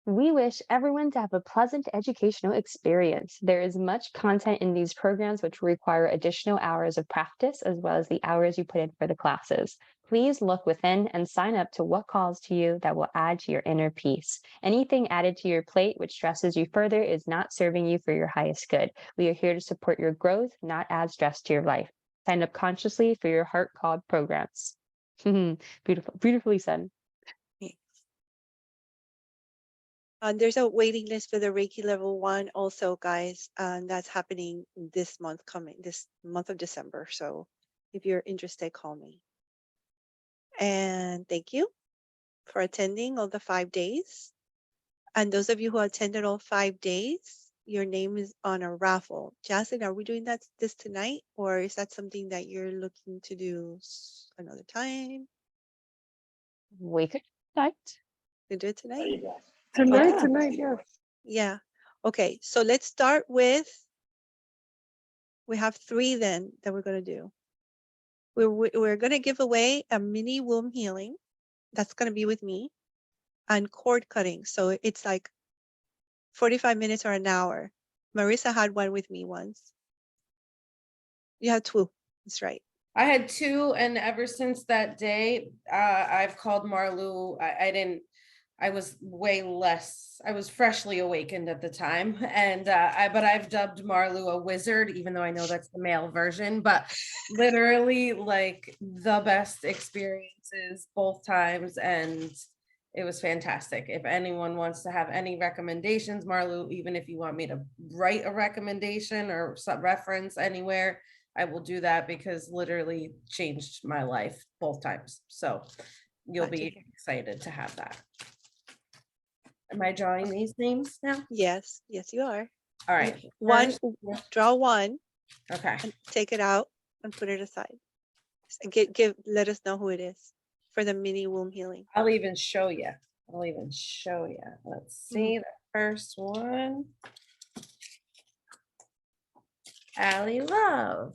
We wish everyone to have a pleasant educational experience. There is much content in these programs which require additional hours of practice as well as the hours you put in for the classes. Please look within and sign up to what calls to you that will add to your inner peace. Anything added to your plate which stresses you further is not serving you for your highest good. We are here to support your growth, not add stress to your life. Sign up consciously for your heart-called programs. Beautiful, beautifully said. There's a waiting list for the Reiki level 1 also, guys, and that's happening this month of December. So if you're interested, call me. And thank you for attending all the 5 days. And those of you who attended all 5 days, your name is on a raffle. Jaslyn, are we doing this tonight, or is that something that you're looking to do another time? We could start. We do it tonight? Tonight, yeah. Yeah. Okay. So let's start with, we have 3 then that we're going to do. We're going to give away a mini womb healing. That's going to be with me, and cord cutting. So it's like 45 minutes or an hour. Marissa had one with me once. You had 2. That's right. I had 2, and ever since that day, I've called Marlu. I was way less. I was freshly awakened at the time, and but I've dubbed Marlu a wizard, even though I know that's the male version. But literally, like, the best experiences both times, and it was fantastic. If anyone wants to have any recommendations, Marlu, even if you want me to write a recommendation or some reference anywhere, I will do that, because literally changed my life both times. So you'll be excited to have that. Am I drawing these names now? Yes. Yes, you are. All right. Draw 1. Okay. And take it out and put it aside. And let us know who it is for the mini womb healing. I'll even show you. Let's see the first one. Allie Love.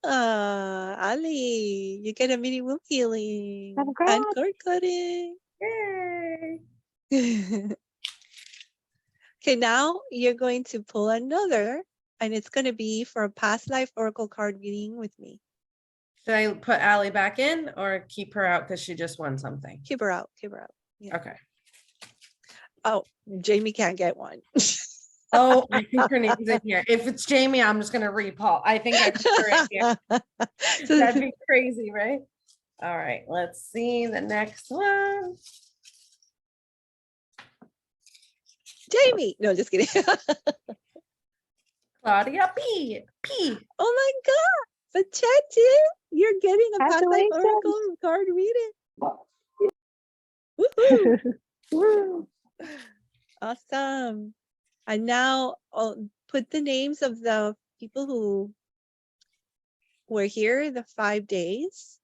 Ali, you get a mini womb healing and cord cutting. Yay. Okay, now you're going to pull another, and it's going to be for a past life oracle card reading with me. Should I put Allie back in or keep her out because she just won something? Keep her out. Keep her out. Yeah. Okay. Oh, Jamie can't get one. Oh, I think her name's in here. If it's Jamie, I'm just gonna re-pull. I think I put her in here. That'd be crazy, right? All right, let's see the next one. Jamie. No, just kidding. Claudia P. Oh my God. Pachetti, you're getting a past life oracle card reading. Woohoo. Awesome. And now I'll put the names of the people who were here the 5 days.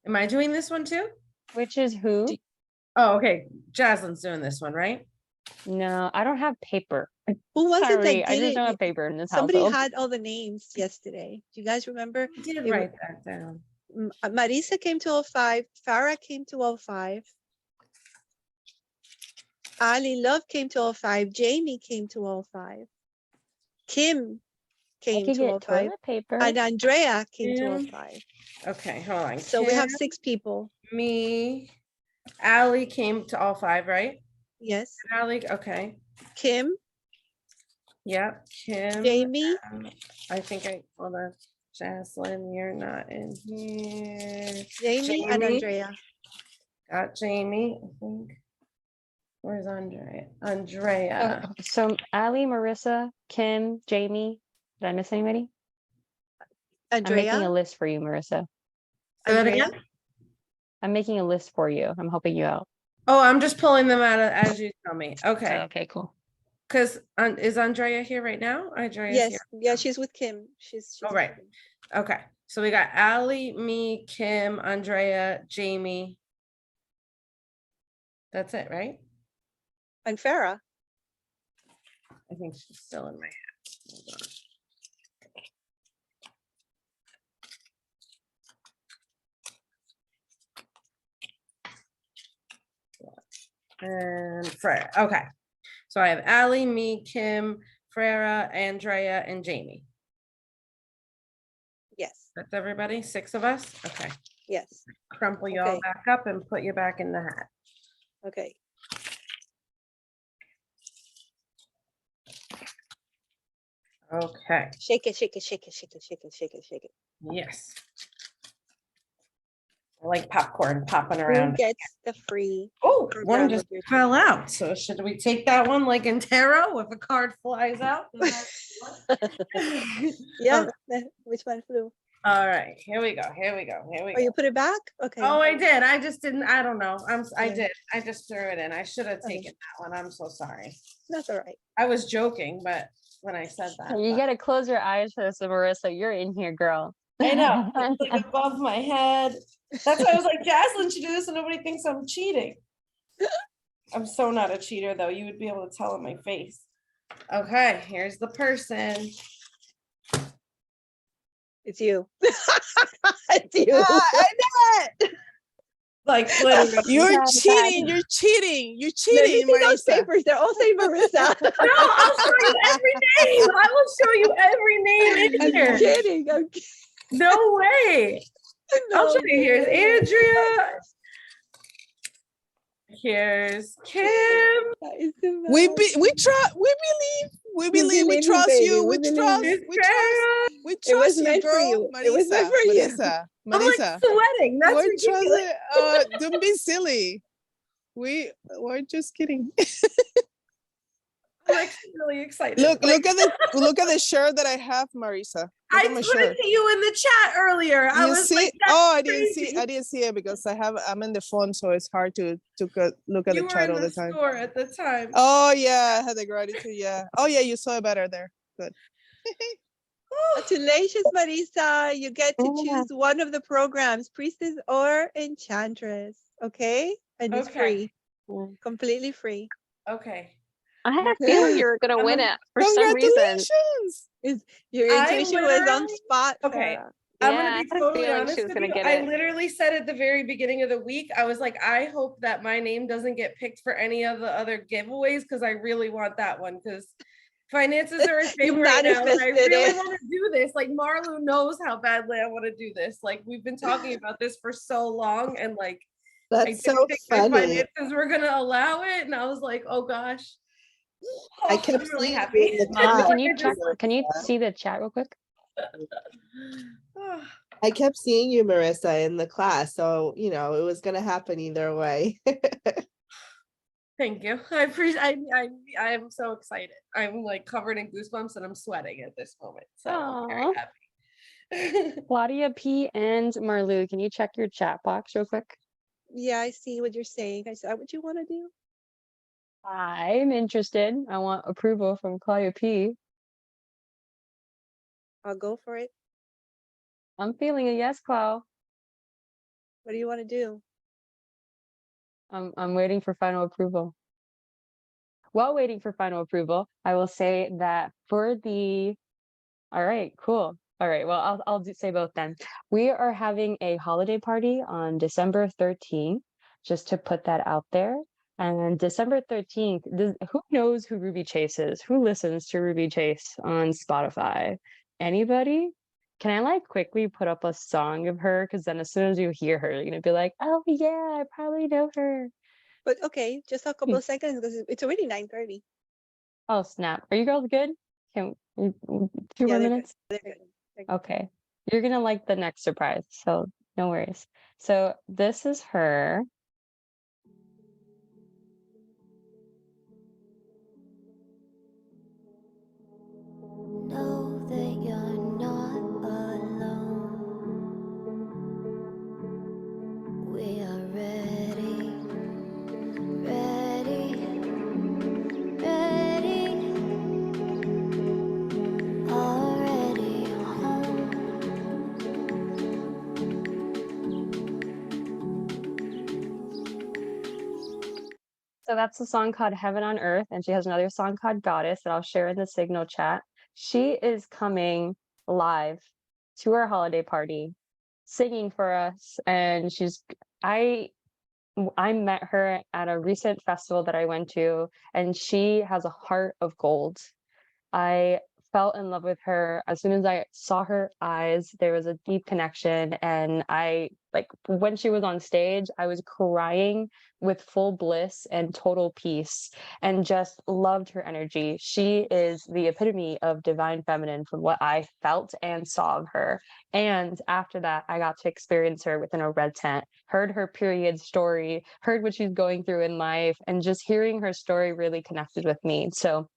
Am I doing this one too? Which is who? Oh, okay. Jaslyn's doing this one, right? No, I don't have paper. Who was it that did I just it? don't have paper in this Somebody household. had all the names yesterday. Do you guys remember? I did write that down. Marisa came to 05. Farah came to 05. Ali Love came to 05. Jamie came to 05. Kim came to 05. Toilet paper. And Andrea came to 05. Okay, hold on. So we have 6 people. Me, Allie came to all 5, right? Yes. Allie, okay. Kim. Yep, Kim. Jamie. I think hold on. Jaslyn, you're not in here. Jamie and Andrea. Got Jamie, I think. Where's Andrea? Andrea. So Allie, Marissa, Kim, Jamie, Did I miss anybody? I'm making a Andrea, list for you, Marissa. Say that Andrea? again? I'm making a list for you. I'm helping you out. Oh, I'm just pulling them out as you tell me. Oh, Okay. okay, cool. Because is Andrea here right now? Andrea's Yes, here. yeah, she's with Kim. She's All with right. Kim. Okay. So we got Allie, me, Kim, Andrea, Jamie. That's it, right? And Farah. I think she's still in my head. Hold on. And Freya. Okay. So I have Allie, me, Kim, Freya, Andrea, and Jamie. Yes, That's everybody? 6 of us? Okay. yes. Crumple you all Okay. back up and put you back in the hat. Okay. Okay. Shake it, shake it, shake it, shake it, shake it, shake it, shake it. Yes. I like popcorn popping Who around. gets the free Oh, one program just of your fell out. So should we take that one like in tarot if a card flies out? Yeah, which one flew? All right, here we go. Here we go. Here we Oh, go. you put it back? Okay. Oh, I did. I just didn't. I don't know. I Yeah. did. I just threw it in. I should have Okay. taken that one. I'm so sorry. That's all right. I was joking, but when I said that, You but- gotta close your eyes for this, Marissa. You're in here, girl. I know it's like above my head. That's why I was like, Jaslyn should do this, and nobody thinks I'm cheating. I'm so not a cheater, though. You would be able to tell in my face. Okay, here's the person. It's you. It's you. I know it. Like literally. You're Yeah, cheating. You're cheating. You're Let me cheating, see those Marisa. papers. They're all say Marissa. No, I'll show you every name. I will show you every name in I'm here. kidding. I'm kidding. No way. I'll show you. Here's Andrea. Here's Kim. We believe. We believe. We believe you, trust baby. you. We We believe trust. Here's We trust. Farah. We It was trust you, meant for girl. you. Marisa. It was meant for you. Marisa. I'm like Marisa. sweating. That's We're ridiculous. trusting. Don't be silly. We're just kidding. I'm actually really excited. Look Like, at the shirt that I have, Marisa. Look I at my put shirt. it to you in the chat earlier. I You was see? like, that's Oh, I didn't crazy. see. I didn't see it because I'm in the phone, so it's hard to look at You the were chat in all the the time. store at the time. Oh yeah, I had the gratitude. Yeah. Oh yeah, you saw it better there. Good. Congratulations, Marisa. You get to Yeah. choose one of the programs, Priestess or Enchantress. Okay? And it's Okay. free, Mm. completely free. Okay. I had a feeling you were gonna win it for some reason. Congratulations. Your I intuition was on literally- spot. Okay. Farah. I'm Yeah, I gonna had be a totally feeling honest she was with gonna you. get I it. literally said at the very beginning of the week, I was like, I hope that my name doesn't get picked for any of the other giveaways because I really want that one because finances are in You favor right now. And I manifested really it. want to do this. Like Marlu knows how badly I want to do this. Like we've been talking about this for so long, and like I That's didn't so think my funny. finances were gonna allow it, and I was like, oh gosh. I kept I'm really seeing happy. you in the I feel chat. Can like you I check? just- Can you see the chat real quick? I kept seeing you, Marissa, in the class. So, it was going to happen either way. Thank you. I appreciate. I am so excited. I'm like covered in goosebumps and I'm sweating at this moment. So I'm very Aw. happy. Claudia P and Marlu, can you check your chat box real quick? Yeah, I see what you're saying. Is that what you want to do? I'm interested. I want approval from Claudia P. I'll go for it. I'm feeling a yes, Clau. What do you want to do? I'm waiting for final approval. While waiting for final approval, I will say that for the, all right, cool. All right, well, I'll say both then. We are having a holiday party on December 13th, just to put that out there. And December 13th, who knows who Ruby Chase is? Who listens to Ruby Chase on Spotify? Anybody? Can I like quickly put up a song of her? Because then as soon as you hear her, you're gonna be like, oh yeah, I probably know her. But okay, just a couple of seconds because it's already 9:30. Oh snap! Are you girls good? Can two more they're good. minutes? They're good. They're good. Okay, you're gonna like the next surprise, so no worries. So this is her. Know that So that's a song called Heaven on Earth, and she has another song called Goddess that I'll share in the Signal chat. She is coming live to our holiday party, singing for us, and I met her at a recent festival that I went to, and she has a heart of gold. I fell in love with her as soon as I saw her eyes. There was a deep connection, and I like when she was on stage, I was crying with full bliss and total peace, and just loved her energy. She is the epitome of divine feminine from what I felt and saw of her. And after that, I got to experience her within a red tent, heard her period story, heard what she's going through in life, and just hearing her story really connected with me. So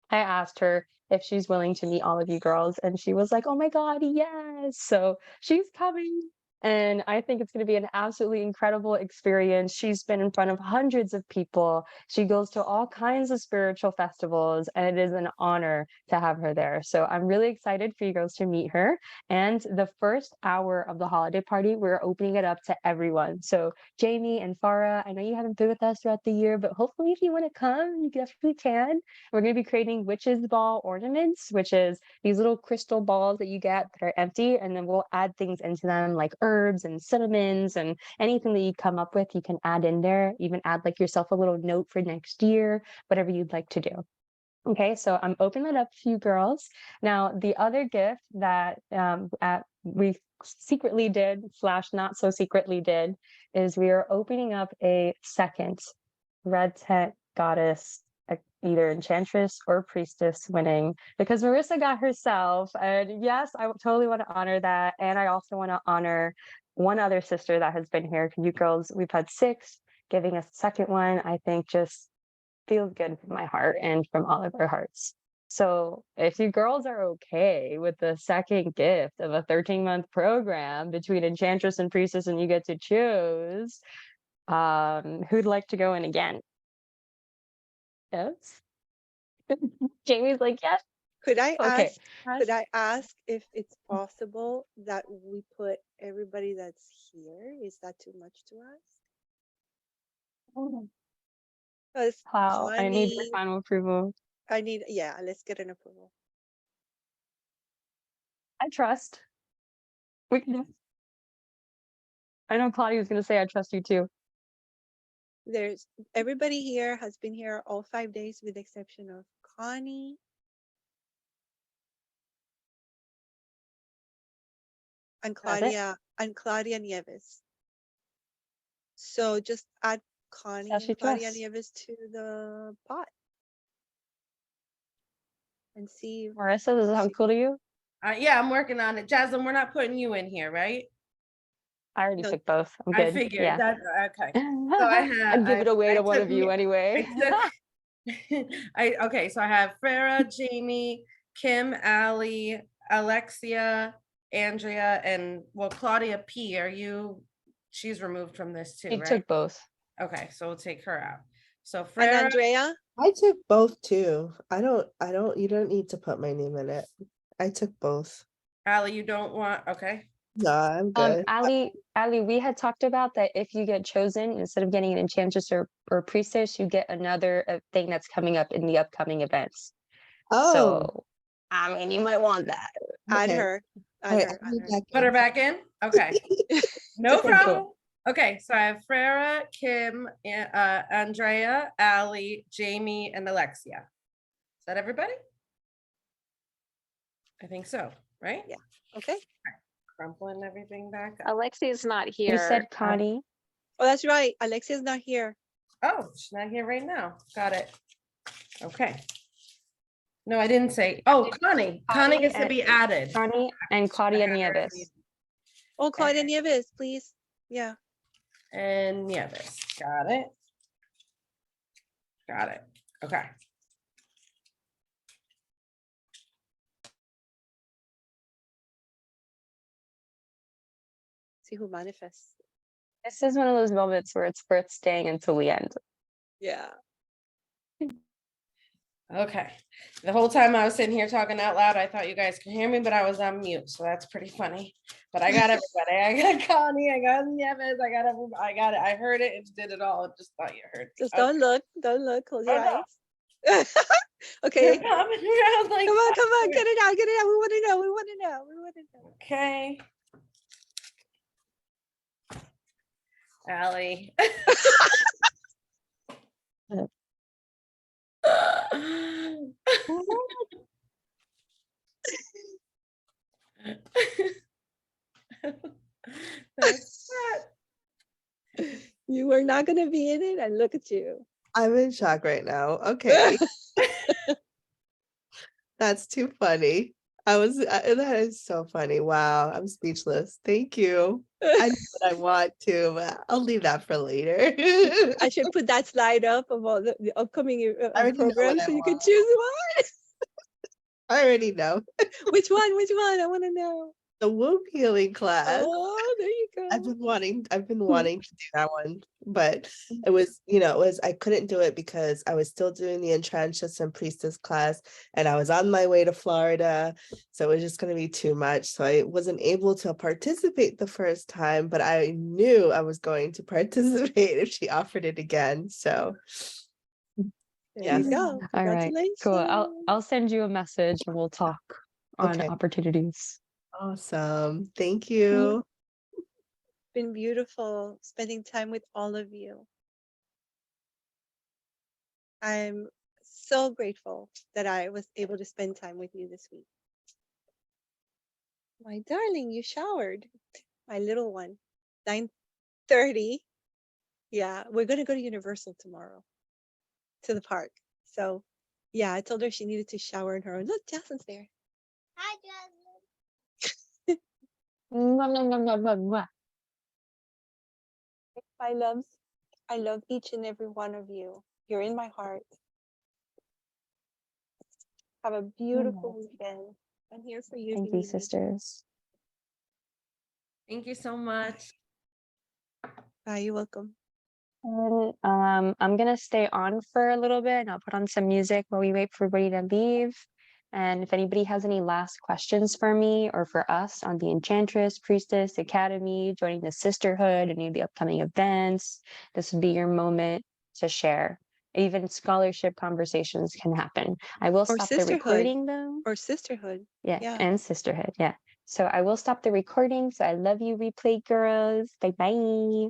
I asked her if she's willing to meet all of you girls, and she was like, "Oh my God, yes." So she's coming. And I think it's going to be an absolutely incredible experience. She's been in front of hundreds of people. She goes to all kinds of spiritual festivals, and it is an honor to have her there. So I'm really excited for you girls to meet her. And the first hour of the holiday party, we're opening it up to everyone. So Jamie and Farah, I know you haven't been with us throughout the year, but hopefully if you want to come, you definitely can. We're going to be creating witches ball ornaments, which is these little crystal balls that you get that are empty, and then we'll add things into them like herbs and cinnamons and anything that you come up with, you can add in there. Even add like yourself a little note for next year, whatever you'd like to do. Okay, so I'm opening that up for you girls. Now, the other gift that we secretly did / not so secretly did is we are opening up a second red tent goddess, either enchantress or priestess winning, because Marissa got herself. And yes, I totally want to honor that. And I also want to honor one other sister that has been here. You girls, we've had 6. Giving a second one, I think just feels good from my heart and from all of our hearts. So if you girls are okay with the second gift of a 13-month program between enchantress and priestess, and you get to choose, who'd like to go in again? Yes. Jamie's like, yes. Could I Okay. ask if it's possible that we put everybody that's here? Is that too much to ask? Because Wow, I need your Connie, final approval. yeah, let's get an approval. I trust. We can do it. I know Claudia was going to say I trust you too. There's everybody here has been here all 5 days with the exception of Connie. And Claudia Nieves. So just add Connie and Claudia Nieves to the pot. And see. Marissa, does it sound cool to you? Yeah, I'm working on it. Jasmine, we're not putting you in here, right? I already took both. I'm good. I figured yeah. that. Okay. So I have. I'd give it away to one of you anyway. Okay, so I have Farah, Jamie, Kim, Allie, Alexia, Andrea, and well, Claudia P. She's removed from this too, You right? took both. Okay, so we'll take her out. So And Farah, Andrea? I took both too. You don't need to put my name in it. I took both. Allie, you don't want, okay. No, I'm good. Allie, we had talked about that if you get chosen, instead of getting an enchantress or priestess, you get another thing that's coming up in the upcoming events. Oh, so I mean, you might want that. Add okay. her. Alright, Put her back in. Okay, no Okay, problem. cool. Okay, so I have Farah, Kim, Andrea, Allie, Jamie, and Alexia. Is that everybody? I think so, right? Yeah. Okay. Crumpling everything back up. Alexia's not here. You said Connie. Oh, that's right. Alexia's not here. Oh, she's not here right now. Got it. Okay. No, I didn't say. Oh, Connie. Connie gets to be added. Connie and Claudia Nieves. Oh, Claudia Nieves, please. Yeah. And Nieves. Got it. Got it. Okay. See who manifests. This is one of those moments where it's worth staying until the end. Yeah. Okay. The whole time I was sitting here talking out loud, I thought you guys could hear me, but I was on mute. So that's pretty funny. But I got everybody. I got Connie. I got Nieves. I got everybody. I got it. I heard it and did it all. Just thought you heard. Just Okay. don't look. Don't look. Close your Oh, no. eyes. They're Okay. coming around like Come on, come on, fire. get it out, get it out. We want to know. We want to know. We want to know. Okay. Allie. That's You were not going to be in it, and look at you. I'm in shock right now. Okay. That's too funny. That is so funny. Wow, I'm speechless. Thank you. I know what I want to, but I'll leave that for later. I should put that slide up of all the upcoming I already know what programs I so you can want. choose one. I already know. Which one? Which one? I want to know. The womb healing class. Oh, there you go. I've been wanting to do that one, but it was, I couldn't do it because I was still doing the Enchantress and Priestess class and I was on my way to Florida. So it was just going to be too much. So I wasn't able to participate the first time, but I knew I was going to participate if she offered it again. So There yes. you go. All right, cool. I'll send you a message and we'll talk on Okay. opportunities. Awesome. Thank you. Been beautiful spending time with all of you. I'm so grateful that I was able to spend time with you this week. My darling, you showered. My little one, 9:30. Yeah, we're going to go to Universal tomorrow, to the park. So yeah, I told her she needed to shower in her own. Look, Jasmine's there. Hi, Jasmine. Mwah, mwah, mwah, mwah, mwah, mwah. My loves, I love each and every one of you. You're in my heart. Have a beautiful weekend. I'm here for you. if Thank you you, need me. sisters. Thank you so much. Bye, you're welcome. And I'm gonna stay on for a little bit and I'll put on some music while we wait for everybody to leave. And if anybody has any last questions for me or for us on the Enchantress, Priestess, Academy, joining the Sisterhood, any of the upcoming events, this would be your moment to share. Even scholarship conversations can happen. I will Or stop the sisterhood. recording though. Or sisterhood. Yeah, Yeah. and sisterhood. Yeah. So I will stop the recording. So I love you, replay girls. Bye bye.